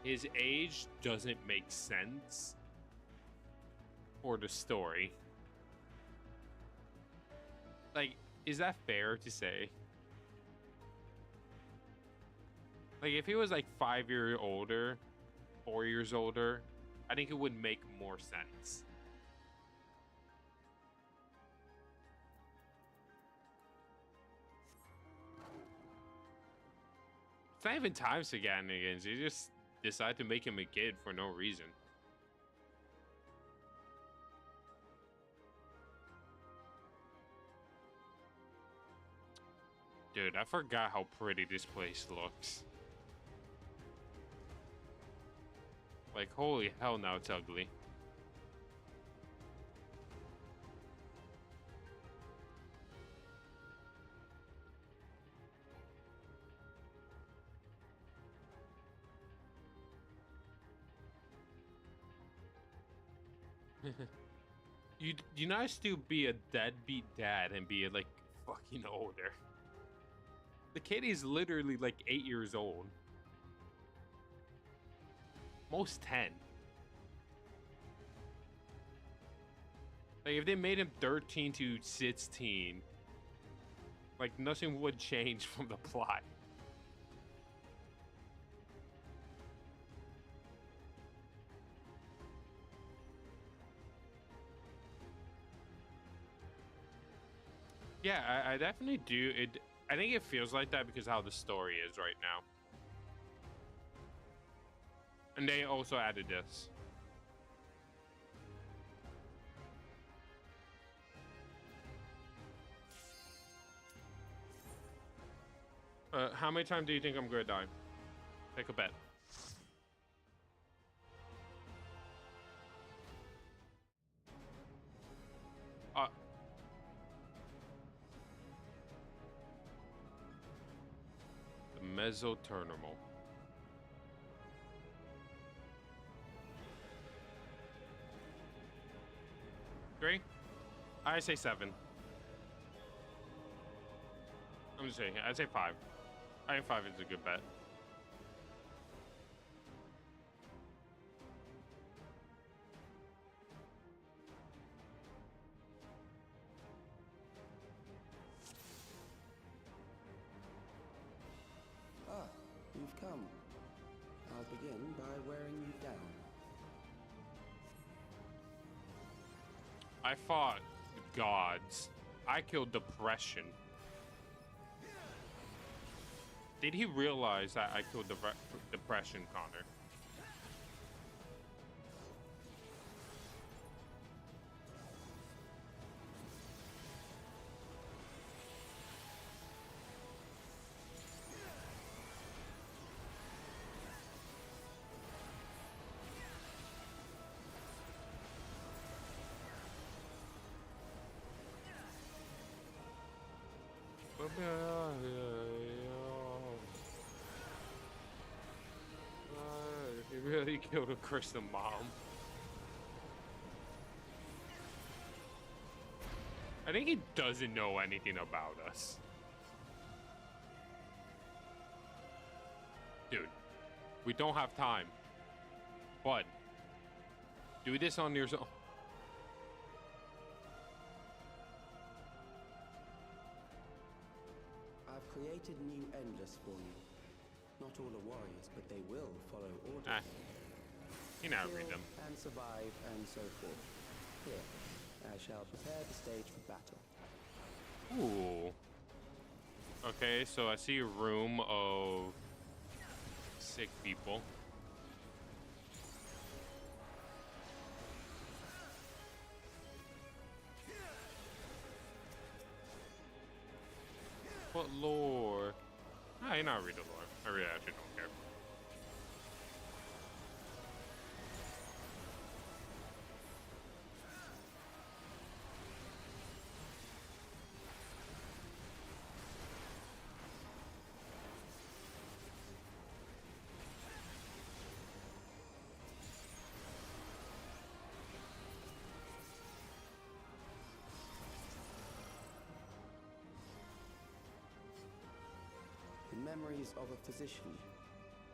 his age doesn't make sense for the story. Like, is that fair to say? Like, if he was like 5 years older, 4 years older, I think it would make more sense. It's not even time shenanigans. You just decide to make him a kid for no reason. Dude, I forgot how pretty this place looks. Like, holy hell, now it's ugly. You nice to be a deadbeat dad and be like fucking older. The kid is literally like 8 years old. Most 10. Like, if they made him 13 to 16, like, nothing would change from the plot. Yeah, I definitely do. I think it feels like that because of how the story is right now. And they also added this. How many times do you think I'm gonna die? Take a bet. The mesoterminal. 3? I say 7. I'm just saying, I'd say 5. I think 5 is a good bet. Ah, you've come. I'll begin by wearing you down. I fought the gods. I killed depression. Did he realize that I killed depression, Connor? He really killed a Christian mom. I think he doesn't know anything about us. Dude, we don't have time. But do this on your own. I've created new endless for you. Not all are warriors, but they will follow orders. You now read them. And survive, and so forth. Here, I shall prepare the stage for battle. Ooh. Okay, so I see a room of sick people. What lore? Ah, you're not reading the lore. I really actually don't care. The memories of a physician.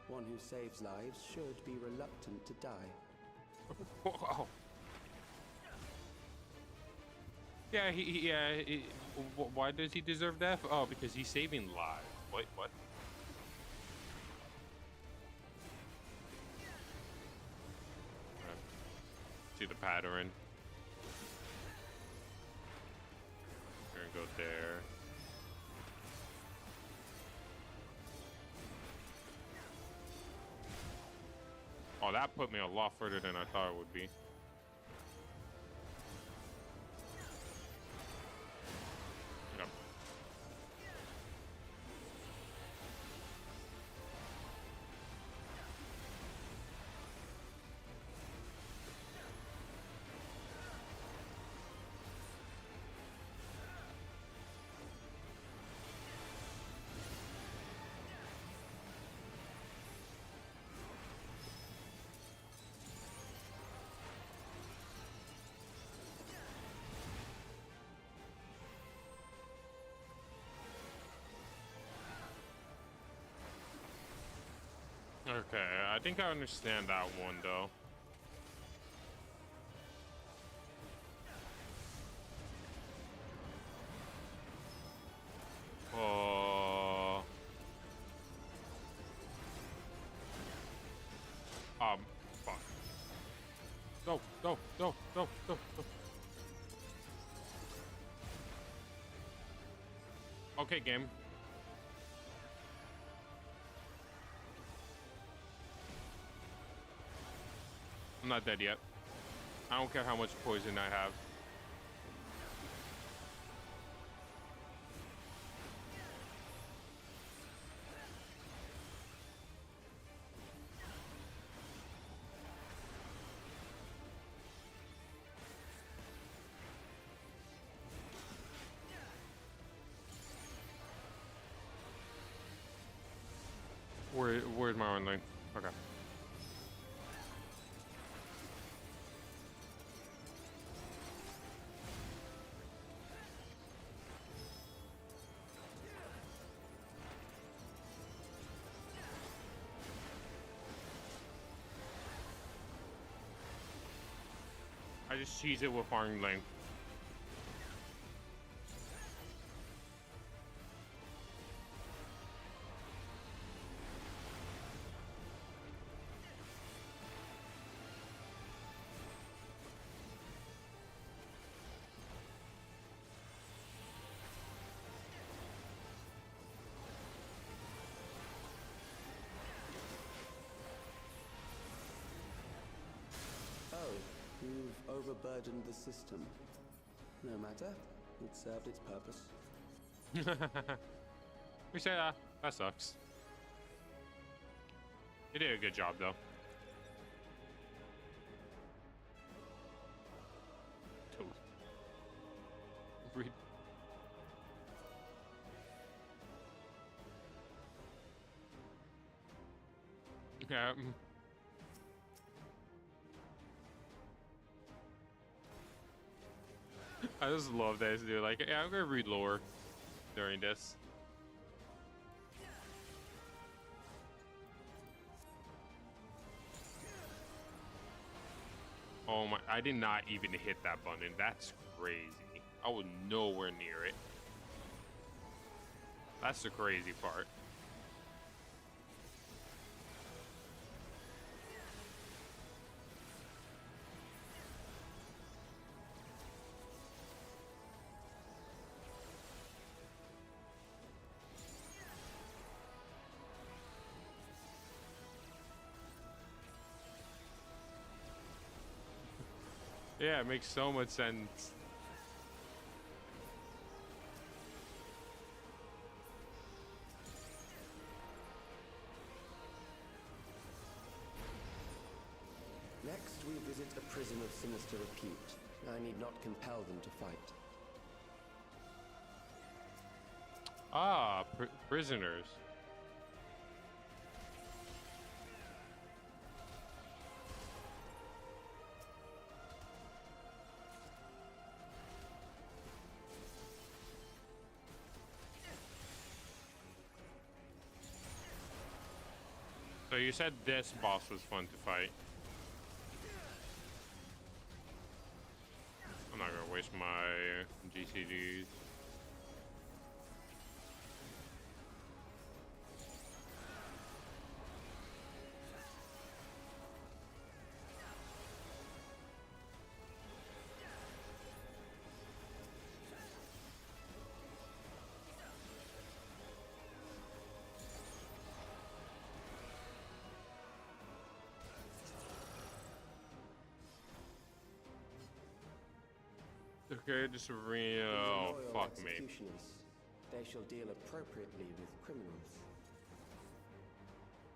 One who saves lives should be reluctant to die. Whoa. Yeah, why does he deserve death? Oh, because he's saving lives. Wait, what? See the pattern. We're gonna go there. Oh, that put me a lot further than I thought it would be. Yep. Okay, I think I understand that one though. Fuck. Go, go, go, go, go, go. Okay, game. I'm not dead yet. I don't care how much poison I have. Where's my own lane? Okay. I just cheese it with farming lane. You've overburdened the system. No matter. It served its purpose. We say that. That sucks. You did a good job, though. Toad. Read. Yeah. I just love this, dude. Like, yeah, I'm gonna read lore during this. Oh my, I did not even hit that button. That's crazy. I was nowhere near it. That's the crazy part. Yeah, it makes so much sense. Next, we visit a prison of sinister repute. I need not compel them to fight. Ah, prisoners. So you said this boss was fun to fight. I'm not gonna waste my GCGs. Okay, just a real. Oh, fuck me. They shall deal appropriately with criminals.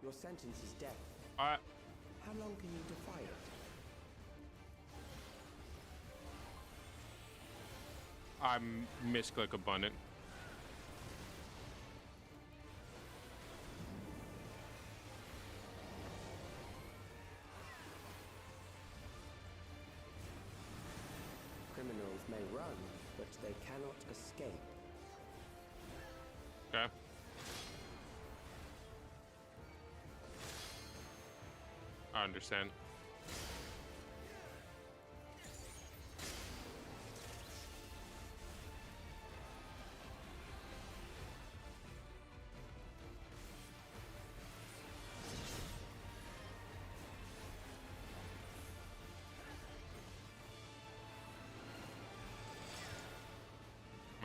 Your sentence is death. How long can you defy it? I misclick abundant. Criminals may run, but they cannot escape. Okay. I understand.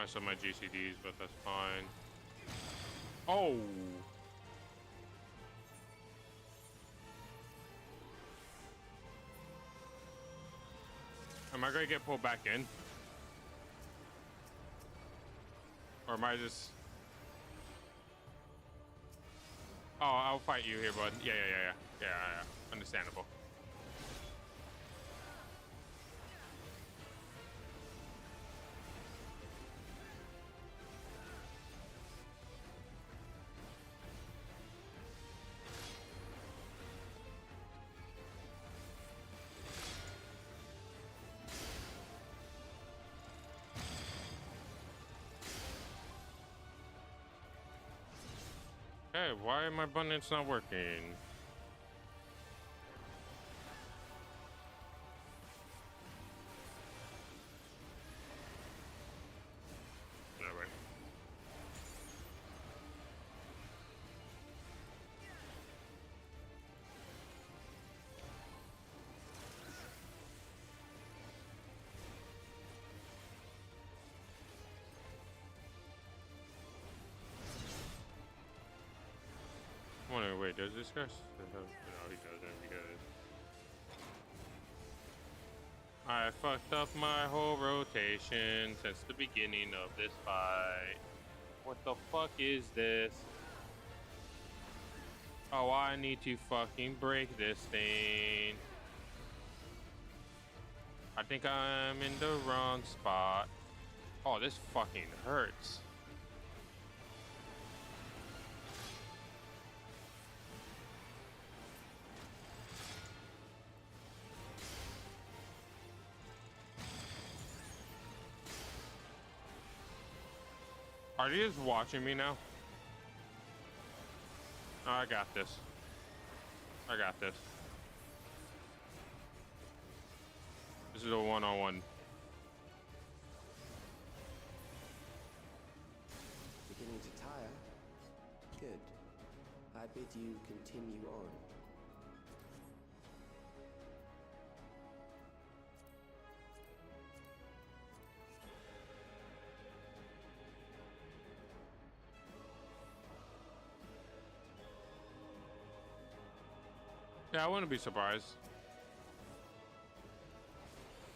Mess up my GCDs, but that's fine. Oh! Am I gonna get pulled back in? Or am I just... Oh, I'll fight you here, bud. Yeah. Understandable. Hey, why are my buttons not working? Yeah, right. I'm wondering, wait, does this guy? No, he doesn't, because I fucked up my whole rotation since the beginning of this fight. What the fuck is this? Oh, I need to fucking break this thing. I think I'm in the wrong spot. Oh, this fucking hurts. Are you just watching me now? Oh, I got this. I got this. This is a one-on-one. Beginning to tire? Good. I bid you continue on. Yeah, I wouldn't be surprised.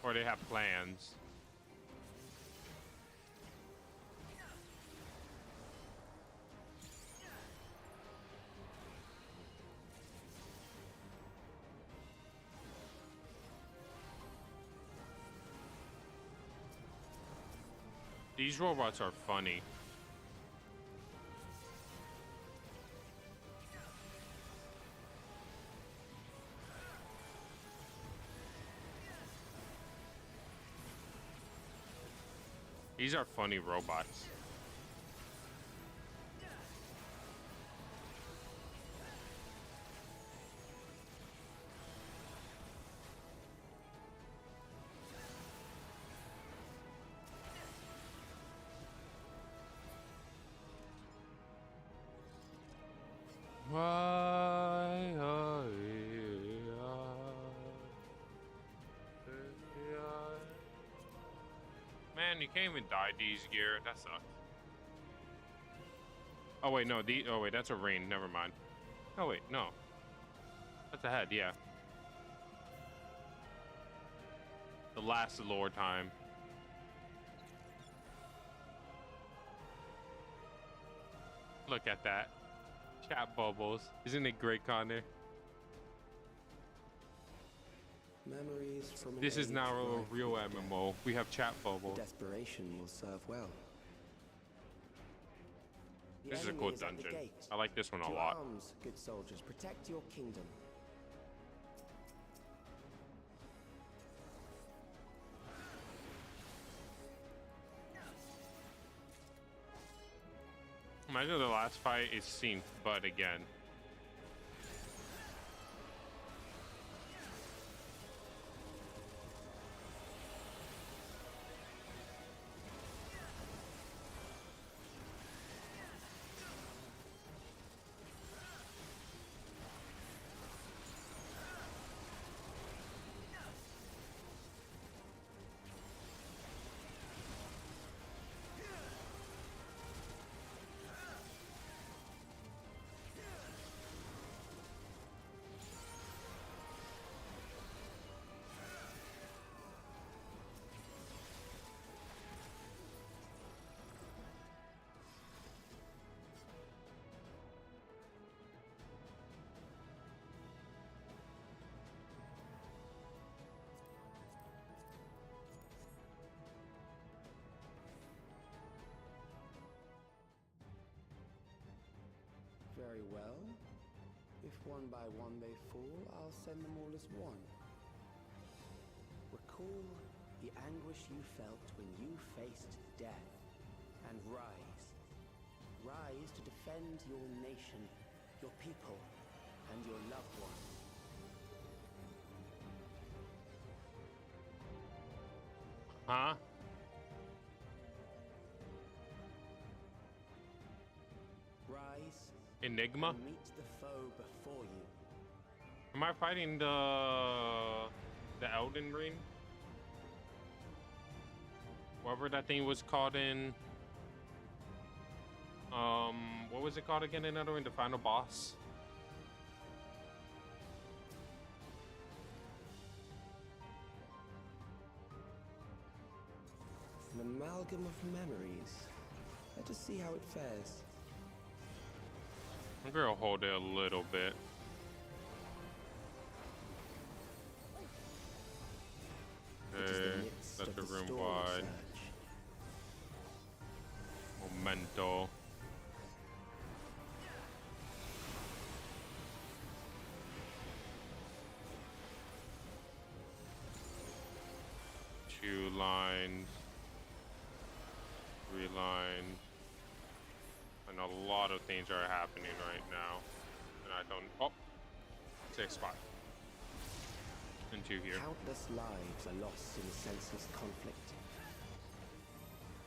Or they have plans. These robots are funny. These are funny robots. Man, you can't even dye these gear. That sucks. Oh wait, no. Oh wait, that's a rain. Never mind. Oh wait, no. That's a head. Yeah. The last lore time. Look at that. Chat bubbles. Isn't it great, Connor? Memories from This is now a real MMO. We have chat bubbles. Desperation will serve well. This is a cool dungeon. I like this one a lot. Arms, good soldiers, protect your kingdom. Imagine the last fight is synced, but again. Very well. If one by one they fall, I'll send them all as one. Recall the anguish you felt when you faced death, and rise. Rise to defend your nation, your people, and your loved ones. Huh? Rise. Enigma? And meet the foe before you. Am I fighting the Elden Ring? Whatever that thing was called in. What was it called again in Elden Ring? The final boss? An amalgam of memories. Let us see how it fares. I'm gonna hold it a little bit. Okay, that's the room wide. Memento. Two lines. 3 lines. And a lot of things are happening right now. And I don't... Oh! 6 spot. And 2 here. Countless lives are lost in the senseless conflict.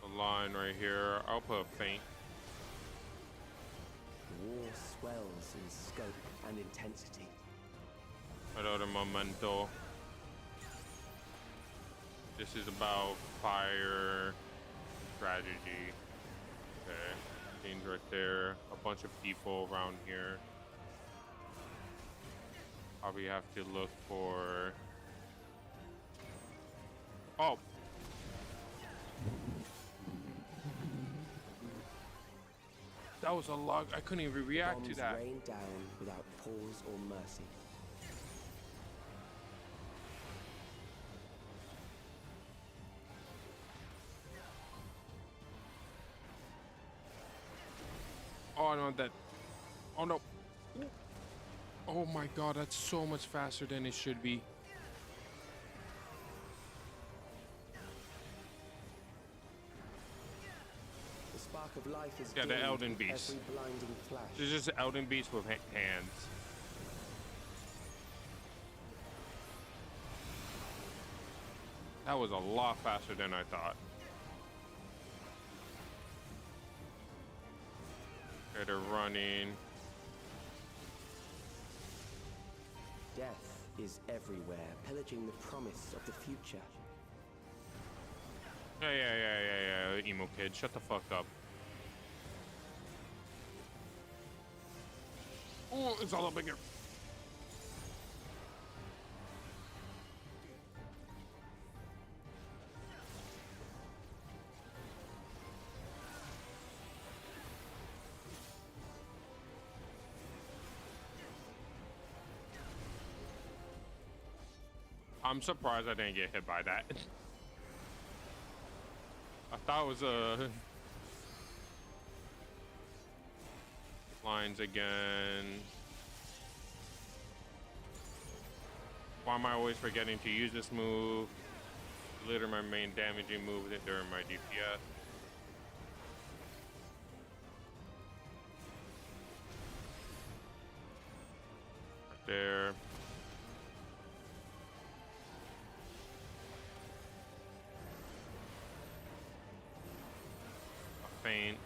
A line right here. I'll put a feint. War swells in scope and intensity. Another memento. This is about fire strategy. Okay. Things right there. A bunch of people around here. Probably have to look for... Oh! That was a lot. I couldn't even react to that. Bombs rain down without pause or mercy. Oh, I don't want that. Oh no. Oh my god, that's so much faster than it should be. The spark of life is yeah, the Elden Beast. Every blinding flash. This is just Elden Beast with hands. That was a lot faster than I thought. Okay, they're running. Death is everywhere, pillaging the promise of the future. Yeah, emo kid, shut the fuck up. Oh, it's all up in here. I'm surprised I didn't get hit by that. I thought it was lines again. Why am I always forgetting to use this move? Literally my main damaging move during my DPS. Right there. A feint.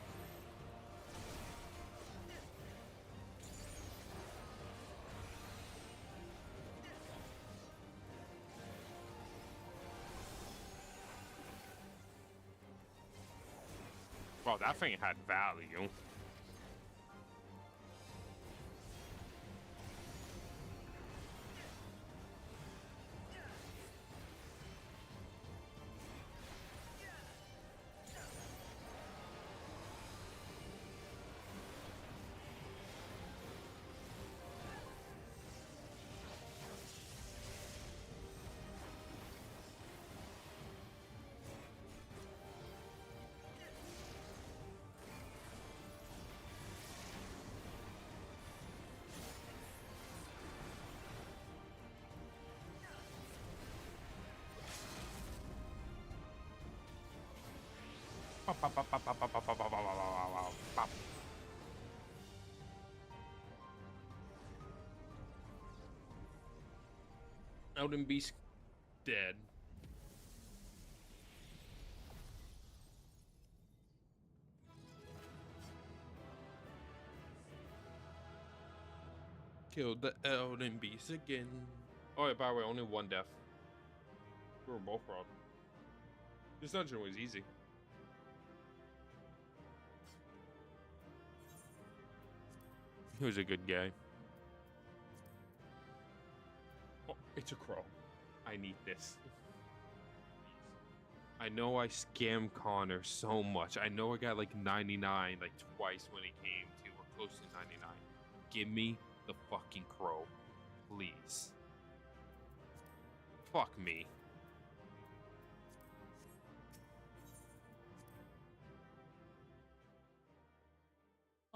Well, that thing had value. Elden Beast dead. Killed the Elden Beast again. Oh, yeah, by the way, only one death. We were both wrong. This dungeon was easy. He was a good guy. Oh, it's a crow. I need this. I know I scammed Connor so much. I know I got like 99 like twice when he came to, or close to 99. Give me the fucking crow, please. Fuck me.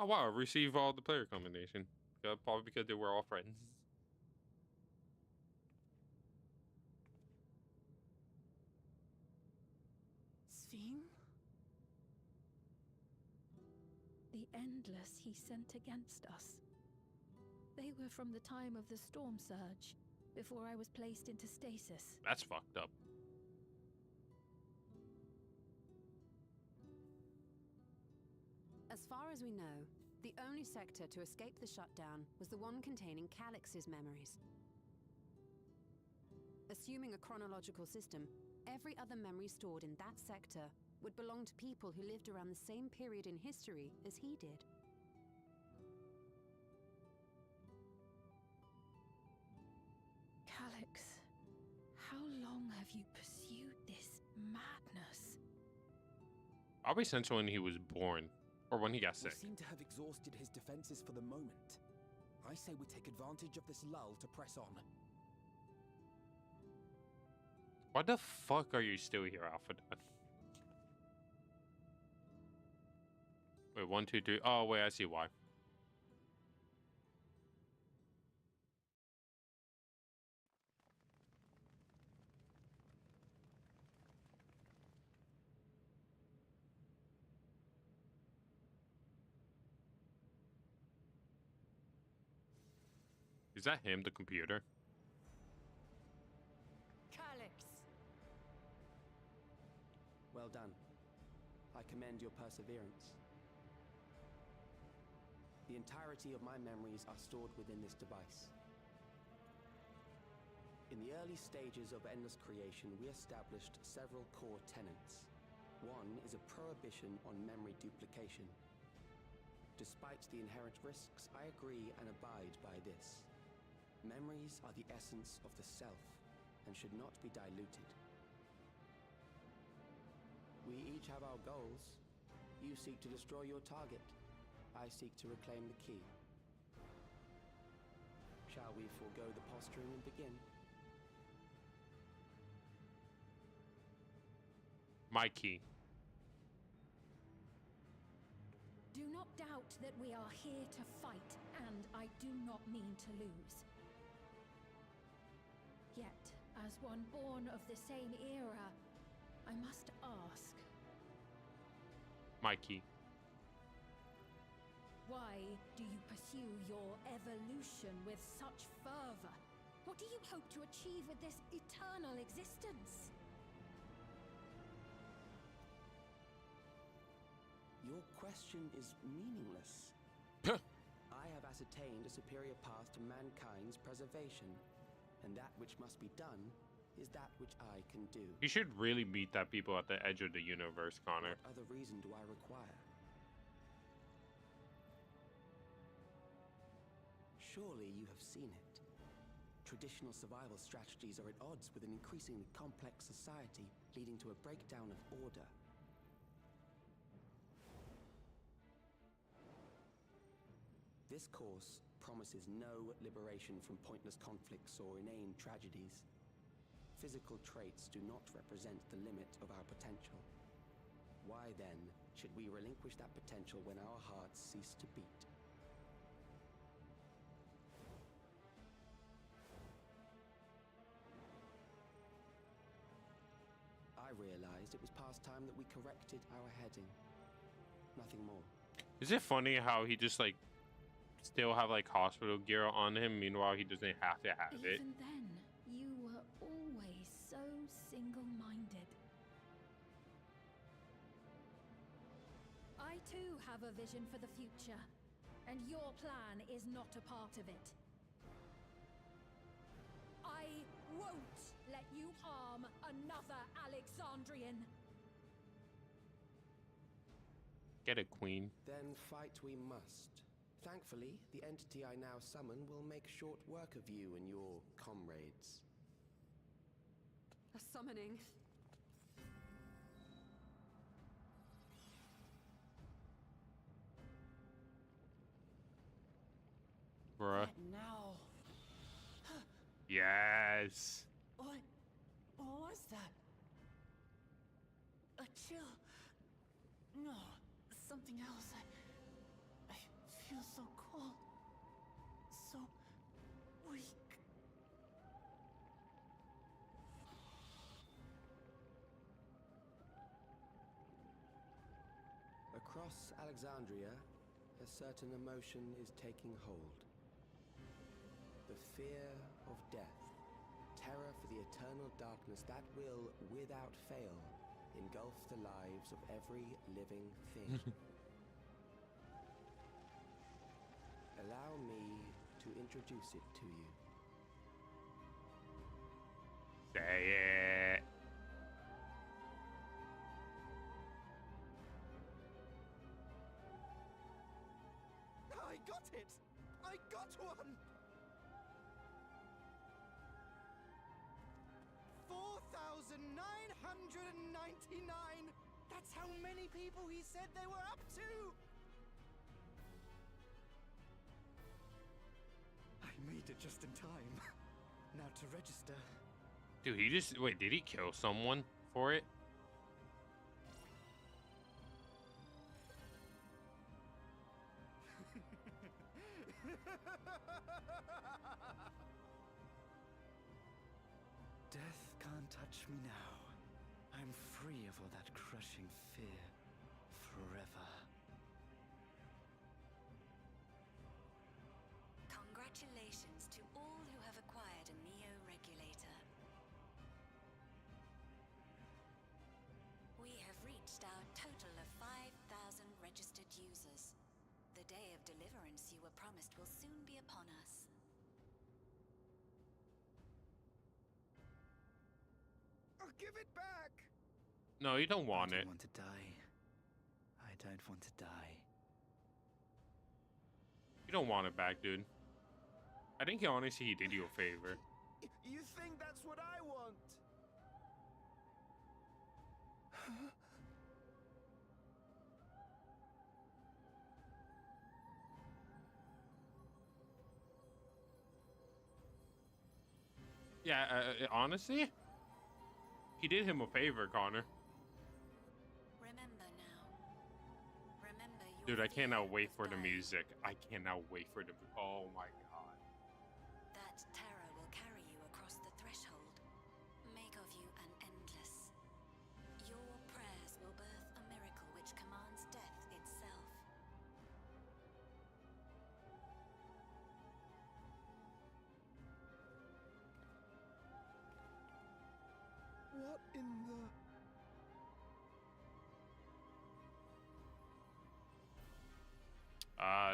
Oh wow, receive all the player combination. Probably because they were all friends. Sven? The Endless he sent against us. They were from the time of the storm surge, before I was placed into stasis. That's fucked up. As far as we know, the only sector to escape the shutdown was the one containing Calix's memories. Assuming a chronological system, every other memory stored in that sector would belong to people who lived around the same period in history as he did. Calix, how long have you pursued this madness? Probably since when he was born. Or when he got sick. We seem to have exhausted his defenses for the moment. I say we take advantage of this lull to press on. Why the fuck are you still here, Alpha? Wait, 1, 2, 3. Oh, wait, I see why. Is that him, the computer? Calix! Well done. I commend your perseverance. The entirety of my memories are stored within this device. In the early stages of Endless Creation, we established several core tenets. One is a prohibition on memory duplication. Despite the inherent risks, I agree and abide by this. Memories are the essence of the self and should not be diluted. We each have our goals. You seek to destroy your target. I seek to reclaim the key. Shall we forego the posturing and begin? My key. Do not doubt that we are here to fight, and I do not mean to lose. Yet, as one born of the same era, I must ask. My key. Why do you pursue your evolution with such fervor? What do you hope to achieve with this eternal existence? Your question is meaningless. I have ascertained a superior path to mankind's preservation, and that which must be done is that which I can do. You should really meet that people at the edge of the universe, Connor. What other reason do I require? Surely you have seen it. Traditional survival strategies are at odds with an increasingly complex society, leading to a breakdown of order. This course promises no liberation from pointless conflicts or inane tragedies. Physical traits do not represent the limit of our potential. Why then should we relinquish that potential when our hearts cease to beat? I realized it was past time that we corrected our heading. Nothing more. Is it funny how he just like still have like hospital gear on him, meanwhile he doesn't have to have it? Even then, you were always so single-minded. I too have a vision for the future, and your plan is not a part of it. I won't let you harm another Alexandrian. Get it, Queen. Then fight we must. Thankfully, the entity I now summon will make short work of you and your comrades. A summoning. Bruh. Now. Yes. What was that? A chill? No, something else. I feel so cold. So weak. Across Alexandria, a certain emotion is taking hold. The fear of death. Terror for the eternal darkness that will, without fail, engulf the lives of every living thing. Allow me to introduce it to you. Say it. I got it! I got one! 4,999! That's how many people he said they were up to! I made it just in time. Now to register. Dude, he just wait, did he kill someone for it? Death can't touch me now. I'm free of all that crushing fear forever. Congratulations to all who have acquired a Neo-Regulator. We have reached our total of 5,000 registered users. The day of deliverance you were promised will soon be upon us. Give it back! No, you don't want it. I don't want to die. I don't want to die. You don't want it back, dude. I think honestly he did you a favor. You think that's what I want? Yeah, honestly, he did him a favor, Connor. Remember now. Remember your Dude, I fear cannot wait of for the dying. music. I cannot wait for the. Oh my god. That terror will carry you across the threshold, make of you an endless. Your prayers will birth a miracle which commands death itself. What in the...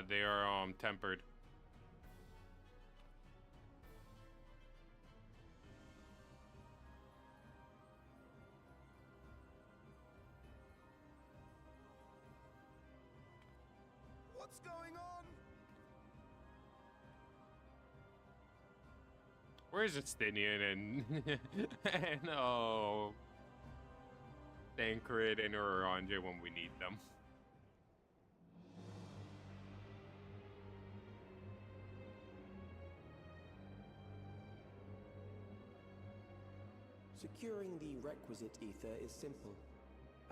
They are tempered. What's going on? Where's Estinian and and Tancred and Oranje when we need them? Securing the requisite ether is simple.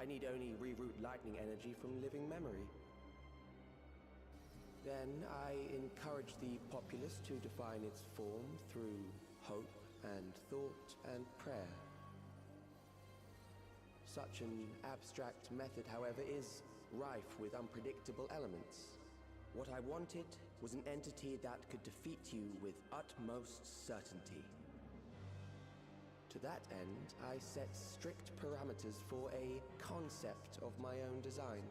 I need only reroute lightning energy from living memory. Then I encourage the populace to define its form through hope and thought and prayer. Such an abstract method, however, is rife with unpredictable elements. What I wanted was an entity that could defeat you with utmost certainty. To that end, I set strict parameters for a concept of my own design.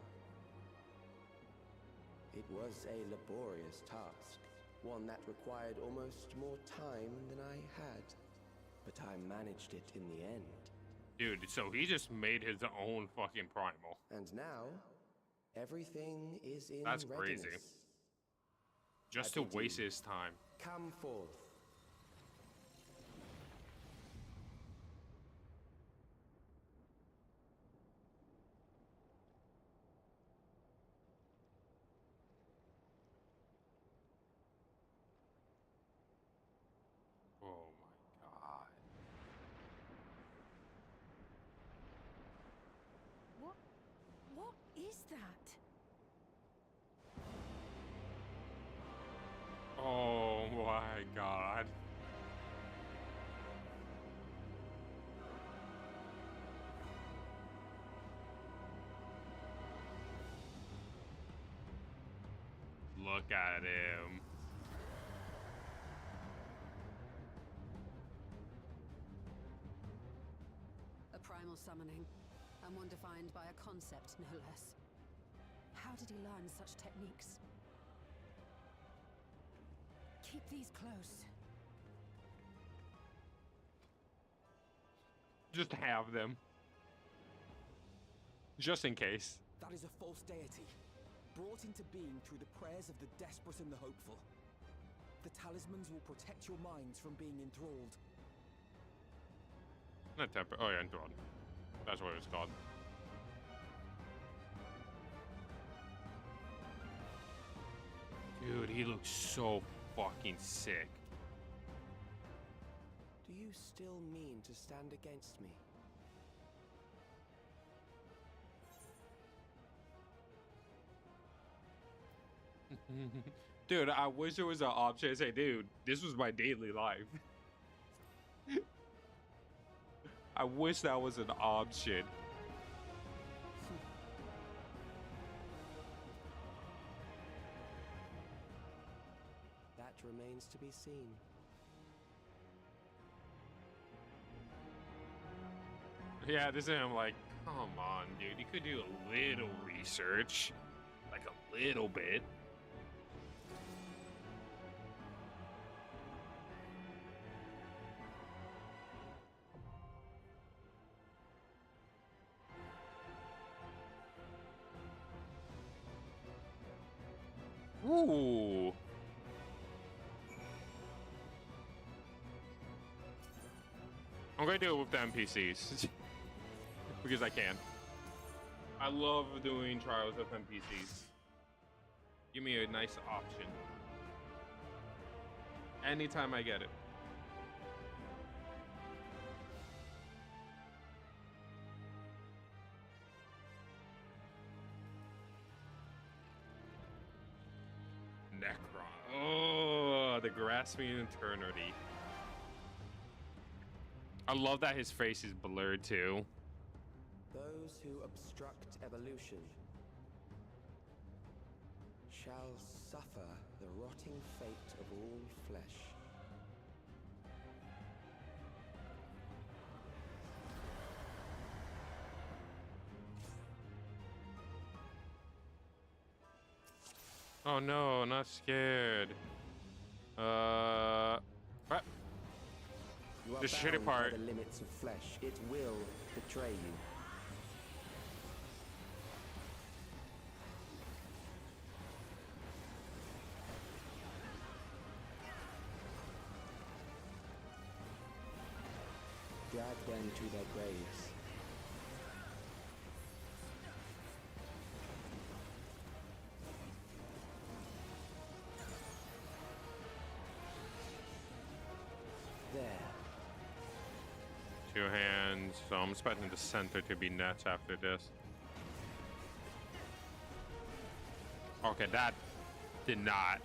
It was a laborious task, one that required almost more time than I had. But I managed it in the end. Dude, so he just made his own fucking primal. And now, everything is in That's readiness. crazy. Just to waste his time. Come forth. Oh my god. What is that? Oh my god. Look at him. A primal summoning, and one defined by a concept, no less. How did he learn such techniques? Keep these close. Just have them. Just in case. That is a false deity, brought into being through the prayers of the desperate and the hopeful. The talismans will protect your minds from being enthralled. Not temper. Oh yeah, enthralled. That's what it's called. Dude, he looks so fucking sick. Do you still mean to stand against me? Dude, I wish there was an option to say, dude, this was my daily life. I wish that was an option. That remains to be seen. Yeah, this is him like, come on, dude. You could do a little research. Like a little bit. Ooh. I'm gonna do it with the NPCs because I can. I love doing trials with NPCs. Give me a nice option. Anytime I get it. Necron. Oh, the grasping eternity. I love that his face is blurred too. Those who obstruct evolution shall suffer the rotting fate of all flesh. Oh no, not scared. What? You are The shitty bound by part. the limits of flesh. It will betray you. Drag them to their graves. There. Two hands. So I'm expecting the center to be nuts after this. Okay, that did not.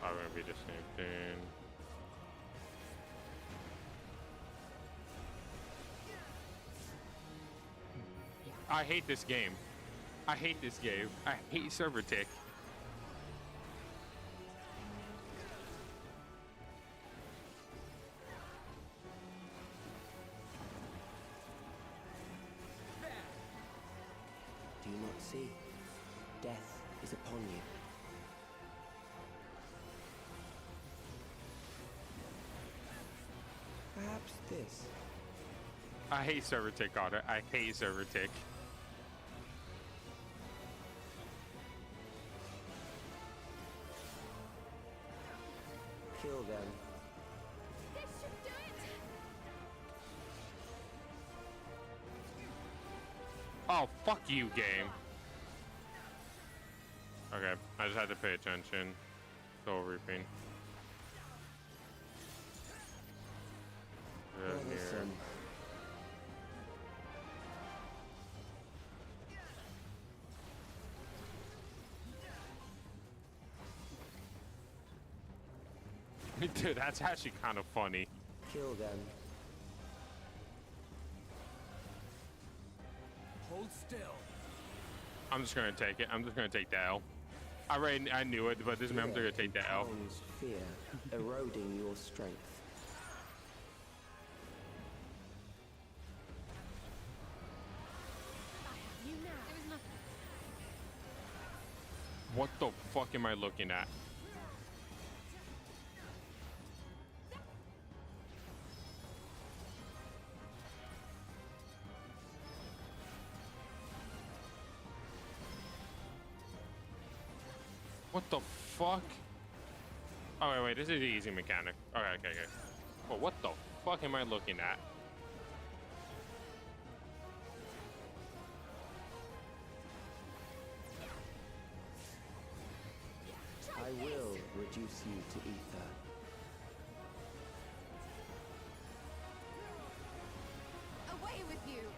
Probably gonna be the same thing. I hate this game. I hate this game. I hate server tick. Do you not see? Death is upon you. Perhaps this. I hate server tick, Otter. I hate server tick. Kill them. This should do it! Oh, fuck you, game. Okay, I just had to pay attention. Soul reaping. Listen. Dude, that's actually kind of funny. Kill them. Hold still. I'm just gonna take it. I'm just gonna take the L. I knew it, but this time I'm gonna take the L. Compounds fear, eroding your strength. What the fuck am I looking at? What the fuck? Oh, wait, this is the easy mechanic. Okay. But what the fuck am I looking at? I will reduce you to ether. Away with you!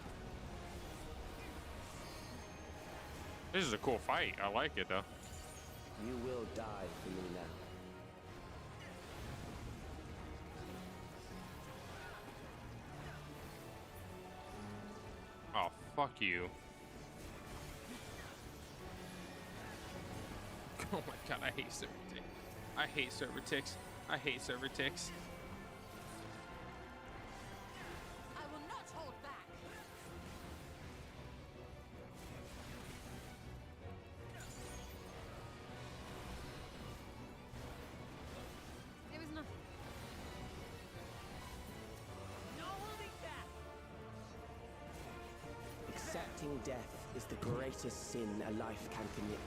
This is a cool fight. I like it, though. You will die for me now. Oh, fuck you. Oh my god, I hate server ticks. I hate server ticks. I hate server ticks. I will not hold back! There was nothing. No holding back! Accepting death is the greatest sin a life can commit.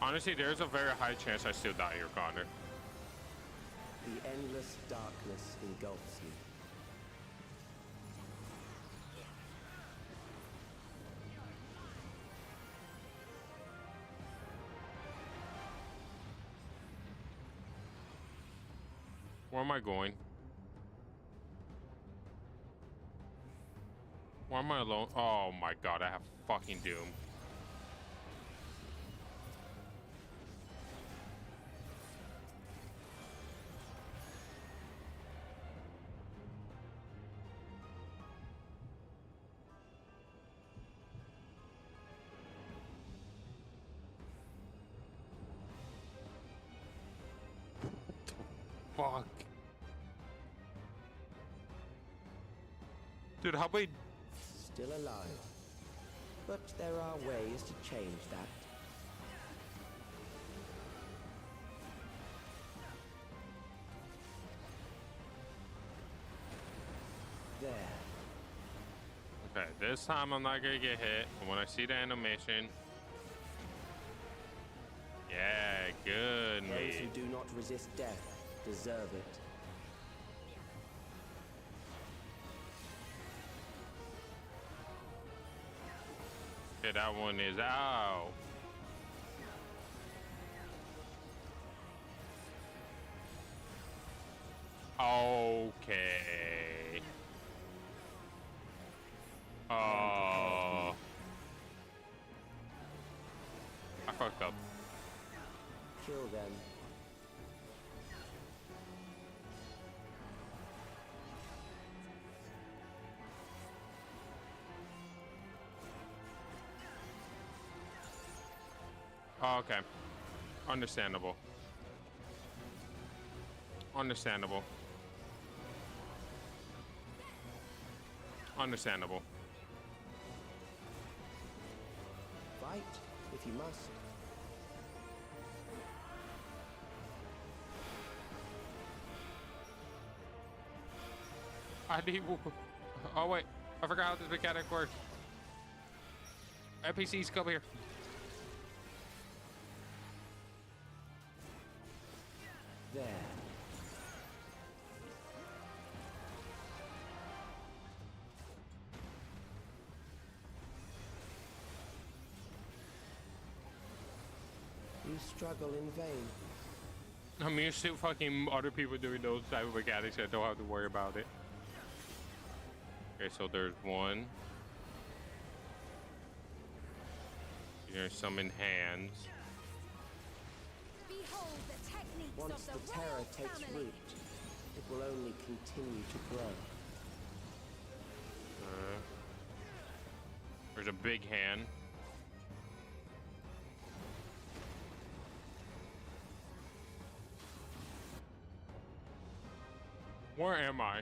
Honestly, there's a very high chance I still die here, Connor. The endless darkness engulfs you. Where am I going? Why am I alone? Oh my god, I have fucking Doom. Fuck. Dude, how about... Still alive. But there are ways to change that. There. Okay, this time I'm not gonna get hit. And when I see the animation... Yeah, good, Those mate. who do not resist death deserve it. Okay, that one is out. Okay. I fucked up. Kill them. Oh, okay. Understandable. Understandable. Understandable. Fight, if you must. I need. Oh wait, I forgot how this mechanic works. NPCs, come here. There. You struggle in vain. I'm used to fucking other people doing those type of mechanics. I don't have to worry about it. Okay, so there's one. There's some in hands. Behold the techniques Once of the terror takes root, it will only continue to grow. There's a big hand. Where am I?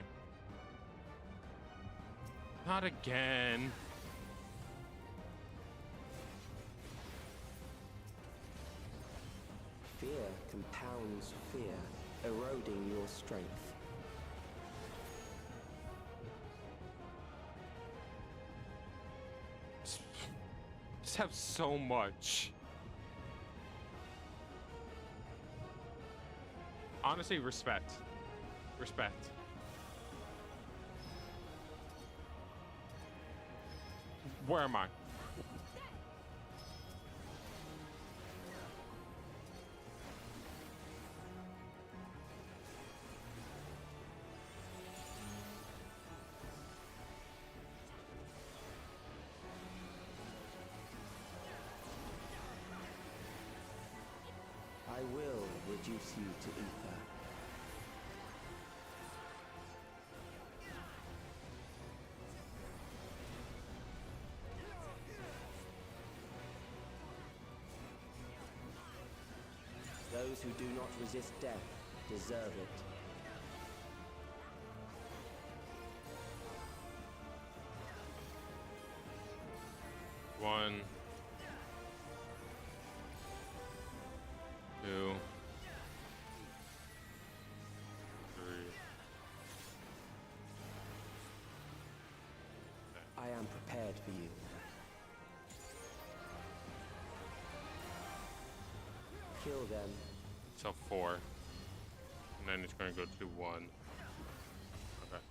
Not again. Fear compounds fear, eroding your strength. Just have so much. Honestly, respect. Respect. Where am I? I will reduce you to ether. Those who do not resist death deserve it. One. Two. Three. I am prepared for you. Kill them. So 4. And then it's going to go to 1. Okay.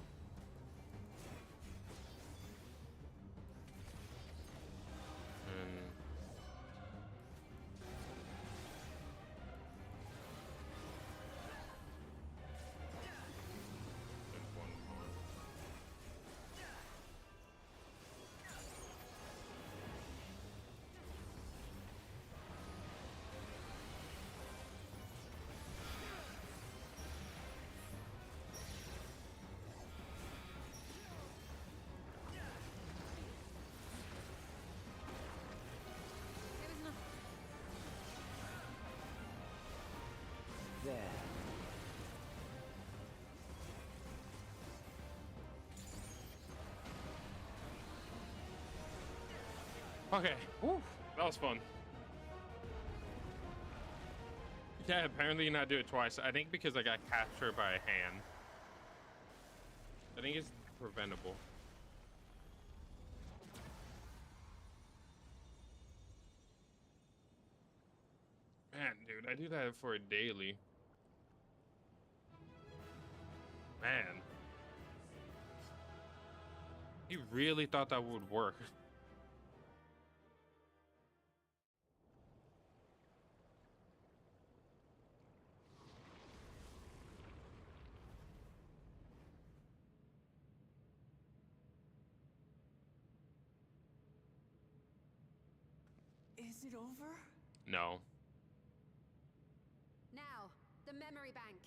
And one more. There. Okay. Woo. That was fun. Yeah, apparently you not do it twice. I think because I got captured by a hand. I think it's preventable. Man, dude, I do that for a daily. Man. He really thought that would work. Is it over? No. Now, the memory bank.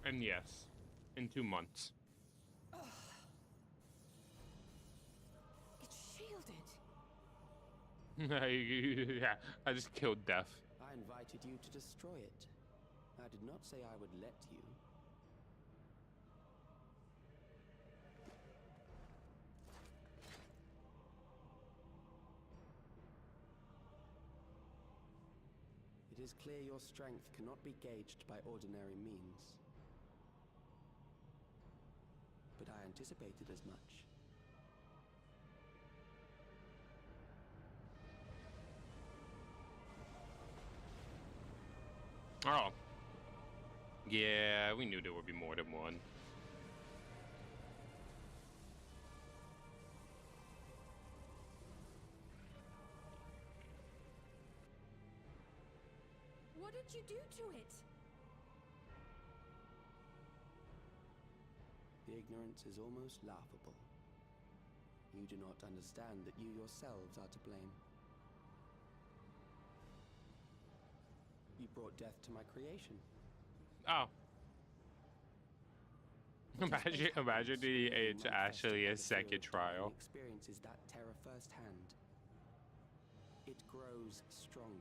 And yes, in 2 months. Yeah, I just killed death. I invited you to destroy it. I did not say I would let you. It is clear your strength cannot be gauged by ordinary means. But I anticipated as much. Oh. Yeah, we knew there would be more than one. What did you do to it? The ignorance is almost laughable. You do not understand that you yourselves are to blame. You brought death to my creation. Oh. Imagine it's actually a second trial. Experiences that terror firsthand. It grows stronger.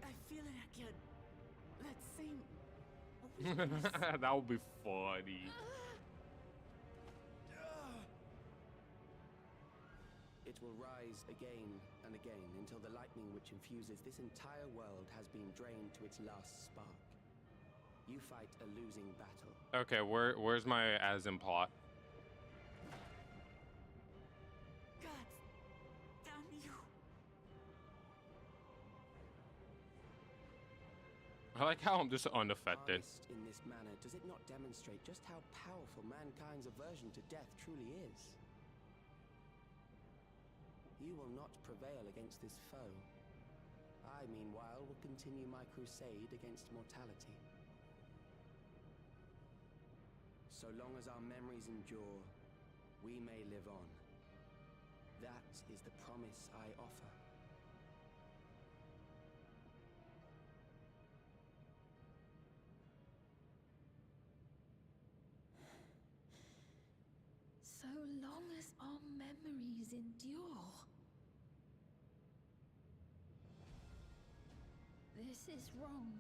I feel it again. That same. That would be funny. It will rise again and again until the lightning which infuses this entire world has been drained to its last spark. You fight a losing battle. Okay, where's my as in plot? God damn you. I like how I'm just unaffected. Harnessed in this manner, does it not demonstrate just how powerful mankind's aversion to death truly is? You will not prevail against this foe. I, meanwhile, will continue my crusade against mortality. So long as our memories endure, we may live on. That is the promise I offer. So long as our memories endure. This is wrong,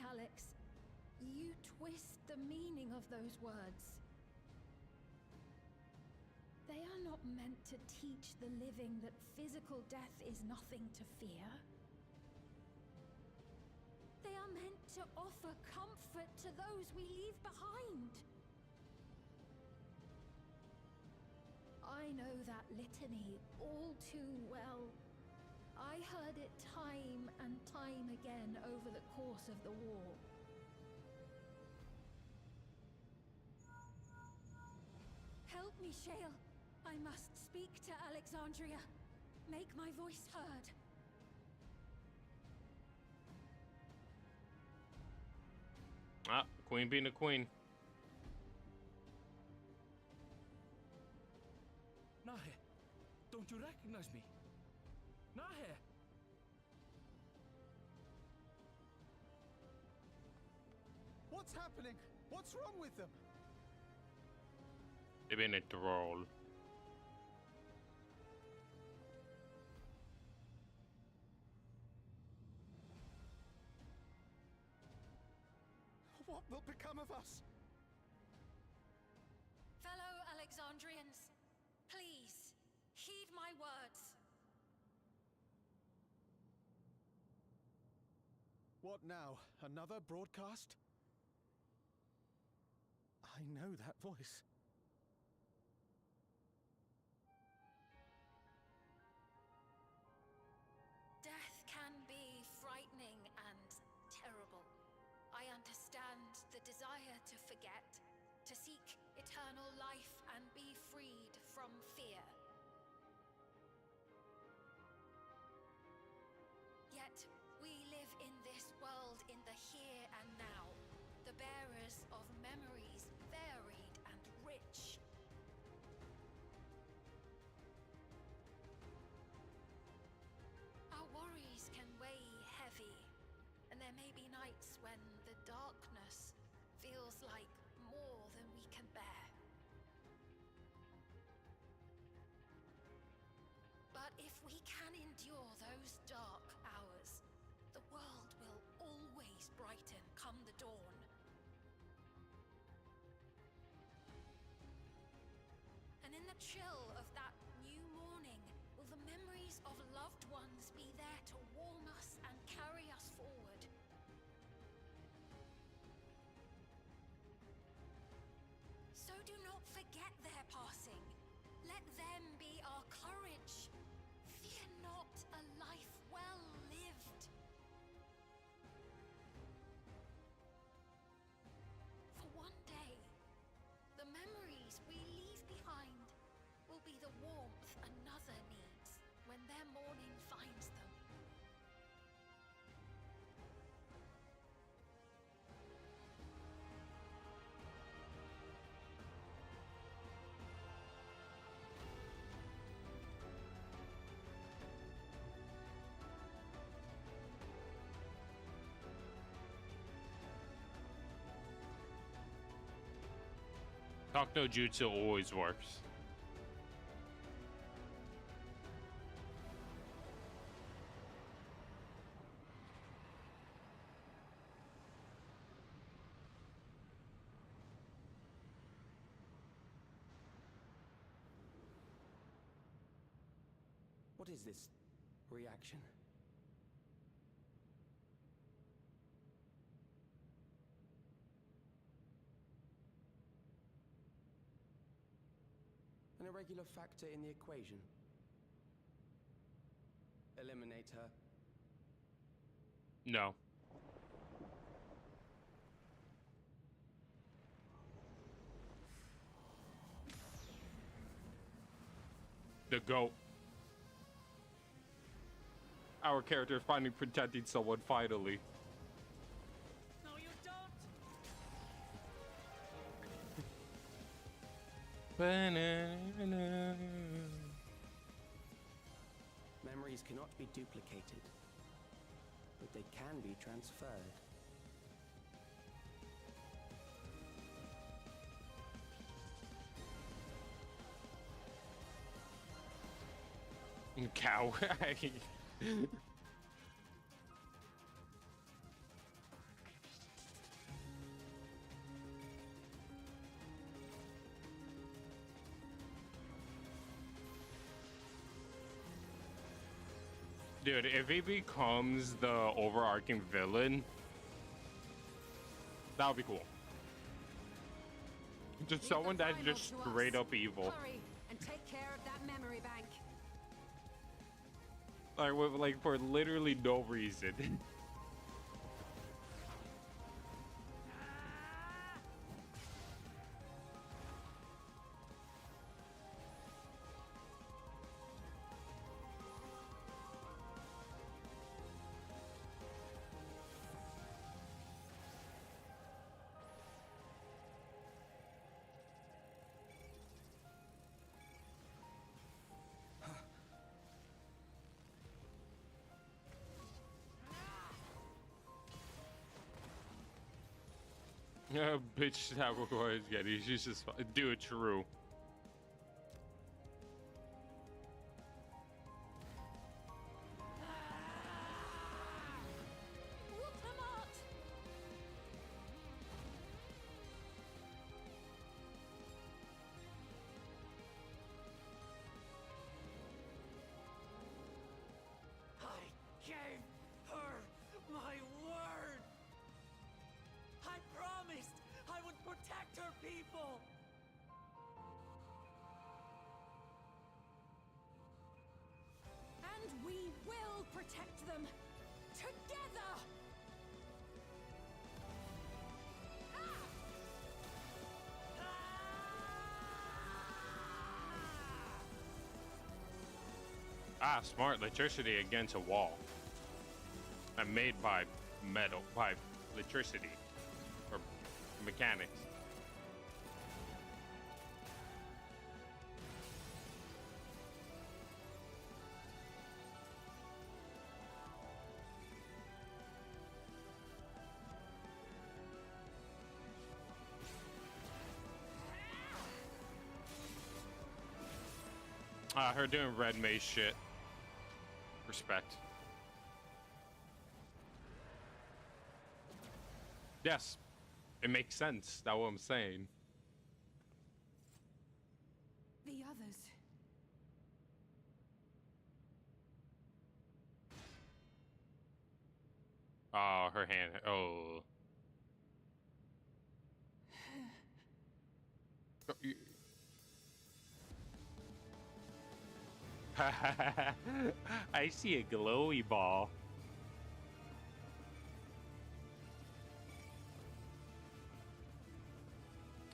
Alex. You twist the meaning of those words. They are not meant to teach the living that physical death is nothing to fear. They are meant to offer comfort to those we leave behind. I know that litany all too well. I heard it time and time again over the course of the war. Help me, Shale. I must speak to Alexandria. Make my voice heard. Ah, queen being a queen. Nahe, don't you recognize me? Nahe! What's happening? What's wrong with them? They've been a troll. What will become of us? Fellow Alexandrians, please, heed my words. What now? Another broadcast? I know that voice. Death can be frightening and terrible. I understand the desire to forget, to seek eternal life and be freed from fear. Yet, we live in this world in the here and now, the bearers of memories varied and rich. Our worries when the darkness feels like more than we can bear. But if we can endure those dark hours, the world will always brighten come the dawn. And in the chill of that new morning, will the memories of loved ones be there to warm us and carry us forward? So do not forget their passing. Let them be our courage. Fear not a life well lived. For one day, the memories we leave behind will be the warmth another needs when their morning finds them. Talk no jutsu always works. What is this reaction? An irregular factor in the equation. Eliminate her. No. The GOAT. Our character finally protecting someone, finally. No, you don't! Memories cannot be duplicated, but they can be transferred. Cow. Dude, if he becomes the overarching villain, that would be cool. Just someone that's just straight up evil. Hurry and take care of that memory bank. Like for literally no reason. Bitch, that was getting. She's just dude, true. I gave her my word! I promised I would protect her people! And we will protect them together! Ah, smart electricity against a wall. And made by metal, by electricity or mechanics. Her doing red mace shit. Respect. Yes, it makes sense. That's what I'm saying. The others. Oh, her hand. Oh. I see a glowy ball.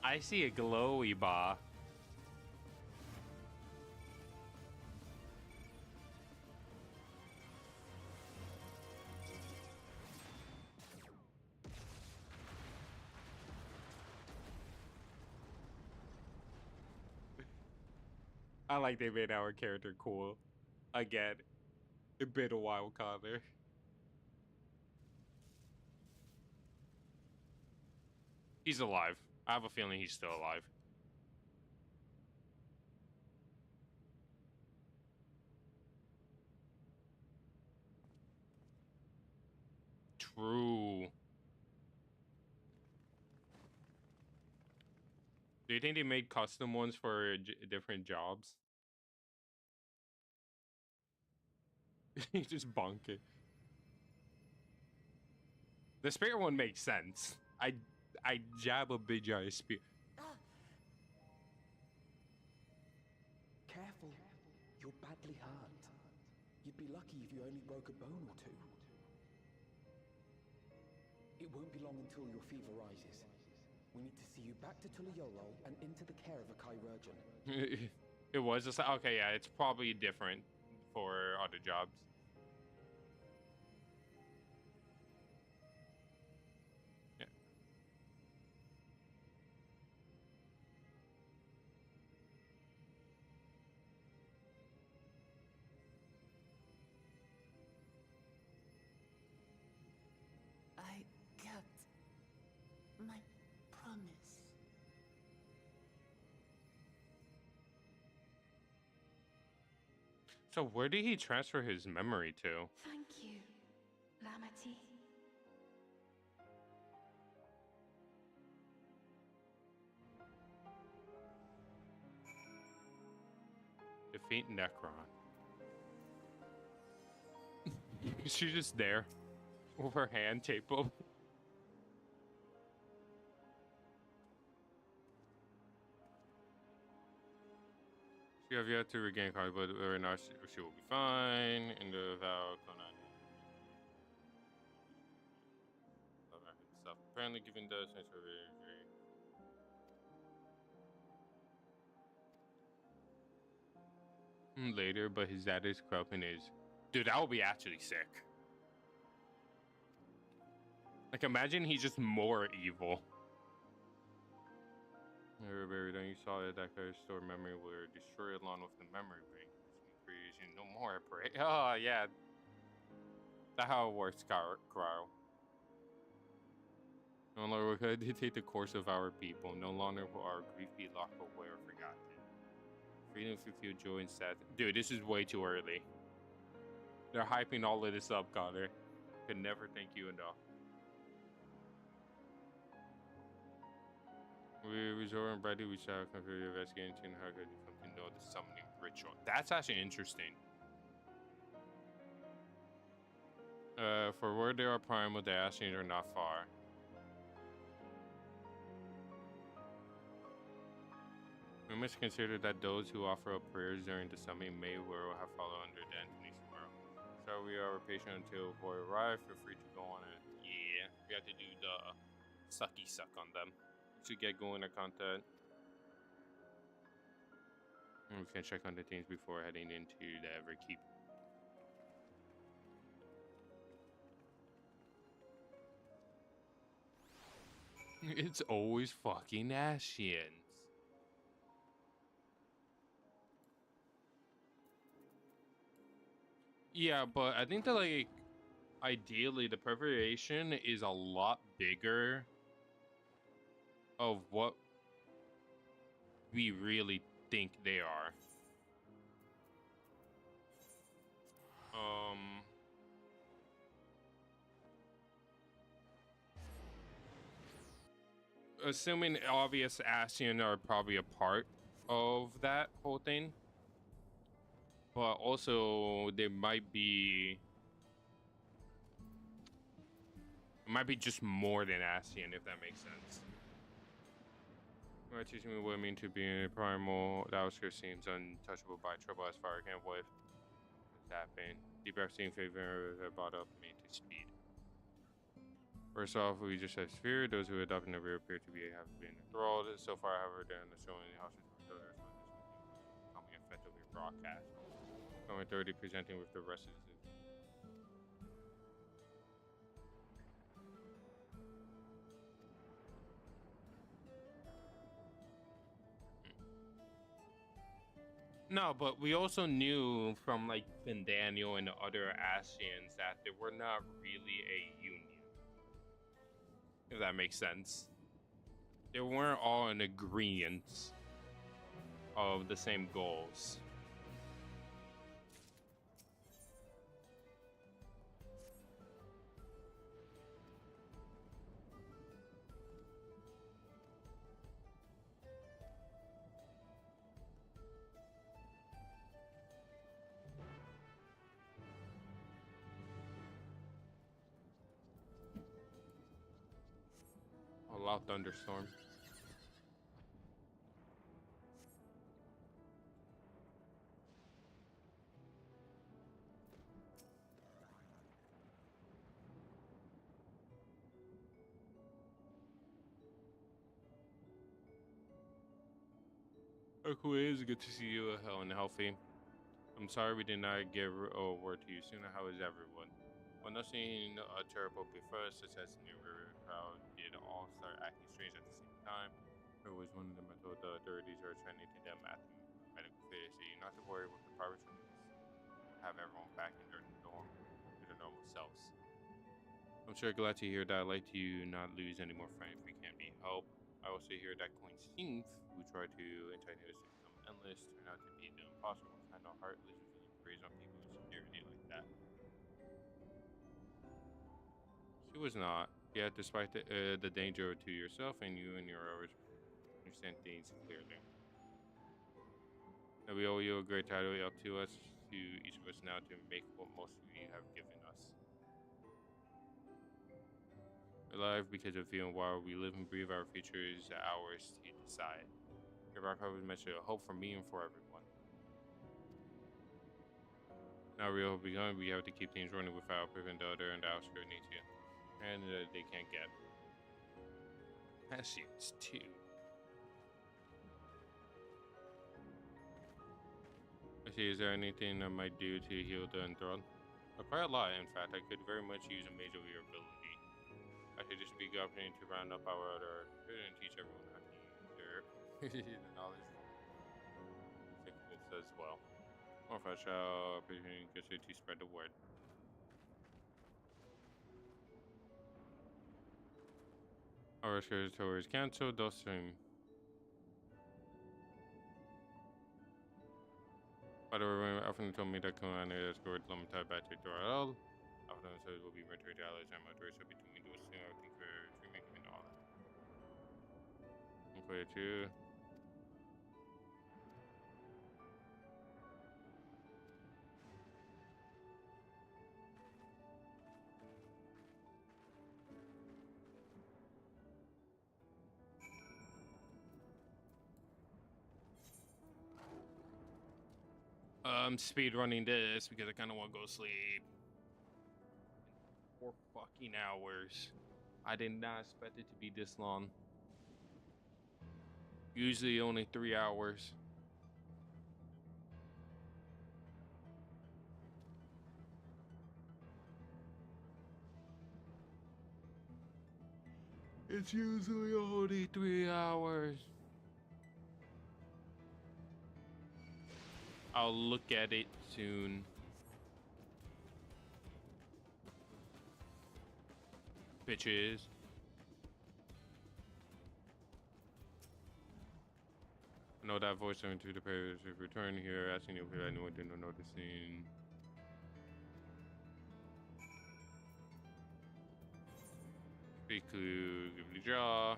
I see a glowy ball. I like they made our character cool. Again, it's been a while, Connor. He's alive. I have a feeling he's still alive. True. Do you think they made custom ones for different jobs? You just bonk it. The spear one makes sense. I jab a big giant spear. Careful. You're badly hurt. You'd be lucky if you only broke a bone or two. It won't be long until your fever rises. We need to see you back to Tulayolo and into the care of a chirurgeon. It was just like, okay, yeah, it's probably different for other jobs. Yeah. I kept my promise. So where did he transfer his memory to? Thank you, Lamati. Defeat Necron. She's just there with her hand taped up. She have yet to regain contact, but right now she will be fine. In the vow, Conan. Apparently, given the sense of later, but his dad is cropping his. Dude, that would be actually sick. Like, imagine he's just more evil. You saw that kind of store memory will destroy along with the memory bank. Creation no more. Pray. Oh yeah, that's how it works, Carl. No longer will dictate the course of our people. No longer will our grief be locked away or forgotten. Freedom to feel joy and sadness. Dude, this is way too early. They're hyping all of this up, Connor. Could never thank you enough. We resort and Brady, we shall complete investigating into how could you come to know the summoning ritual. That's actually interesting. For where they are primal, the Ashes are not far. We must consider that those who offer up prayers during the summoning may well have fallen under the Anthony's tomorrow. So we are patient until Void arrive. Feel free to go on it. Yeah, we have to do the sucky suck on them to get going on content. And we can check on the things before heading into the Everkeep. It's always fucking Ashians. Yeah, but I think that, like, ideally the preparation is a lot bigger of what we really think they are. assuming obvious Ascian are probably a part of that whole thing, but also there might be just more than Ascian, if that makes sense. Teaching me what it means to be a primal. That Oscar seems untouchable by trouble as far as I can avoid. What's happening? Deep breath, seeing favor that brought up me to speed. First off, we just have fear. Those who adopt never appear to have been enthralled. So far, however, they're in the showing the houses of others, so this will becoming effectively broadcast. Going 30, presenting with the rest of the No, but we also knew from like Daniel and the other Ascians that they were not really a union. If that makes sense. They weren't all in agreement of the same goals. A loud thunderstorm. It's good to see you and healthy. I'm sorry we did not get a word to you sooner. How is everyone? Well, nothing terrible before us, such as the river crowd did all start acting strange at the same time. There was one of them I told the authorities are trending to them at the medical facility. Not to worry with the private rooms. Have everyone back in their normal selves. I'm sure glad to hear that. I'd like to not lose any more friends if we can't be helped. I also hear that Queen Steve, who tried to entice us to become endless, turned out to be the impossible kind of heartless villain preys on people's security like that. She was not. Yet, despite the danger to yourself and you and your others, understand things clearly. And we owe you a great title. Up to us, to each of us now, to make what most of you have given us. Alive because of you, and while we live and breathe, our future is ours to decide. Your rock was meant to hope for me and for everyone. Now we have begun. We have to keep things running without prevent the other and the outskirts need to, and they can't get. Ascians too. I see. Is there anything I might do to heal the enthralled? Quite a lot, in fact. I could very much use a mage of your ability. I could just be good opportunity to round up our other and teach everyone how to use their the knowledge as well. Or if I shall opportunity to spread the word. Our tour is cancelled, thus by the way, Alfred told me that Kalani has scored Limited back to Doral. Alfred says we'll be returned to Allies and my doors will be between those two. I think we're dreaming and all that. Okay, too. Speed running this because I kind of want to go sleep. 4 fucking hours. I did not expect it to be this long. Usually only 3 hours. It's usually only 3 hours. I'll look at it soon. Bitches. I know that voice coming to the page. Return here, asking if anyone didn't know the scene. Speak to give the jaw.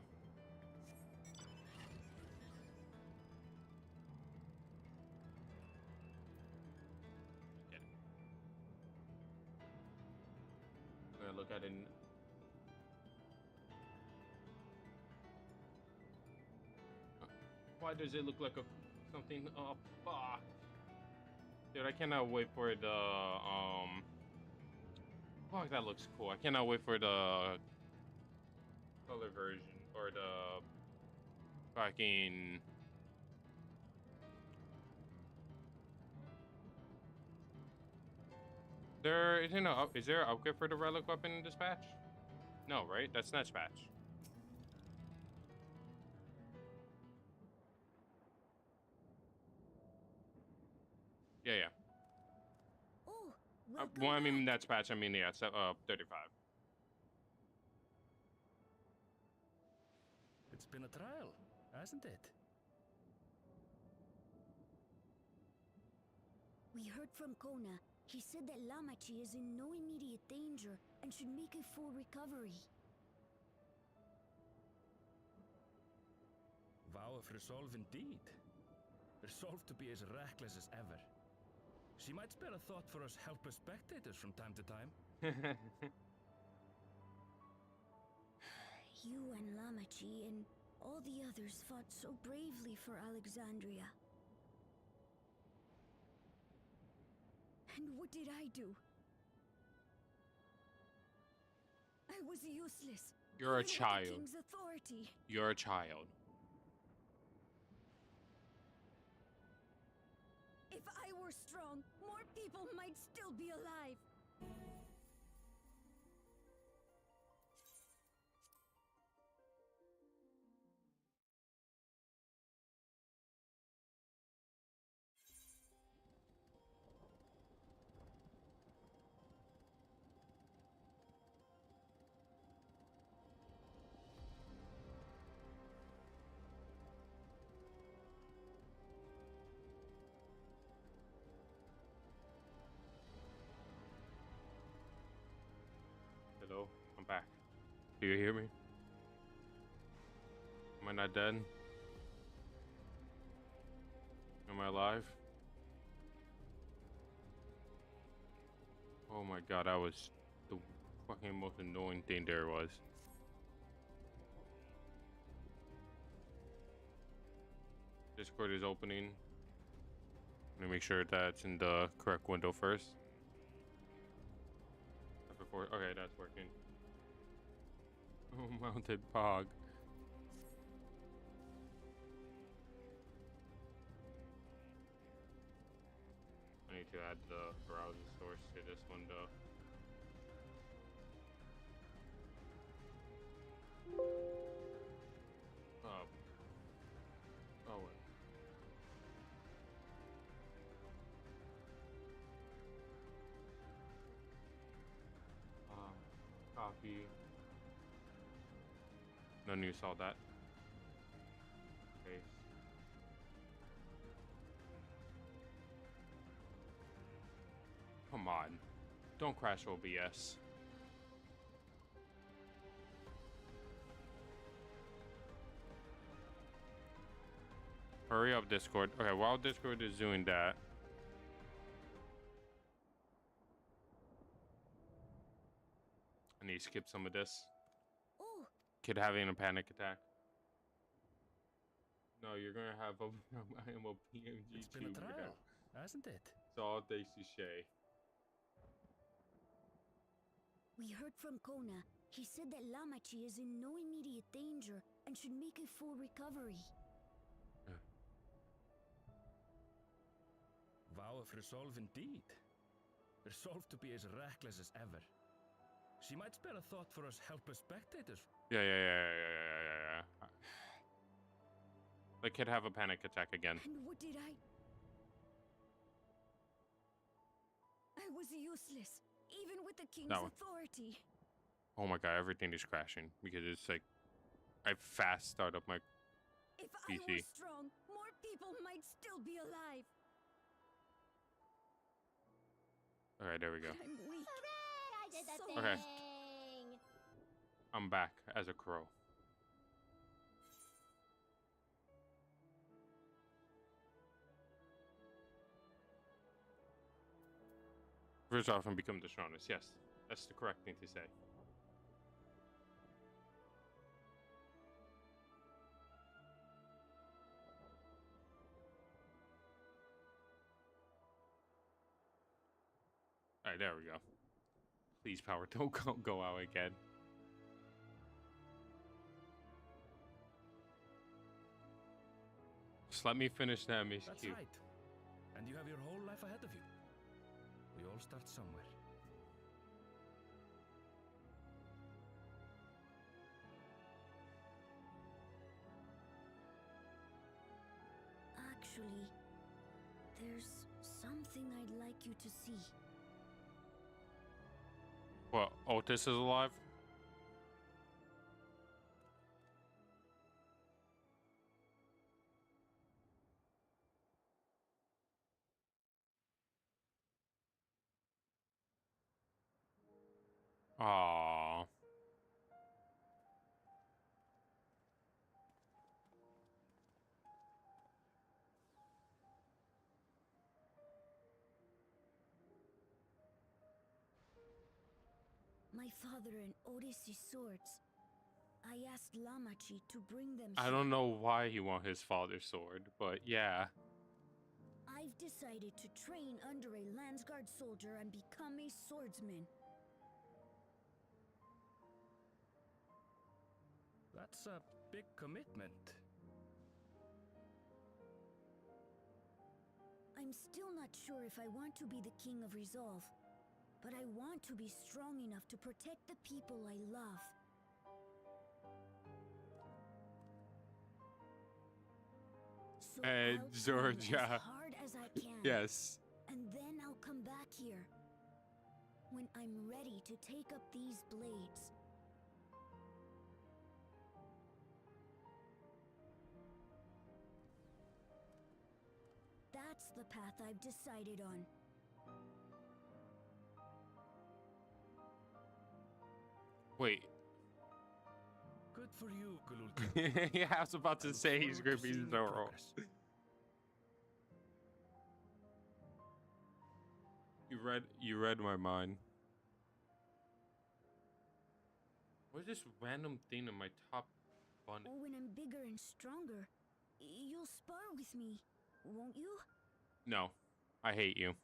trying to look at it. Why does it look like a something? Oh, fuck. Dude, I cannot wait for the Fuck, that looks cool. I cannot wait for the color version or the fucking. There isn't a. Is there an upgrade for the relic weapon in dispatch? No, right? That's Snatch Patch. Yeah, yeah. Oh, Well, I mean that's patch. I mean, yeah, it's 35. It's been a trial, hasn't it? We heard from Kona. He said that Lamachi is in no immediate danger and should make a full recovery. Vow of resolve indeed. Resolved to be as reckless as ever. She might spare a thought for us helpless spectators from time to time. You and Lamachi and all the others fought so bravely for Alexandria. And what did I do? I was useless. You're a Even with the child. King's authority. You're a child. If I were strong, more people might still be alive. Hello, I'm back. Do you hear me? Am I not dead? Am I alive? Oh my god, that was the fucking most annoying thing there was. Discord is opening. Let me make sure that's in the correct window first. Before, okay, that's working. Oh, mounted pog. I need to add the browser source to this window. Oh. Oh, wait. Copy. None of you saw that. Paste. Come on. Don't crash OBS. Hurry up, Discord. Okay, while Discord is doing that. I need to skip some of this. Oh. Kid having a panic attack. No, you're gonna have a I am a PMG. It's been a trial, hasn't it? It's all thanks to Shay. We heard from Kona. He said that Lamachi is in no immediate danger and should make a full recovery. Vow of resolve indeed. Resolved to be as reckless as ever. She might spare a thought for us helpless spectators. Yeah. The kid have a panic attack again. And what did I was useless, even with the King's authority. Oh my god, everything is crashing because it's like I fast start up my If PC. I were strong, more people might still be alive. Okay, there we go. I'm weak. I did that So thing. Okay. I'm back as a crow. First off and become the strongest, yes. That's the correct thing to say. All right, there we go. Please, power, don't go out again. Just let me finish that MSQ. That's right. And you have your whole life ahead of you. We all start somewhere. Actually, there's something I'd like you to see. What, Otis is alive? Aww. My father and Otis' swords. I asked Lamachi to bring them I here. don't know why he want his father's sword, but yeah. I've decided to train under a Landsguard soldier and become a swordsman. That's a big commitment. I'm still not sure if I want to be the King of Resolve, but I want to be strong enough to protect the people I love. So I'll train Georgia. as hard as I can. Yes. And then I'll come back here when I'm ready to take up these blades. That's the path I've decided on. Wait. Good for you, Gululka. Yeah, I was about to say he's gonna be Zoro. You read my mind. What's this random thing in my top bun? Oh, when I'm bigger and stronger, you'll spar with me, won't you? No, I hate you.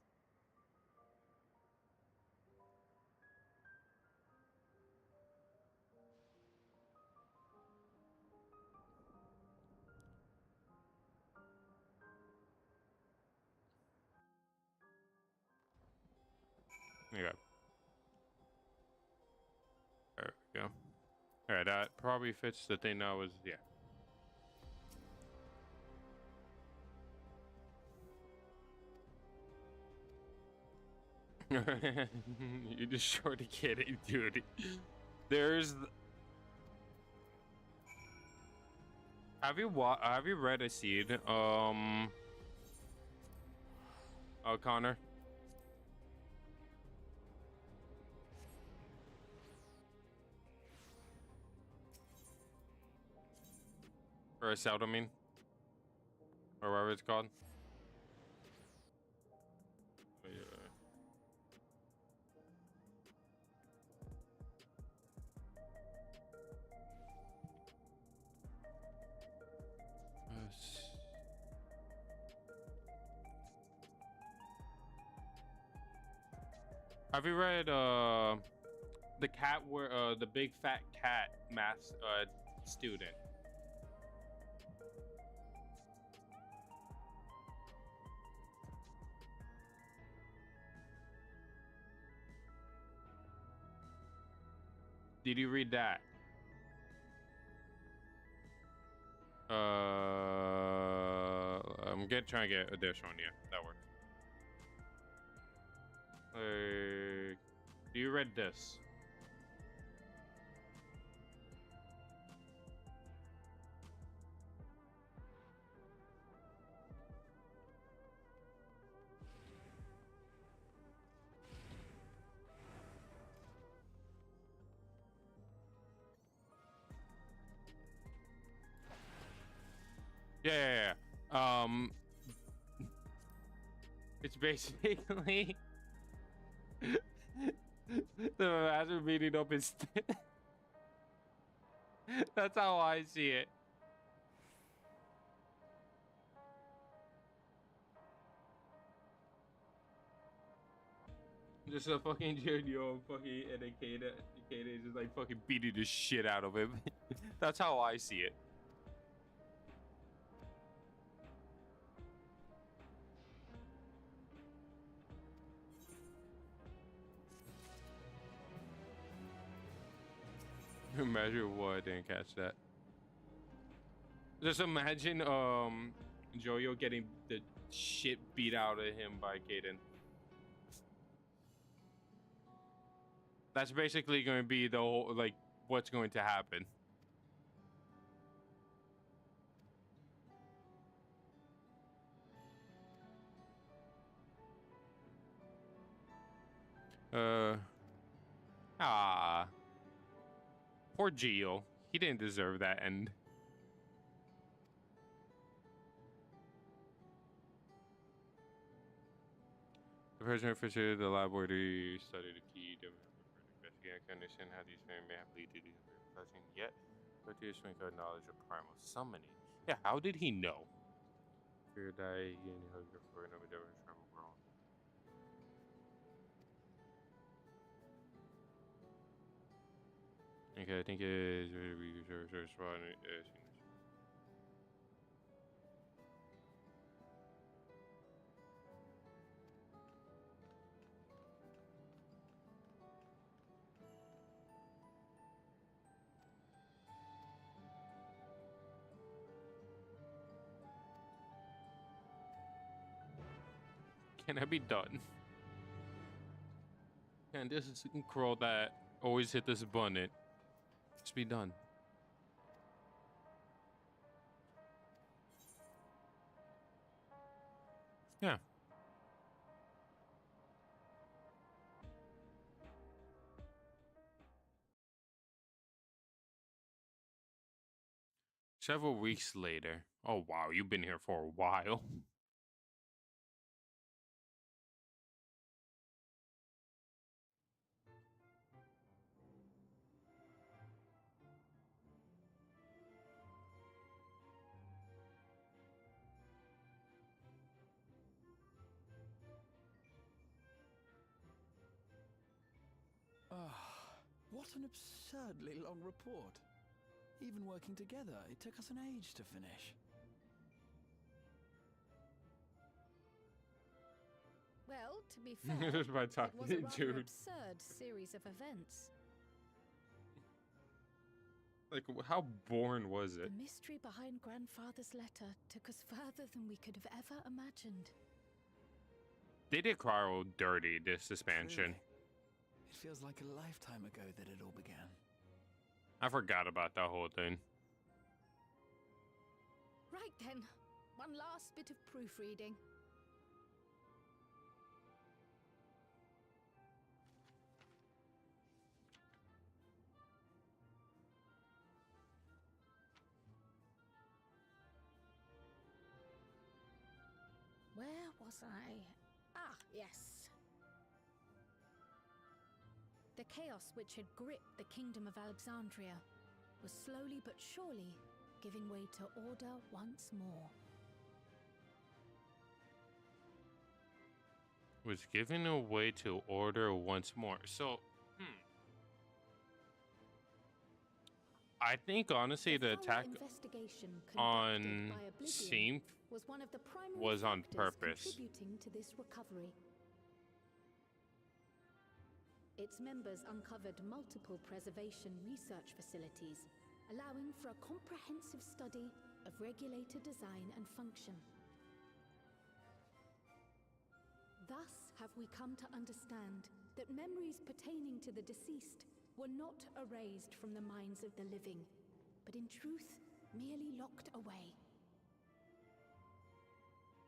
Okay. There we go. Alright, that probably fits the thing that was, yeah. You destroyed a kid, dude. There's... Have you read A Seed, Connor? Or a Celt, I mean. Or whatever it's called. Have you read the cat where the big fat cat math student? Did you read that? I'm trying to get additional. Yeah, that works. You read this? Yeah. It's basically The master beating up his. That's how I see it. Just a fucking Junior fucking and a Kata is just like fucking beating the shit out of him. That's how I see it. Imagine what? I didn't catch that. Just imagine Joyo getting the shit beat out of him by Kaden. That's basically going to be the whole, like, what's going to happen. Poor Gio. He didn't deserve that end. The person who visited the laboratory studied the key to investigate and understand how these men may have lead to these reflection. Yet, go to his swing of knowledge of primal summoning. Yeah, how did he know? Fear die, he and hunger for another different primal world. Okay, I think it is research spot. Can I be done? Can this crow that always hit this button just be done? Yeah. Several weeks later. Oh wow, you've been here for a while. What an absurdly long report. Even working together, it took us an age to finish. Well, to be fair, Just by it was a talking, rather dude. absurd series of events. Like, how boring was it? The mystery behind Grandfather's letter took us further than we could have ever imagined. They did Cryo dirty this expansion. Truly. It feels like a lifetime ago that it all began. I forgot about that whole thing. Right then, one last bit of proofreading. Where was I? Ah, yes. The chaos which had gripped the kingdom of Alexandria was slowly but surely giving way to order once more. Was giving away to order once more. So, I think honestly the attack on Seam was on purpose. Contributing to this recovery. Its members uncovered multiple preservation research facilities, allowing for a comprehensive study of regulator design and function. Thus have we come to understand that memories pertaining to the deceased were not erased from the minds of the living, but in truth, merely locked away.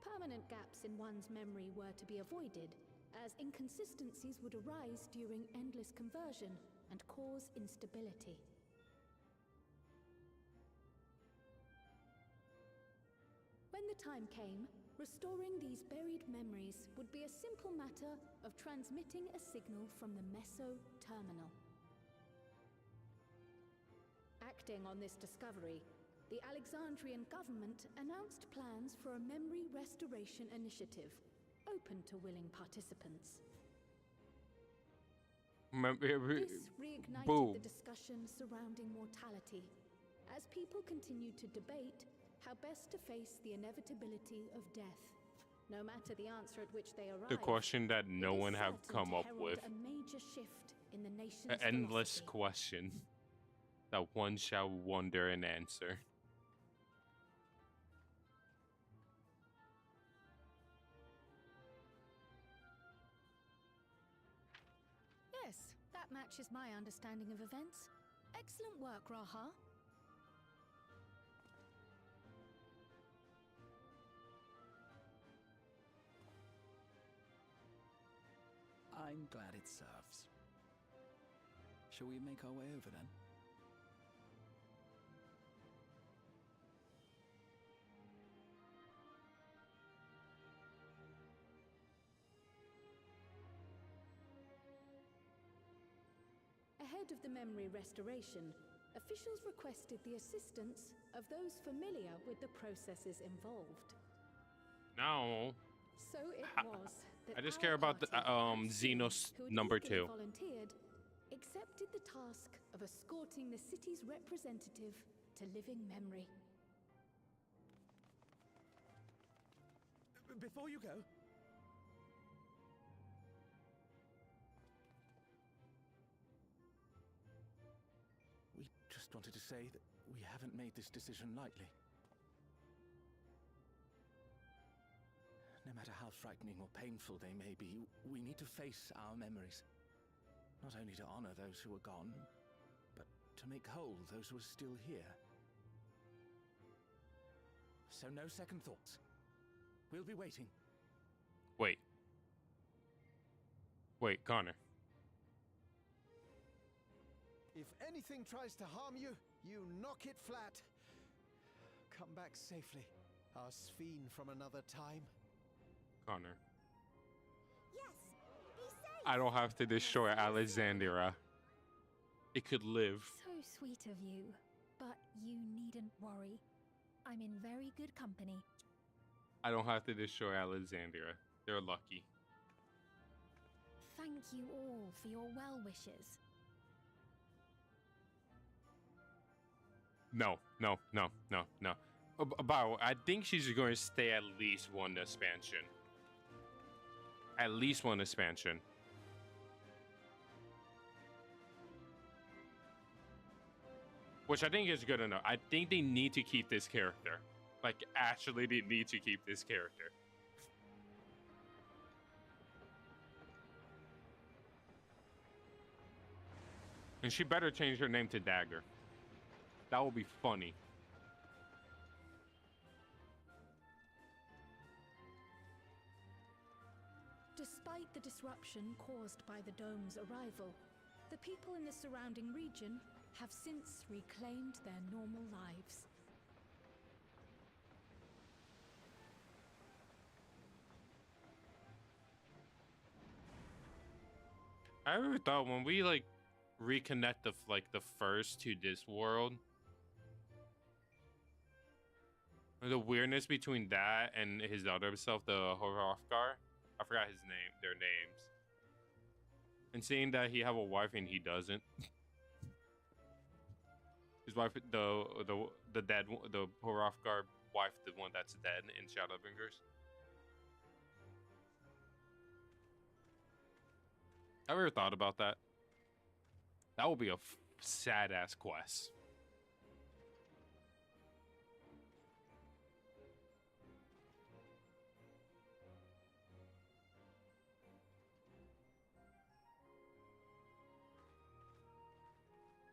Permanent gaps in one's memory were to be avoided, as inconsistencies would arise during endless conversion and cause instability. When the time came, restoring these buried memories would be a simple matter of transmitting a signal from the Meso Terminal. Acting on this discovery, the Alexandrian government announced plans for a memory restoration initiative, open to willing participants. This reignited the discussion surrounding mortality, as people continued to debate how best to face the inevitability of death. No matter the answer at which they arrived, The question that no one have come up with. A major shift in the nation's An endless philosophy. question that one shall wonder and answer. Yes, that matches my understanding of events. Excellent work, Raha. I'm glad it serves. Shall we make our way over then? Ahead of the memory restoration, officials requested the assistance of those familiar with the processes involved. Now, So it was that I just our care about the party, Xenos who had number eagerly 2. volunteered, accepted the task of escorting the city's representative to living memory. Before you go, We just wanted to say that we haven't made this decision lightly. No matter how frightening or painful they may be, we need to face our memories. Not only to honor those who are gone, but to make whole those who are still here. so no second thoughts. We'll be waiting. Wait. Wait, Connor. If anything tries to harm you, you knock it flat. Come back safely, our Sphene from another time. Connor. Yes, be safe. I don't have to destroy Alexandria. It could live. So sweet of you, but you needn't worry. I'm in very good company. I don't have to destroy Alexandria. They're lucky. Thank you all for your well wishes. No. About, I think she's going to stay at least one expansion. At least one expansion. Which I think is good enough. I think they need to keep this character. Like, actually, they need to keep this character. And she better change her name to Dagger. That will be funny. Despite the disruption caused by the dome's arrival, the people in the surrounding region have since reclaimed their normal lives. I ever thought when we like reconnect the first to this world, the weirdness between that and his other self, the Horofgar, I forgot his name, their names, and seeing that he have a wife and he doesn't. His wife, the dead, the Horofgar wife, the one that's dead in Shadowbringers. I ever thought about that? That would be a sad ass quest.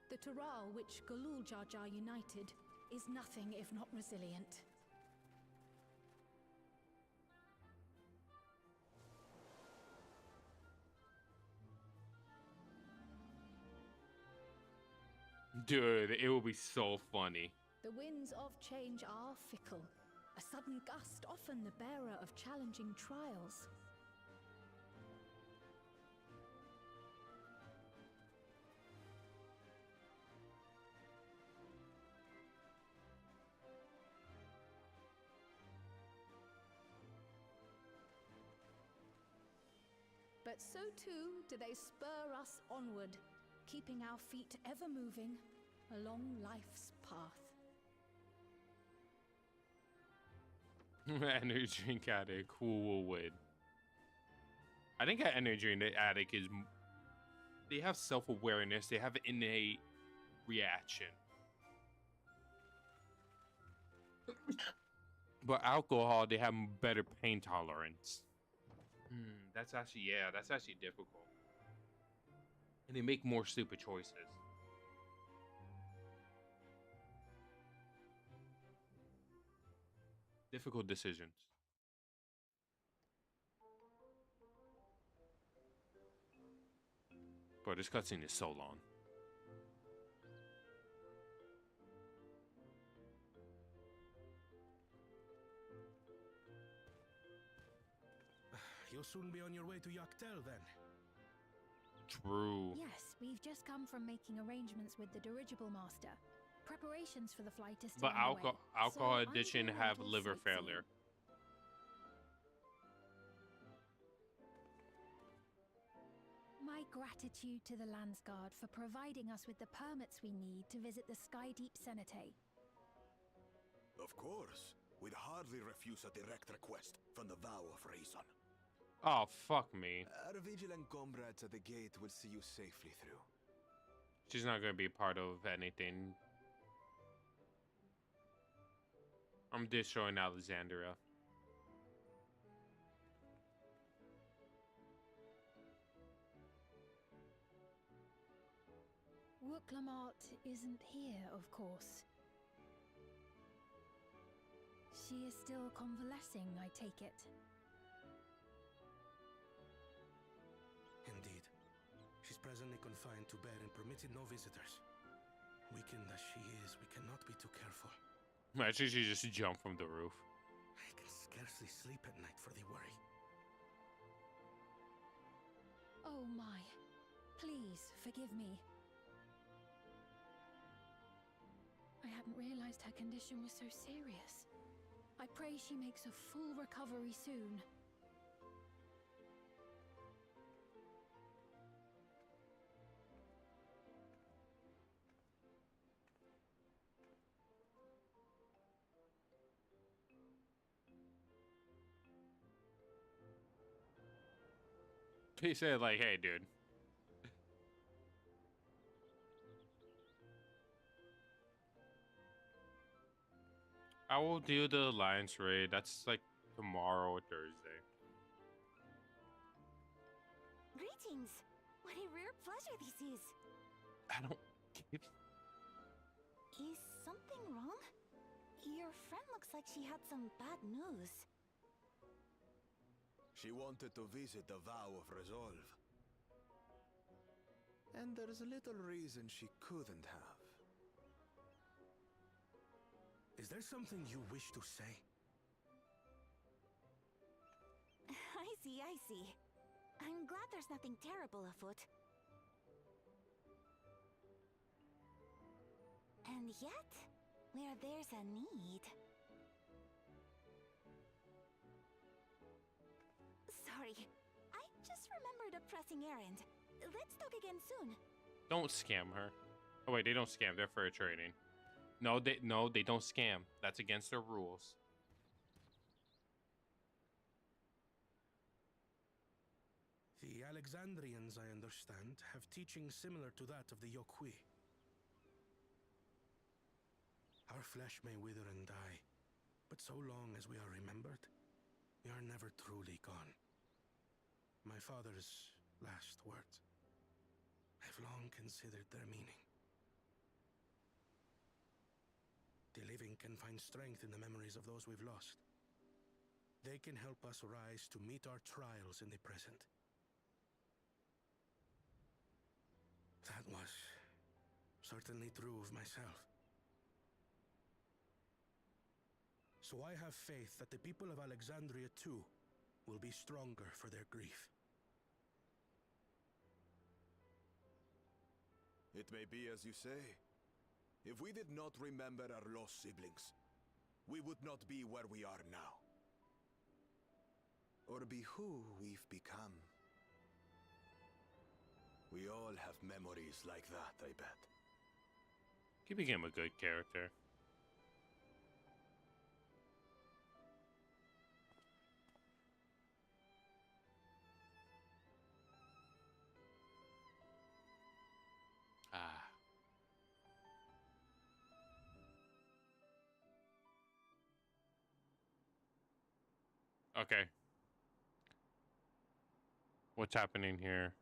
The Tural which Galul Jar Jar united is nothing if not resilient. Dude, it will be so funny. The winds of change are fickle, A sudden gust, often the bearer of challenging trials. But so too do they spur us onward, keeping our feet ever moving along life's path. Energy drink addict, who will win? I think an energy drink addict is. They have self-awareness. They have innate reaction. But alcohol, they have better pain tolerance. That's actually difficult. And they make more stupid choices. Difficult decisions. Bro, this cutscene is so long. You'll soon be on your way to Yaktel then. True. Yes, we've just come from making arrangements with the dirigible master. Preparations for the flight is still But underway, alcohol so I'm addiction doing a have little liver sightseeing. failure. My gratitude to the Landsguard for providing us with the permits we need to visit the Skydeep Cenotaph. Of course. We'd hardly refuse a direct request from the Vow of Reason. Oh, fuck me. Our vigilant comrades at the gate will see you safely through. She's not gonna be part of anything. I'm destroying Alexandria. Wooklamart isn't here, of course. She is still convalescing, I take it. Indeed. She's presently confined to Bear and permitted no visitors. Weakened as she is, we cannot be too careful. Imagine she just jumped from the roof. I can scarcely sleep at night for the worry. Oh my. Please, forgive me. I hadn't realized her condition was so serious. I pray she makes a full recovery soon. He said, like, hey, dude. I will do the Alliance raid. That's like tomorrow or Thursday. Greetings! What a rare pleasure this is. I don't give. Is something wrong? Your friend looks like she had some bad news. She wanted to visit the Vow of Resolve. And there's little reason she couldn't have. Is there something you wish to say? I see, I see. I'm glad there's nothing terrible afoot. And yet, where there's a need... Sorry, I just remembered a pressing errand. Let's talk again soon. Don't scam her. Oh wait, they don't scam. They're fair trading. No, they don't scam. That's against their rules. The Alexandrians, I understand, have teaching similar to that of the Yokui. Our flesh may wither and die, but so long as we are remembered, we are never truly gone. My father's last words. I've long considered their meaning. The living can find strength in the memories of those we've lost. They can help us rise to meet our trials in the present. That was certainly true of myself. So I have faith that the people of Alexandria too will be stronger for their grief. It may be as you say. If we did not remember our lost siblings, we would not be where we are now. Or be who we've become. We all have memories like that, I bet. He became a good character. Ah. Okay. What's happening here?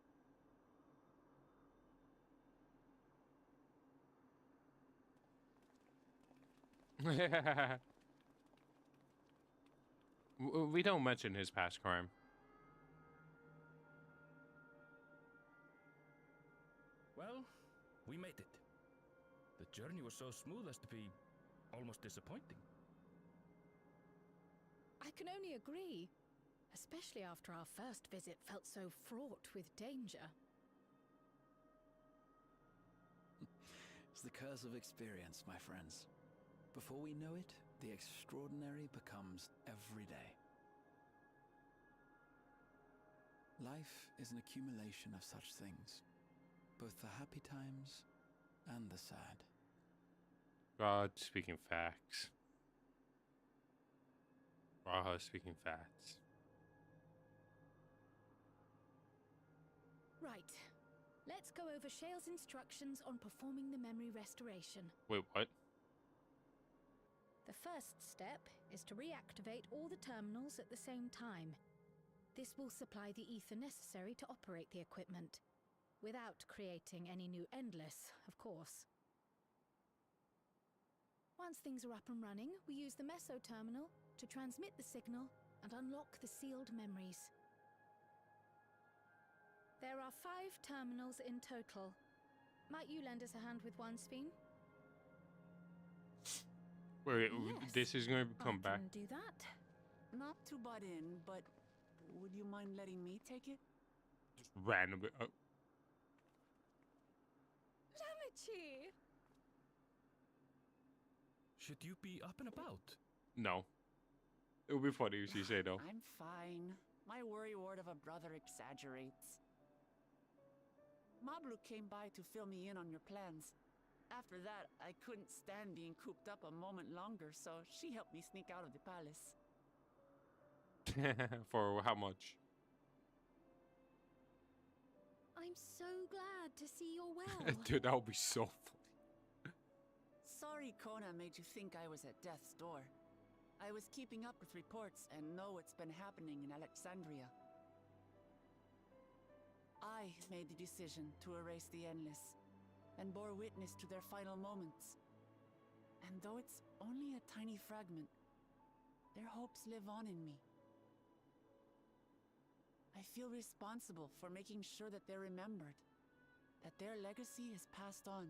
We don't mention his past crime. Well, we made it. The journey was so smooth as to be almost disappointing. I can only agree, especially after our first visit felt so fraught with danger. It's the curse of experience, my friends. Before we know it, the extraordinary becomes every day. Life is an accumulation of such things, both the happy times and the sad. God speaking facts. Raha speaking facts. Right. Let's go over Shale's instructions on performing the memory restoration. Wait, what? The first step is to reactivate all the terminals at the same time. This will supply the ether necessary to operate the equipment, without creating any new Endless, of course. Once things are up and running, we use the Meso terminal to transmit the signal and unlock the sealed memories. There are 5 terminals in total. Might you lend us a hand with one, Sphene? Wait, Yes, this is going to come back. I can do that. Not to butt in, but would you mind letting me take it? Just randomly. Lamichi! Should you be up and about? No. It would be funny if you say no. I'm fine. My worrywart of a brother exaggerates. Mablu came by to fill me in on your plans. After that, I couldn't stand being cooped up a moment longer, so she helped me sneak out of the palace. For how much? I'm so glad to see you're well. Dude, that would be so funny. Sorry Kona made you think I was at death's door. I was keeping up with reports and know what's been happening in Alexandria. I made the decision to erase the Endless, and bore witness to their final moments. And though it's only a tiny fragment, their hopes live on in me. I feel responsible for making sure that they're remembered, that their legacy is passed on.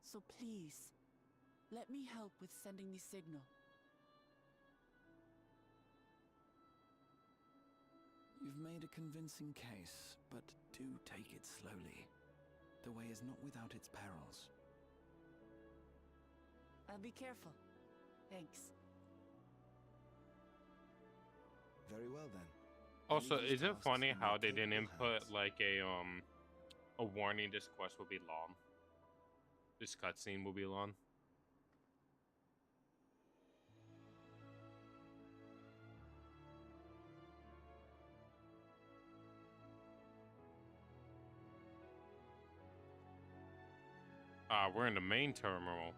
So please, let me help with sending the signal. You've made a convincing case, but do take it slowly. The way is not without its perils. I'll be careful. Thanks. Very well then. Also, Leave these is it tasks funny in how your they didn't capable input hands. like a warning this quest will be long? This cutscene will be long. We're in the main terminal.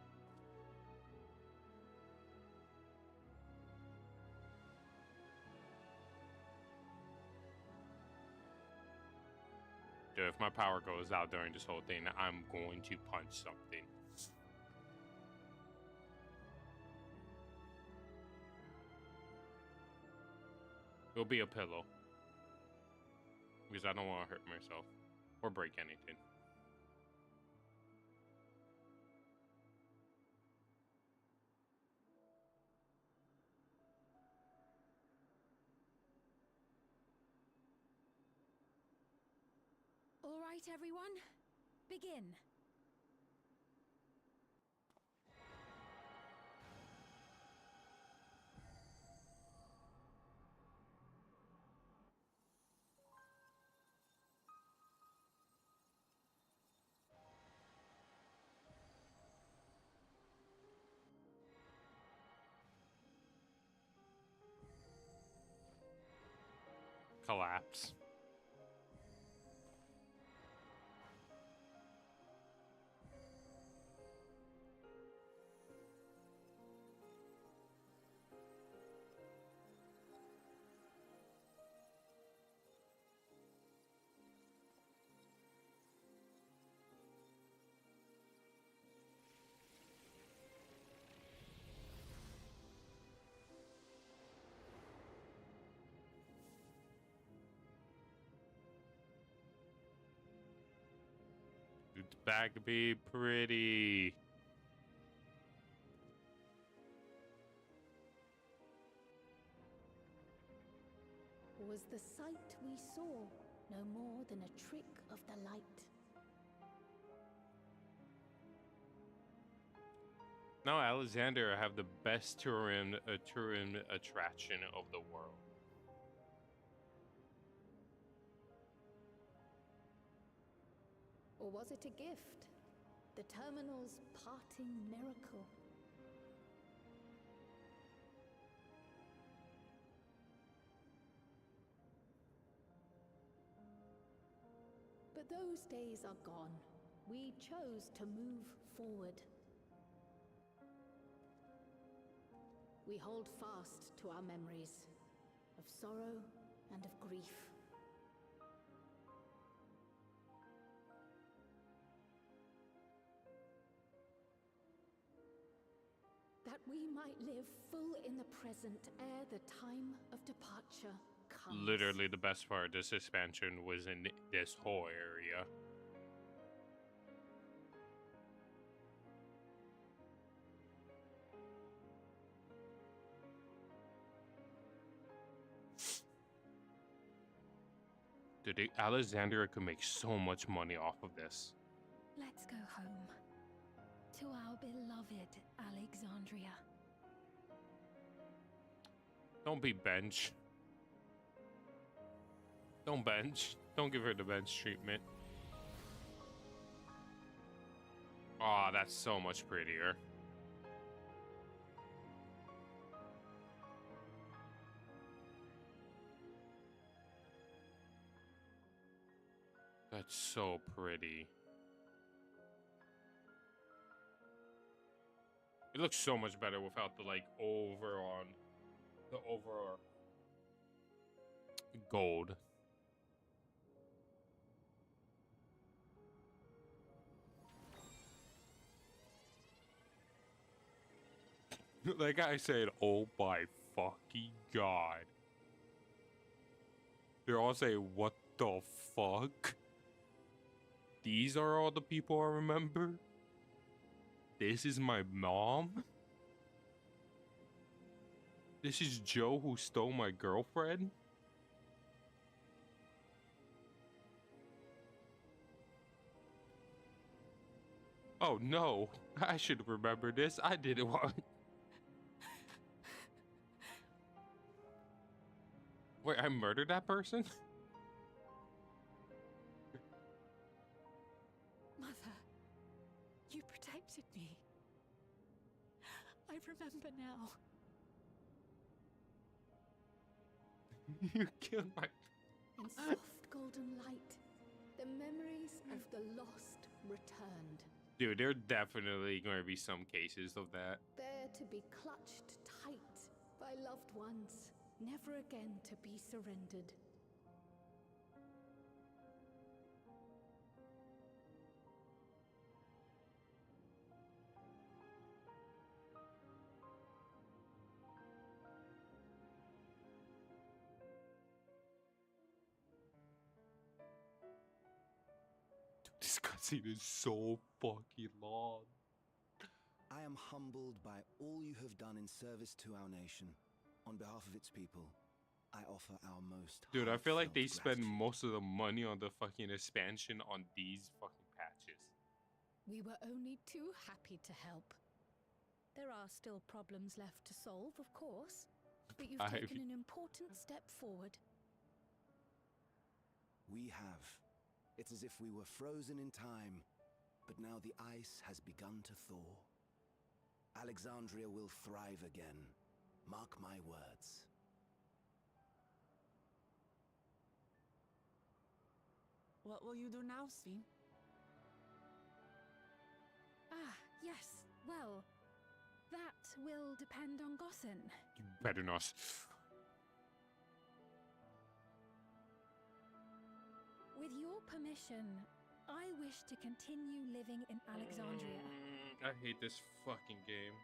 Dude, if my power goes out during this whole thing, I'm going to punch something. It'll be a pillow. Because I don't want to hurt myself. Or break anything. All right, everyone. Begin. Collapse. It's back to be pretty. Was the sight we saw no more than a trick of the light? Now Alexander have the best tourism attraction of the world. Or was it a gift? The terminal's parting miracle? But those days are gone. We chose to move forward. We hold fast to our memories of sorrow and of grief. That we might live full in the present ere the time of departure comes. Literally the best part of this expansion was in this whole area. Dude, Alexandria could make so much money off of this. Let's go home. To our beloved Alexandria. Don't be bench. Don't bench. Don't give her the bench treatment. Aw, that's so much prettier. That's so pretty. It looks so much better without the like over gold. Like I said, oh my fucking god. They're all saying, what the fuck? These are all the people I remember? This is my mom? This is Joe who stole my girlfriend? Oh no, I should remember this. I didn't want... Wait, I murdered that person? Mother, you protected me. I remember now. You killed my... In soft golden light, the memories of the lost returned. Dude, there are definitely going to be some cases of that. There to be clutched tight by loved ones, never again to be surrendered. This cutscene is so fucking long. I am humbled by all you have done in service to our nation, on behalf of its people. I offer our most. Dude, I feel like heartfelt they spend gratitude. most of the money on the fucking expansion on these fucking patches. We were only too happy to help. There are still problems left to solve, of course, but you've taken an important step forward. We have. It's as if we were frozen in time, but now the ice has begun to thaw. Alexandria will thrive again. Mark my words. What will you do now, Sven? Ah, yes. Well, that will depend on Gossen. You better not. With your permission, I wish to continue living in Alexandria. I hate this fucking game.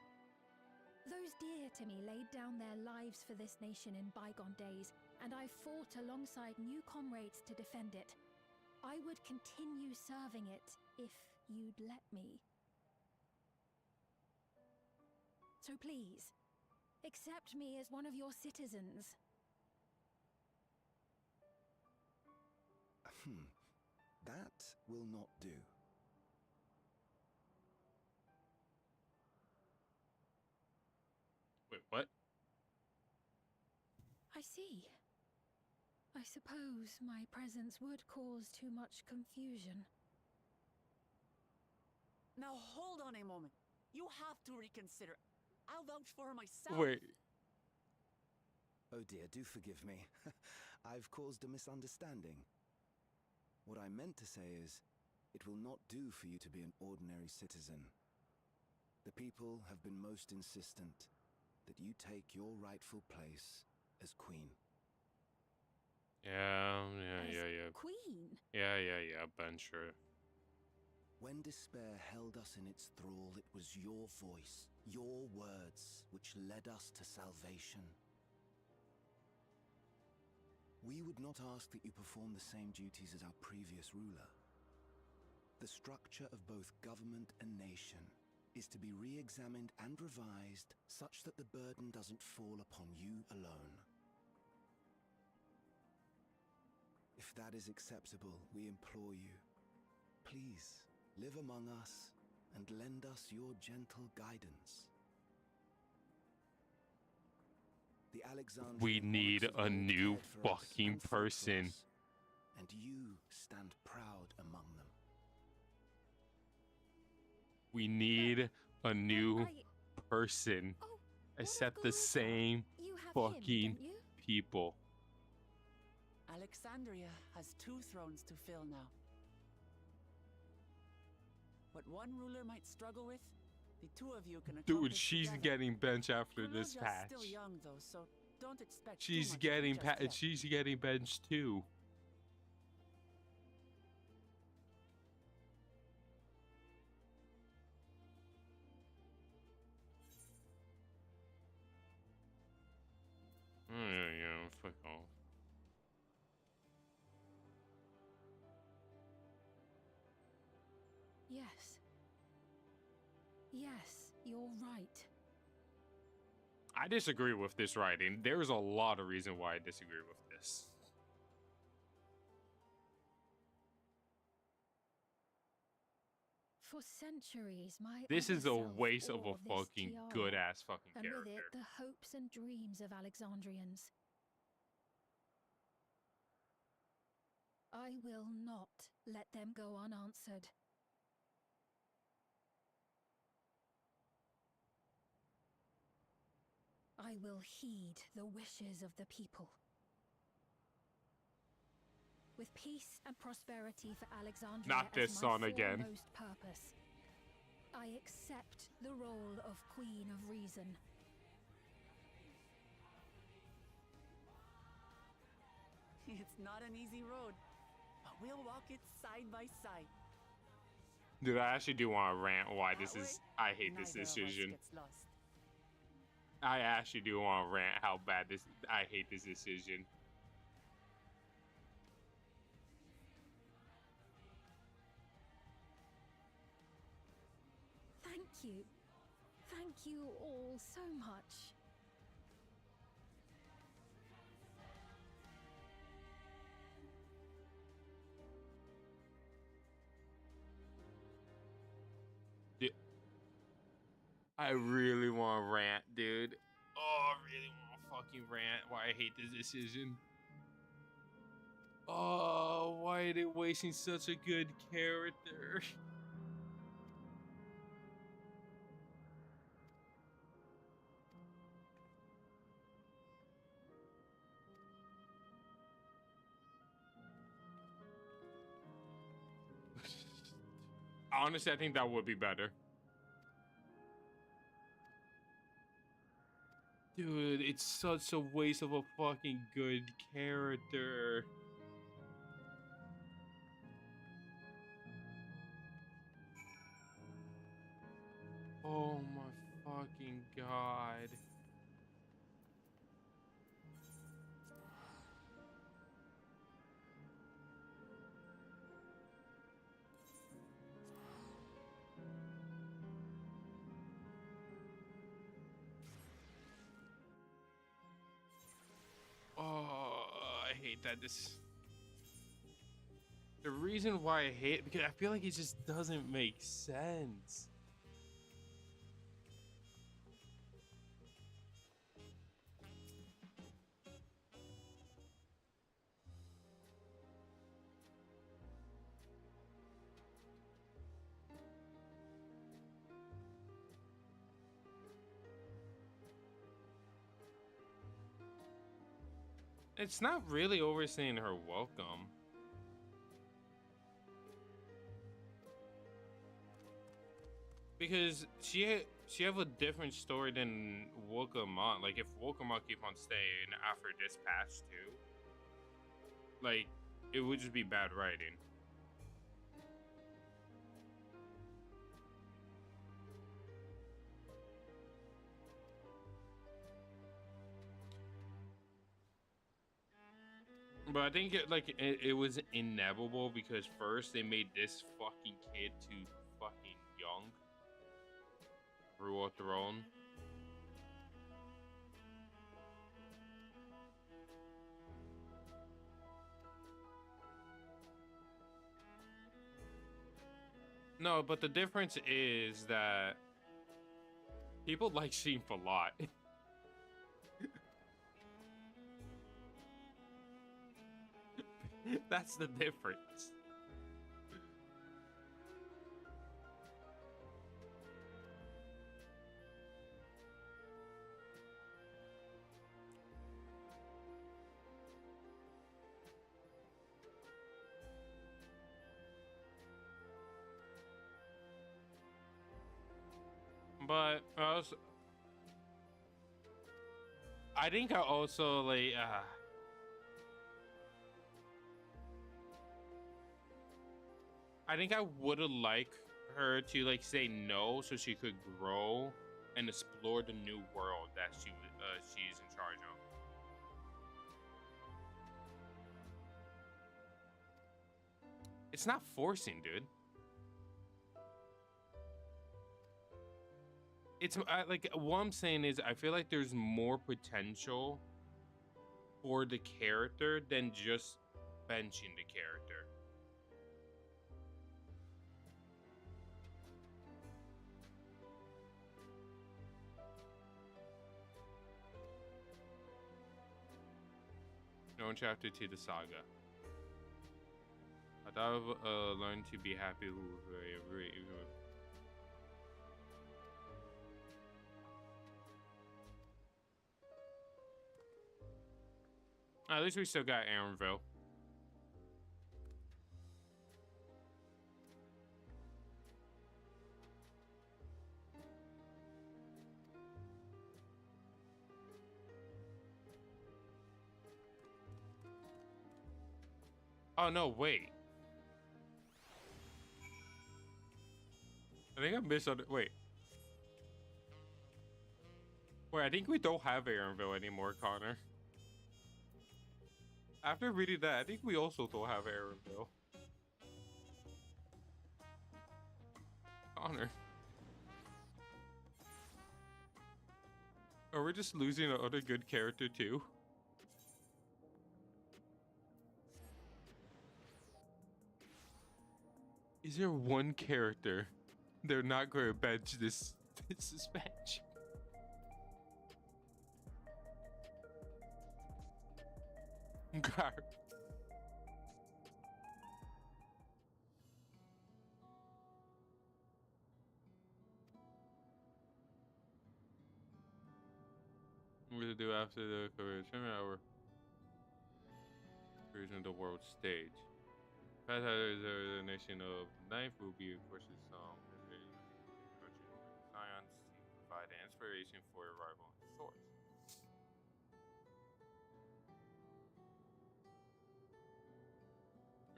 Those dear to me laid down their lives for this nation in bygone days, and I fought alongside new comrades to defend it. I would continue serving it if you'd let me. So please, accept me as one of your citizens. That will not do. Wait, what? I see. I suppose my presence would cause too much confusion. Now hold on a moment. You have to reconsider. I'll vouch for her myself. Wait. Oh dear, do forgive me. I've caused a misunderstanding. What I meant to say is, it will not do for you to be an ordinary citizen. The people have been most insistent that you take your rightful place as queen. Yeah. Queen? Yeah, Ben, sure. When despair held us in its thrall, it was your voice, your words, which led us to salvation. We would not ask that you perform the same duties as our previous ruler. The structure of both government and nation is to be re-examined and revised such that the burden doesn't fall upon you alone. If that is acceptable, we implore you, please live among us and lend us your gentle guidance. The Alexandrian We need monarchs a have new cared for us fucking and fought for person. us, and you stand proud among them. We need a new person. Except the same fucking people. Alexandria has 2 thrones to fill now. What one ruler might struggle with, the 2 of you can accomplish Dude, she's together. getting benched after this Krunoja's patch. still young though, so don't expect She's too much getting of her just yet. she's getting benched too. Yeah, fuck off. Yes. Yes, you're right. I disagree with this writing. There's a lot of reason why I disagree with this. For centuries, my This is other a self waste of a wore this fucking tiara, good ass fucking and character. with it, the hopes and dreams of Alexandrians. I will not let them go unanswered. I will heed the wishes of the people. With peace and prosperity for Alexandria Not as this my song again. foremost purpose, I accept the role of Queen of Reason. It's not an easy road, but we'll walk it side by side. Dude, I actually do want to rant why this That is. way, I hate this neither of us decision. gets lost. I actually do want to rant how bad this. I hate this decision. Thank you. Thank you all so much. I really want to rant, dude. Oh, I really want to fucking rant why I hate this decision. Oh, why are they wasting such a good character? Honestly, I think that would be better. Dude, it's such a waste of a fucking good character. Oh my fucking god. Oh, I hate that this. The reason why I hate it, because I feel like it just doesn't make sense. It's not really overstaying her welcome. Because she have a different story than Wokamon. Like if Wokamon keep on staying after this patch too, like it would just be bad writing. But I think it was inevitable because first they made this fucking kid too fucking young. Rule a throne. No, but the difference is that people like Sheep a lot. That's the difference. But I think I also like I think I would have liked her to like say no so she could grow and explore the new world that she's in charge of. It's not forcing, dude. It's like what I'm saying is I feel like there's more potential for the character than just benching the character. No chapter to the saga. I thought I've learned to be happy with every. At least we still got Aaronville. Oh no, wait. I think I misunderstood. Wait. Wait, I think we don't have Aaronville anymore, Connor. After reading that, I think we also don't have Aaronville. Connor. Are we just losing another good character too? Is there one character they're not going to bench this the suspension. God. What to do after the creation hour? Creation of the world stage. Past the nation of Ninth will be, of course, a song. Science to provide inspiration for arrival on source.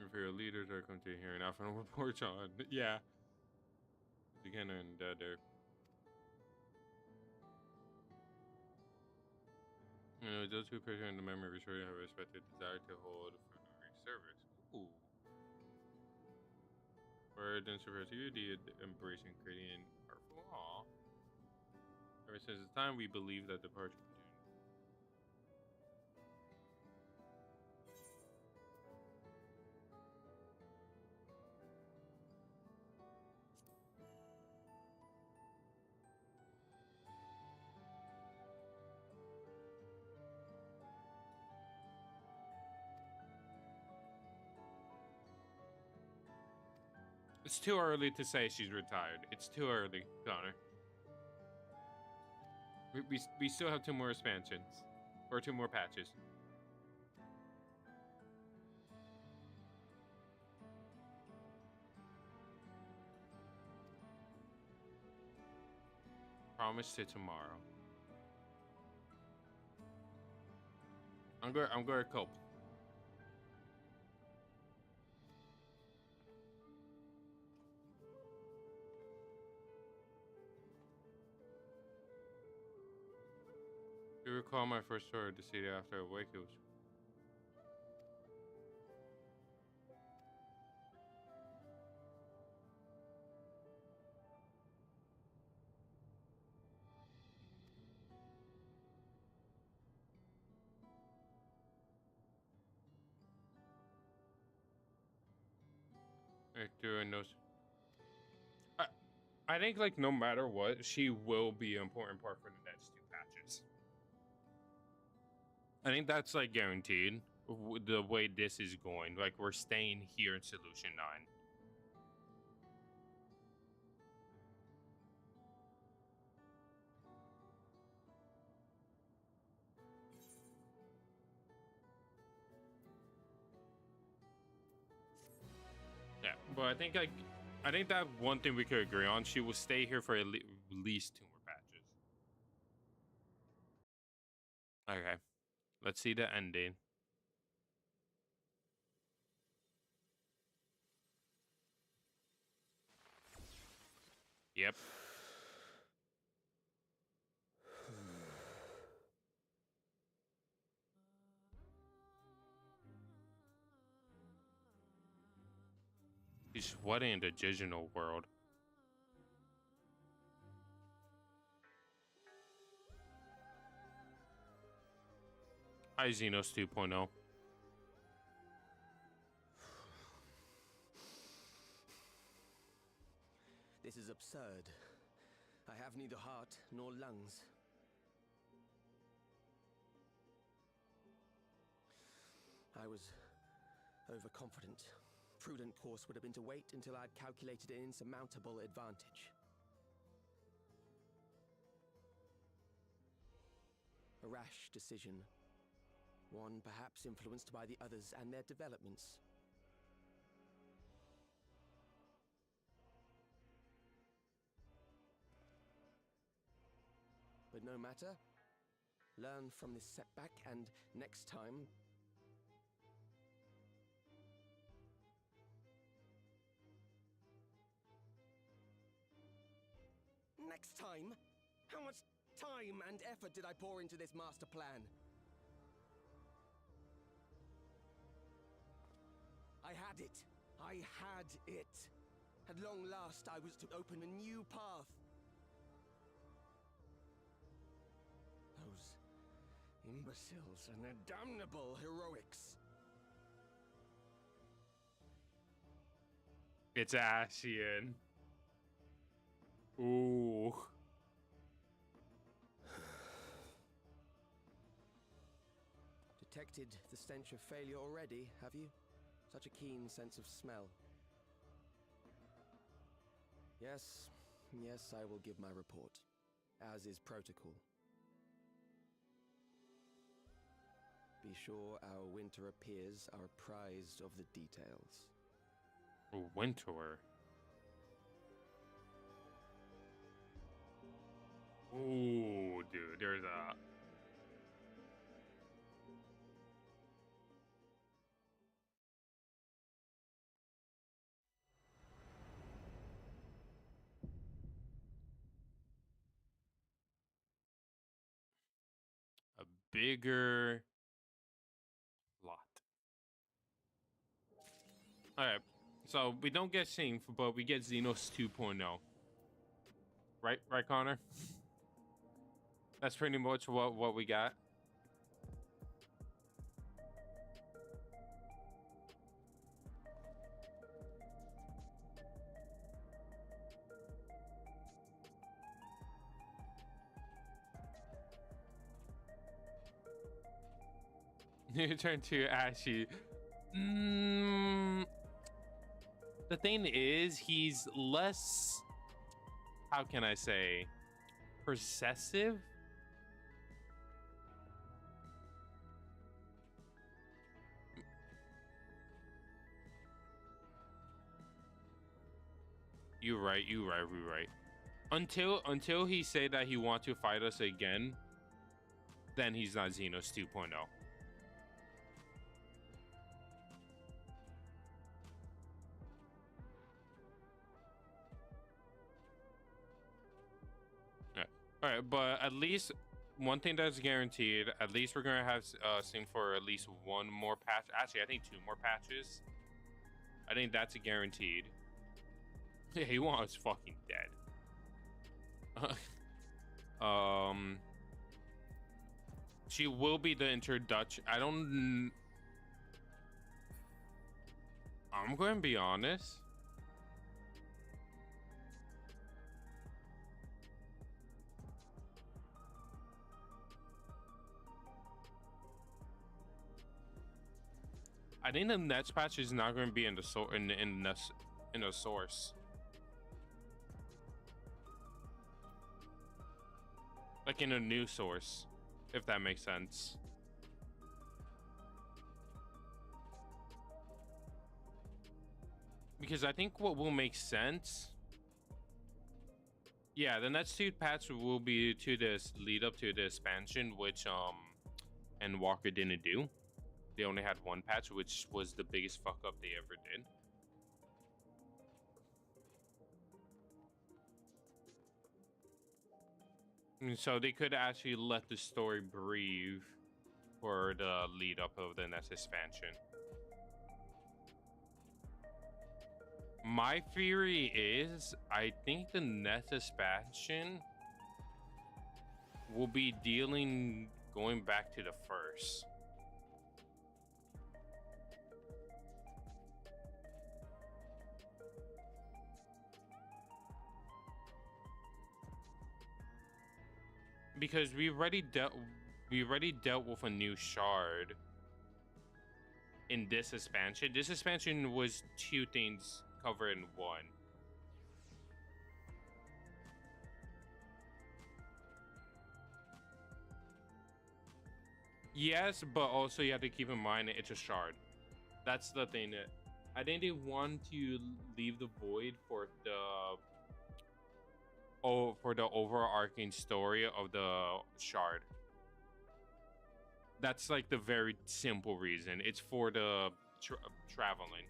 Imperial leaders are coming to hearing out from reports on. Yeah. Again, and there. You know, those who picture in the memory surely have a respected desire to hold funerary service. Ooh. Word and superiority, embracing creating artful law. Ever since the time we believe that the departure continued. It's too early to say she's retired. It's too early, Connor. We still have 2 more expansions. Or 2 more patches. Promise to tomorrow. I'm gonna cope. You recall my first tour of the city after a wake? It was doing those. I think like no matter what, she will be an important part for the next 2 patches. I think that's like guaranteed. The way this is going, like we're staying here in Solution 9. Yeah, but I think that one thing we could agree on, she will stay here for at least 2 more patches. Okay, let's see the ending. Yep. He's sweating in the digital world. Hi, Xenos 2.0. This is absurd. I have neither heart nor lungs. I was overconfident. Prudent course would have been to wait until I'd calculated an insurmountable advantage. A rash decision. One perhaps influenced by the others and their developments. But no matter. Learn from this setback and next time... Next time? How much time and effort did I pour into this master plan? I had it. I had it. At long last, I was to open a new path. Those imbeciles and their damnable heroics. It's Ashian. Ooh. detected the stench of failure already, have you? Such a keen sense of smell. Yes, yes, I will give my report, as is protocol. Be sure our winter peers are apprised of the details. Winter. Ooh, dude, there's a... a bigger lot. Alright, so we don't get Synth, but we get Xenos 2.0. Right, Connor? That's pretty much what we got. You turn to Ashy. The thing is, he's less, how can I say, possessive? You're right. Until he say that he wants to fight us again, then he's not Xenos 2.0. Yeah. All right, but at least one thing that's guaranteed, at least we're gonna have Synth for at least one more patch. Actually, I think 2 more patches. I think that's a guaranteed. Yeah, he wants fucking dead. She will be the introduction. I'm going to be honest. I think the next patch is not going to be in the in the source. Like in a new source, if that makes sense. Because I think what will make sense, yeah, the next 2 patch will be to this lead up to the expansion, which and Walker didn't do. They only had 1 patch, which was the biggest fuck up they ever did. And so they could actually let the story breathe for the lead up of the next expansion. My theory is, I think the next expansion will be going back to the first. Because we already dealt with a new shard in this expansion. This expansion was 2 things covered in 1. Yes, but also you have to keep in mind it's a shard. That's the thing. That I think they want to leave the void for the overarching story of the shard. That's like the very simple reason. It's for the traveling.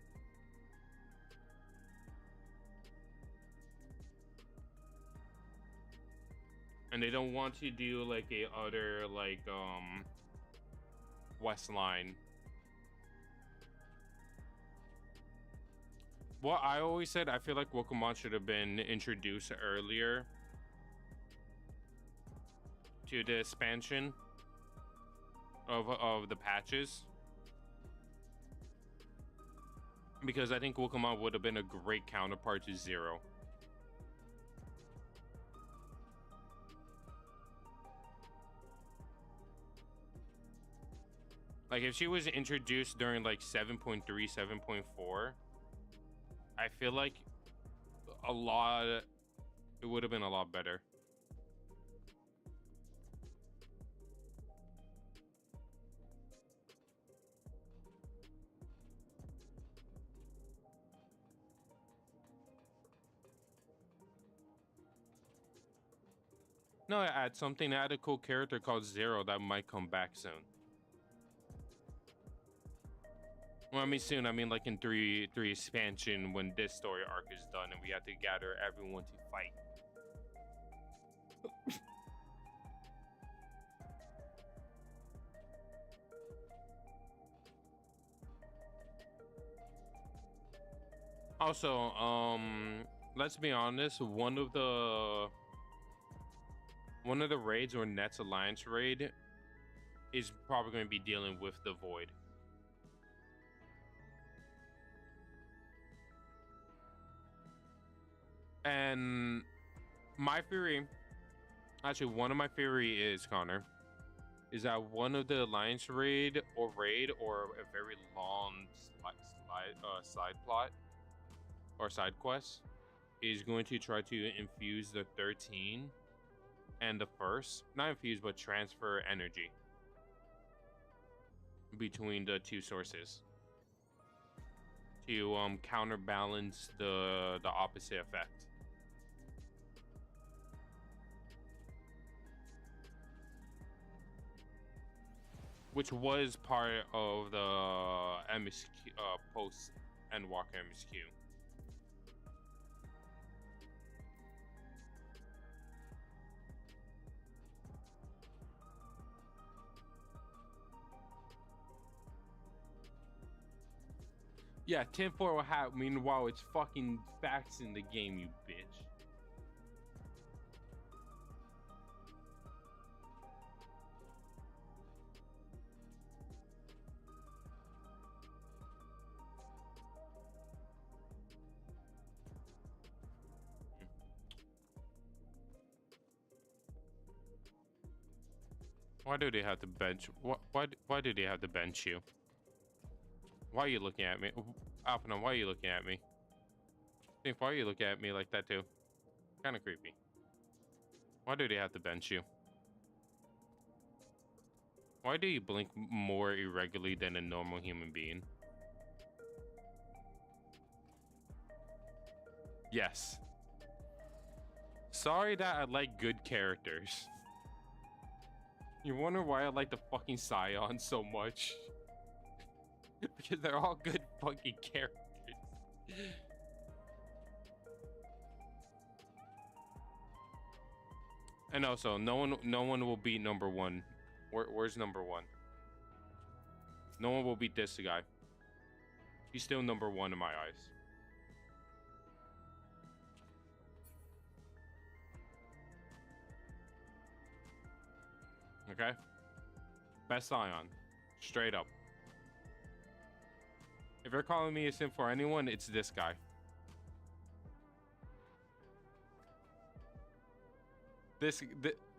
And they don't want to do like a other like West line. What I always said, I feel like Pokemon should have been introduced earlier to the expansion of the patches, because I think Pokemon would have been a great counterpart to Zero. Like if she was introduced during like 7.3, 7.4, I feel like it would have been a lot better. No, add something, add a cool character called Zero that might come back soon. Well, I mean soon, I mean like in 3 expansion when this story arc is done and we have to gather everyone to fight. Also, let's be honest, one of the raids or Nets Alliance raid is probably going to be dealing with the Void. And my theory, actually one of my theory is, Connor, is that one of the Alliance raid or a very long side plot or side quest is going to try to infuse the 13 and the first, not infuse but transfer energy between the two sources to counterbalance the opposite effect. Which was part of the MSQ post Endwalker MSQ. Yeah, tinfoil hat. Meanwhile, it's fucking facts in the game, you bitch. Why do they have to bench? Why do they have to bench you? Why are you looking at me? Alpha, why are you looking at me? Think, why are you looking at me like that too? Kind of creepy. Why do they have to bench you? Why do you blink more irregularly than a normal human being? Yes. Sorry that I like good characters. You wonder why I like the fucking Scion so much? Because they're all good fucking characters. And also, no one will beat number one. Where's number one? No one will beat this guy. He's still number one in my eyes. Okay? Best Scion. Straight up. If you're calling me a simp for anyone, it's this guy.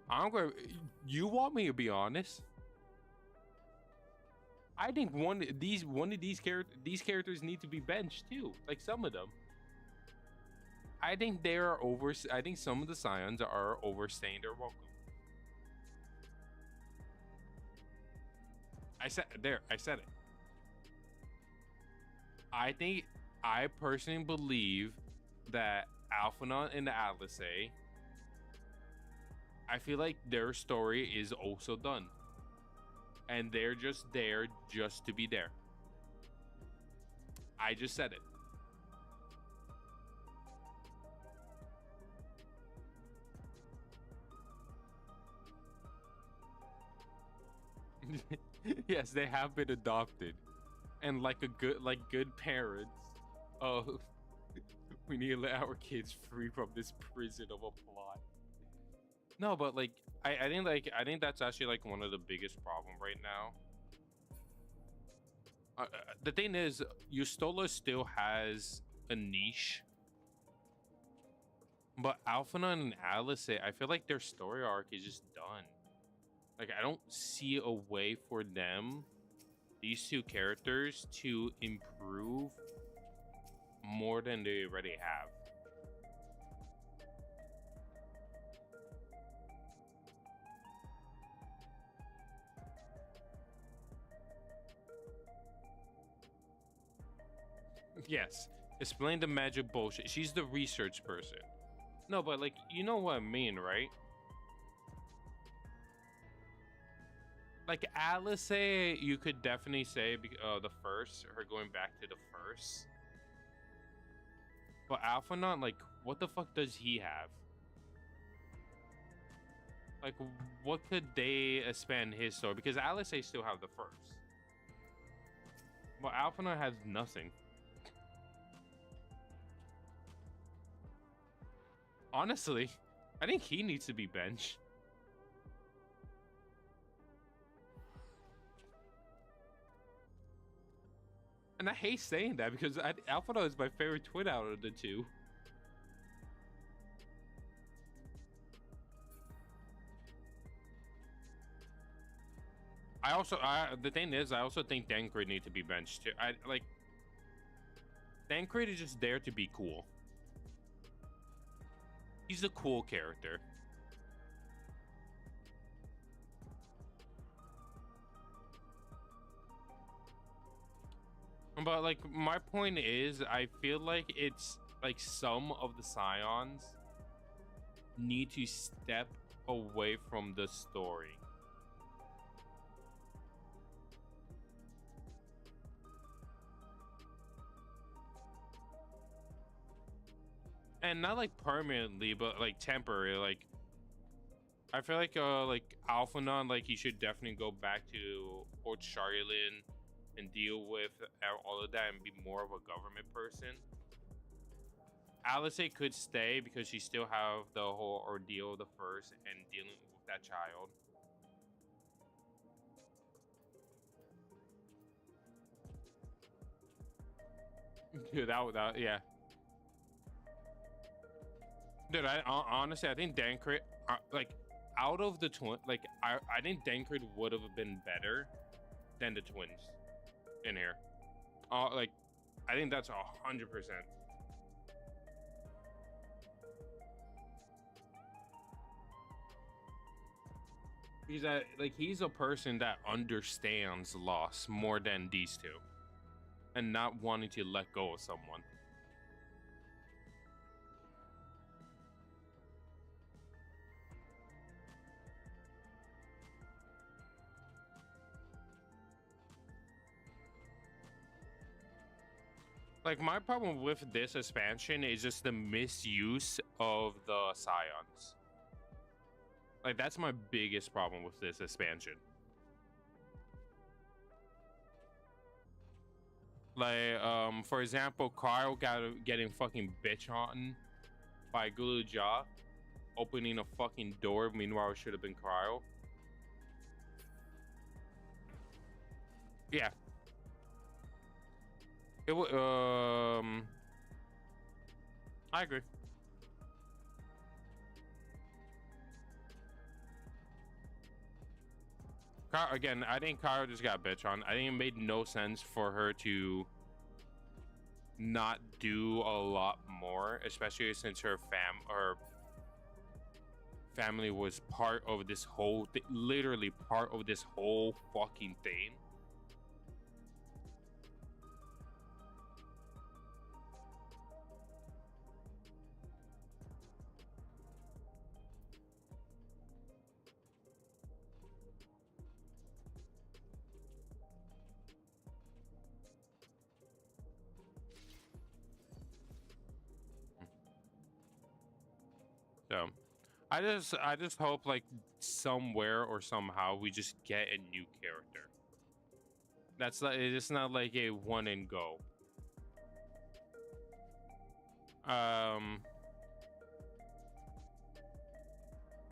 I'm going. You want me to be honest? I think one of these characters need to be benched too. Like some of them. I think they are over. I think some of the Scions are overstaying their welcome. I said it. I personally believe that Alphanon and the Atlas, I feel like their story is also done. And they're just there just to be there. I just said it. Yes, they have been adopted. And like good parents, we need to let our kids free from this prison of a plot. No, but like I think that's actually like one of the biggest problem right now. The thing is, Yustola still has a niche, but Alphanon and Alice, I feel like their story arc is just done. Like I don't see a way for them these two characters to improve more than they already have. Yes, explain the magic bullshit. She's the research person. No, but like, you know what I mean, right? Like Alice, you could definitely say the first, her going back to the first. But Alphinaud, like, what the fuck does he have? Like, what could they expand his story? Because Alice still have the first. But Alphinaud has nothing. Honestly, I think he needs to be benched. And I hate saying that because Alphinaud is my favorite twin out of the two. The thing is, I also think Dancred needs to be benched too. Dancred is just there to be cool. He's a cool character. But like, my point is, I feel like it's like some of the Scions need to step away from the story. And not like permanently, but like temporary. Like, I feel like Alphinaud, like, he should definitely go back to Port Charlene and deal with all of that and be more of a government person. Alice could stay because she still have the whole ordeal of the first and dealing with that child. Dude, that yeah. Dude, I honestly, I think Dancred, like, out of the twin, like, I think Dancred would have been better than the twins in here. Like, I think that's 100%. Because he's a person that understands loss more than these two, and not wanting to let go of someone. Like, my problem with this expansion is just the misuse of the Scions. Like, that's my biggest problem with this expansion. Like, for example, Carl getting fucking bitch on by Gulu Ja, opening a fucking door. Meanwhile, it should have been Carl. Yeah. It I agree. Again, I think Kara just got bitch on. I think it made no sense for her to not do a lot more, especially since her family was part of this whole thing, literally part of this whole fucking thing. So, I just hope, like, somewhere or somehow we just get a new character. That's not, it's not like a one and go. Oh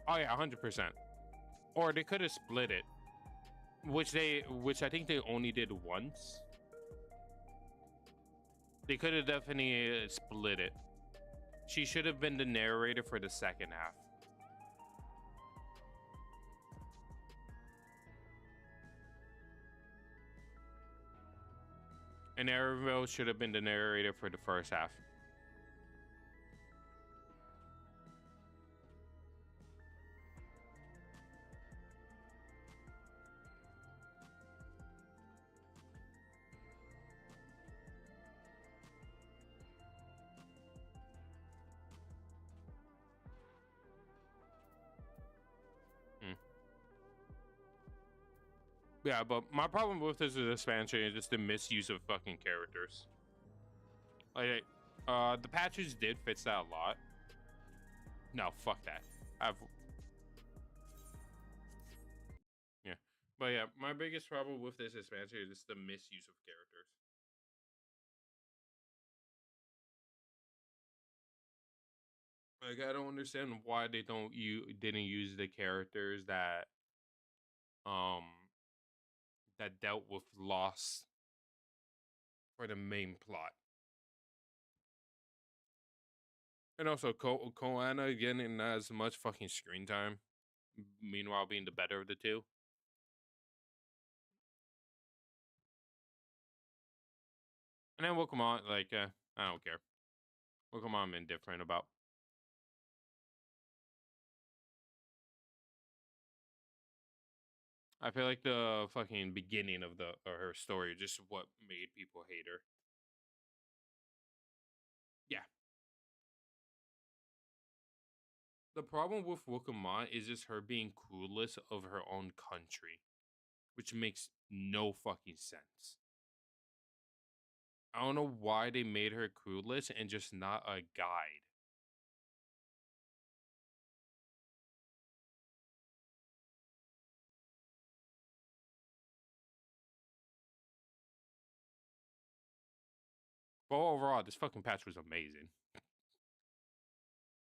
yeah, 100%. Or they could have split it, which I think they only did once. They could have definitely split it. She should have been the narrator for the second half. And Erenville should have been the narrator for the first half. Yeah, but my problem with this expansion is just the misuse of fucking characters. Like, the patches did fix that a lot. No, fuck that. Yeah. But yeah, my biggest problem with this expansion is just the misuse of characters. Like, I don't understand why they didn't use the characters that dealt with loss for the main plot. And also, Koana getting not as much fucking screen time, meanwhile being the better of the two. And then Pokemon, like, I don't care. Pokemon I'm indifferent about. I feel like the fucking beginning of her story just what made people hate her. Yeah. The problem with Pokemon is just her being clueless of her own country, which makes no fucking sense. I don't know why they made her clueless and just not a guide. But overall, this fucking patch was amazing.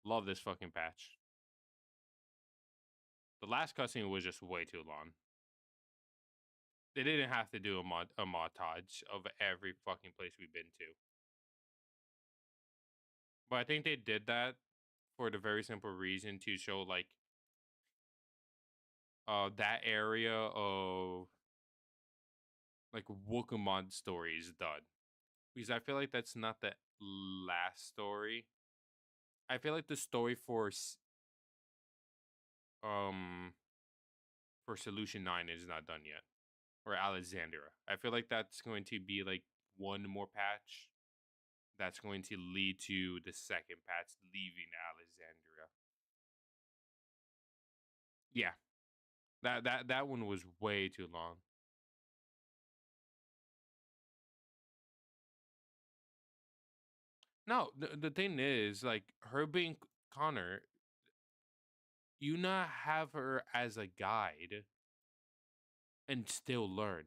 Love this fucking patch. The last cutscene was just way too long. They didn't have to do a montage of every fucking place we've been to. But I think they did that for the very simple reason to show like that area of like Pokemon story is done. Because I feel like that's not the last story. I feel like the story for Solution 9 is not done yet. Or Alexandria. I feel like that's going to be like one more patch that's going to lead to the second patch leaving Alexandria. Yeah. That one was way too long. No, the thing is, like, her being Connor, you not have her as a guide and still learn.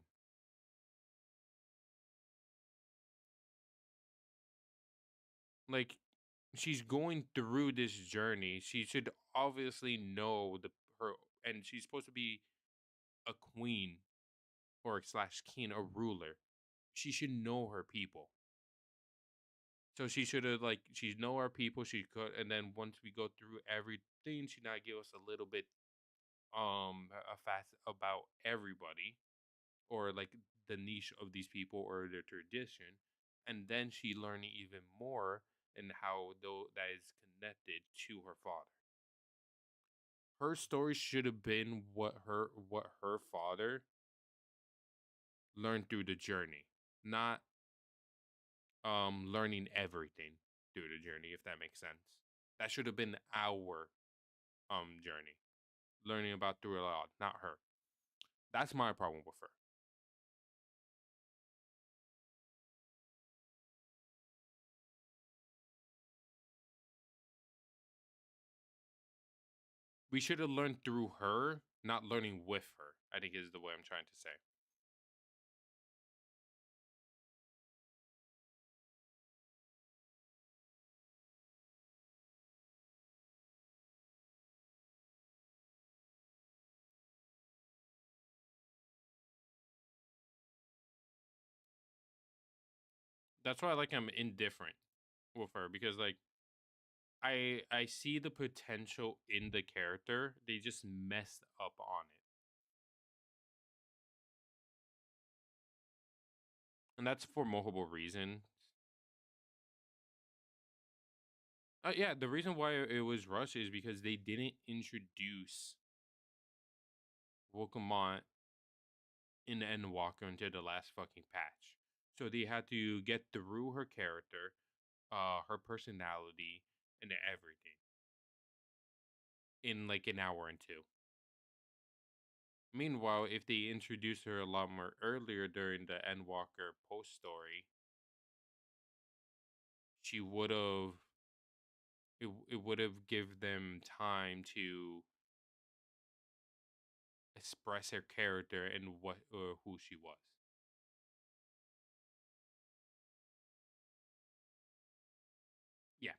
Like, she's going through this journey. She should obviously know her, and she's supposed to be a queen or slash king, a ruler. She should know her people. So she should have she know our people. She could, and then once we go through everything, she not give us a little bit a fact about everybody, or like the niche of these people or their tradition, and then she learning even more and how though that is connected to her father. Her story should have been what her father learned through the journey, not learning everything through the journey, if that makes sense. That should have been our journey. Learning about through a lot, not her. That's my problem with her. We should have learned through her, not learning with her, I think is the way I'm trying to say. That's why I'm indifferent with her, because like I see the potential in the character. They just messed up on it. and that's for multiple reasons. Yeah, the reason why it was rushed is because they didn't introduce Wolcamont in Endwalker until the last fucking patch. So they had to get through her character, her personality, and everything in like an hour and two. Meanwhile, if they introduced her a lot more earlier during the Endwalker post story, she would have it would have give them time to express her character and what or who she was. Yeah.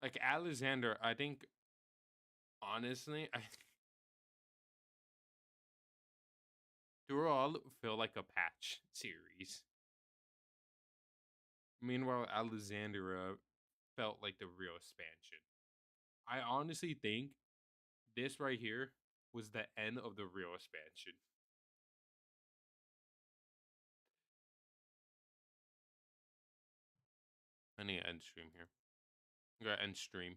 Like Alexander, I think honestly, I throughout feel like a patch series. Meanwhile, Alexandria felt like the real expansion. I honestly think this right here was the end of the real expansion. I need to end stream here. I'm gonna end stream.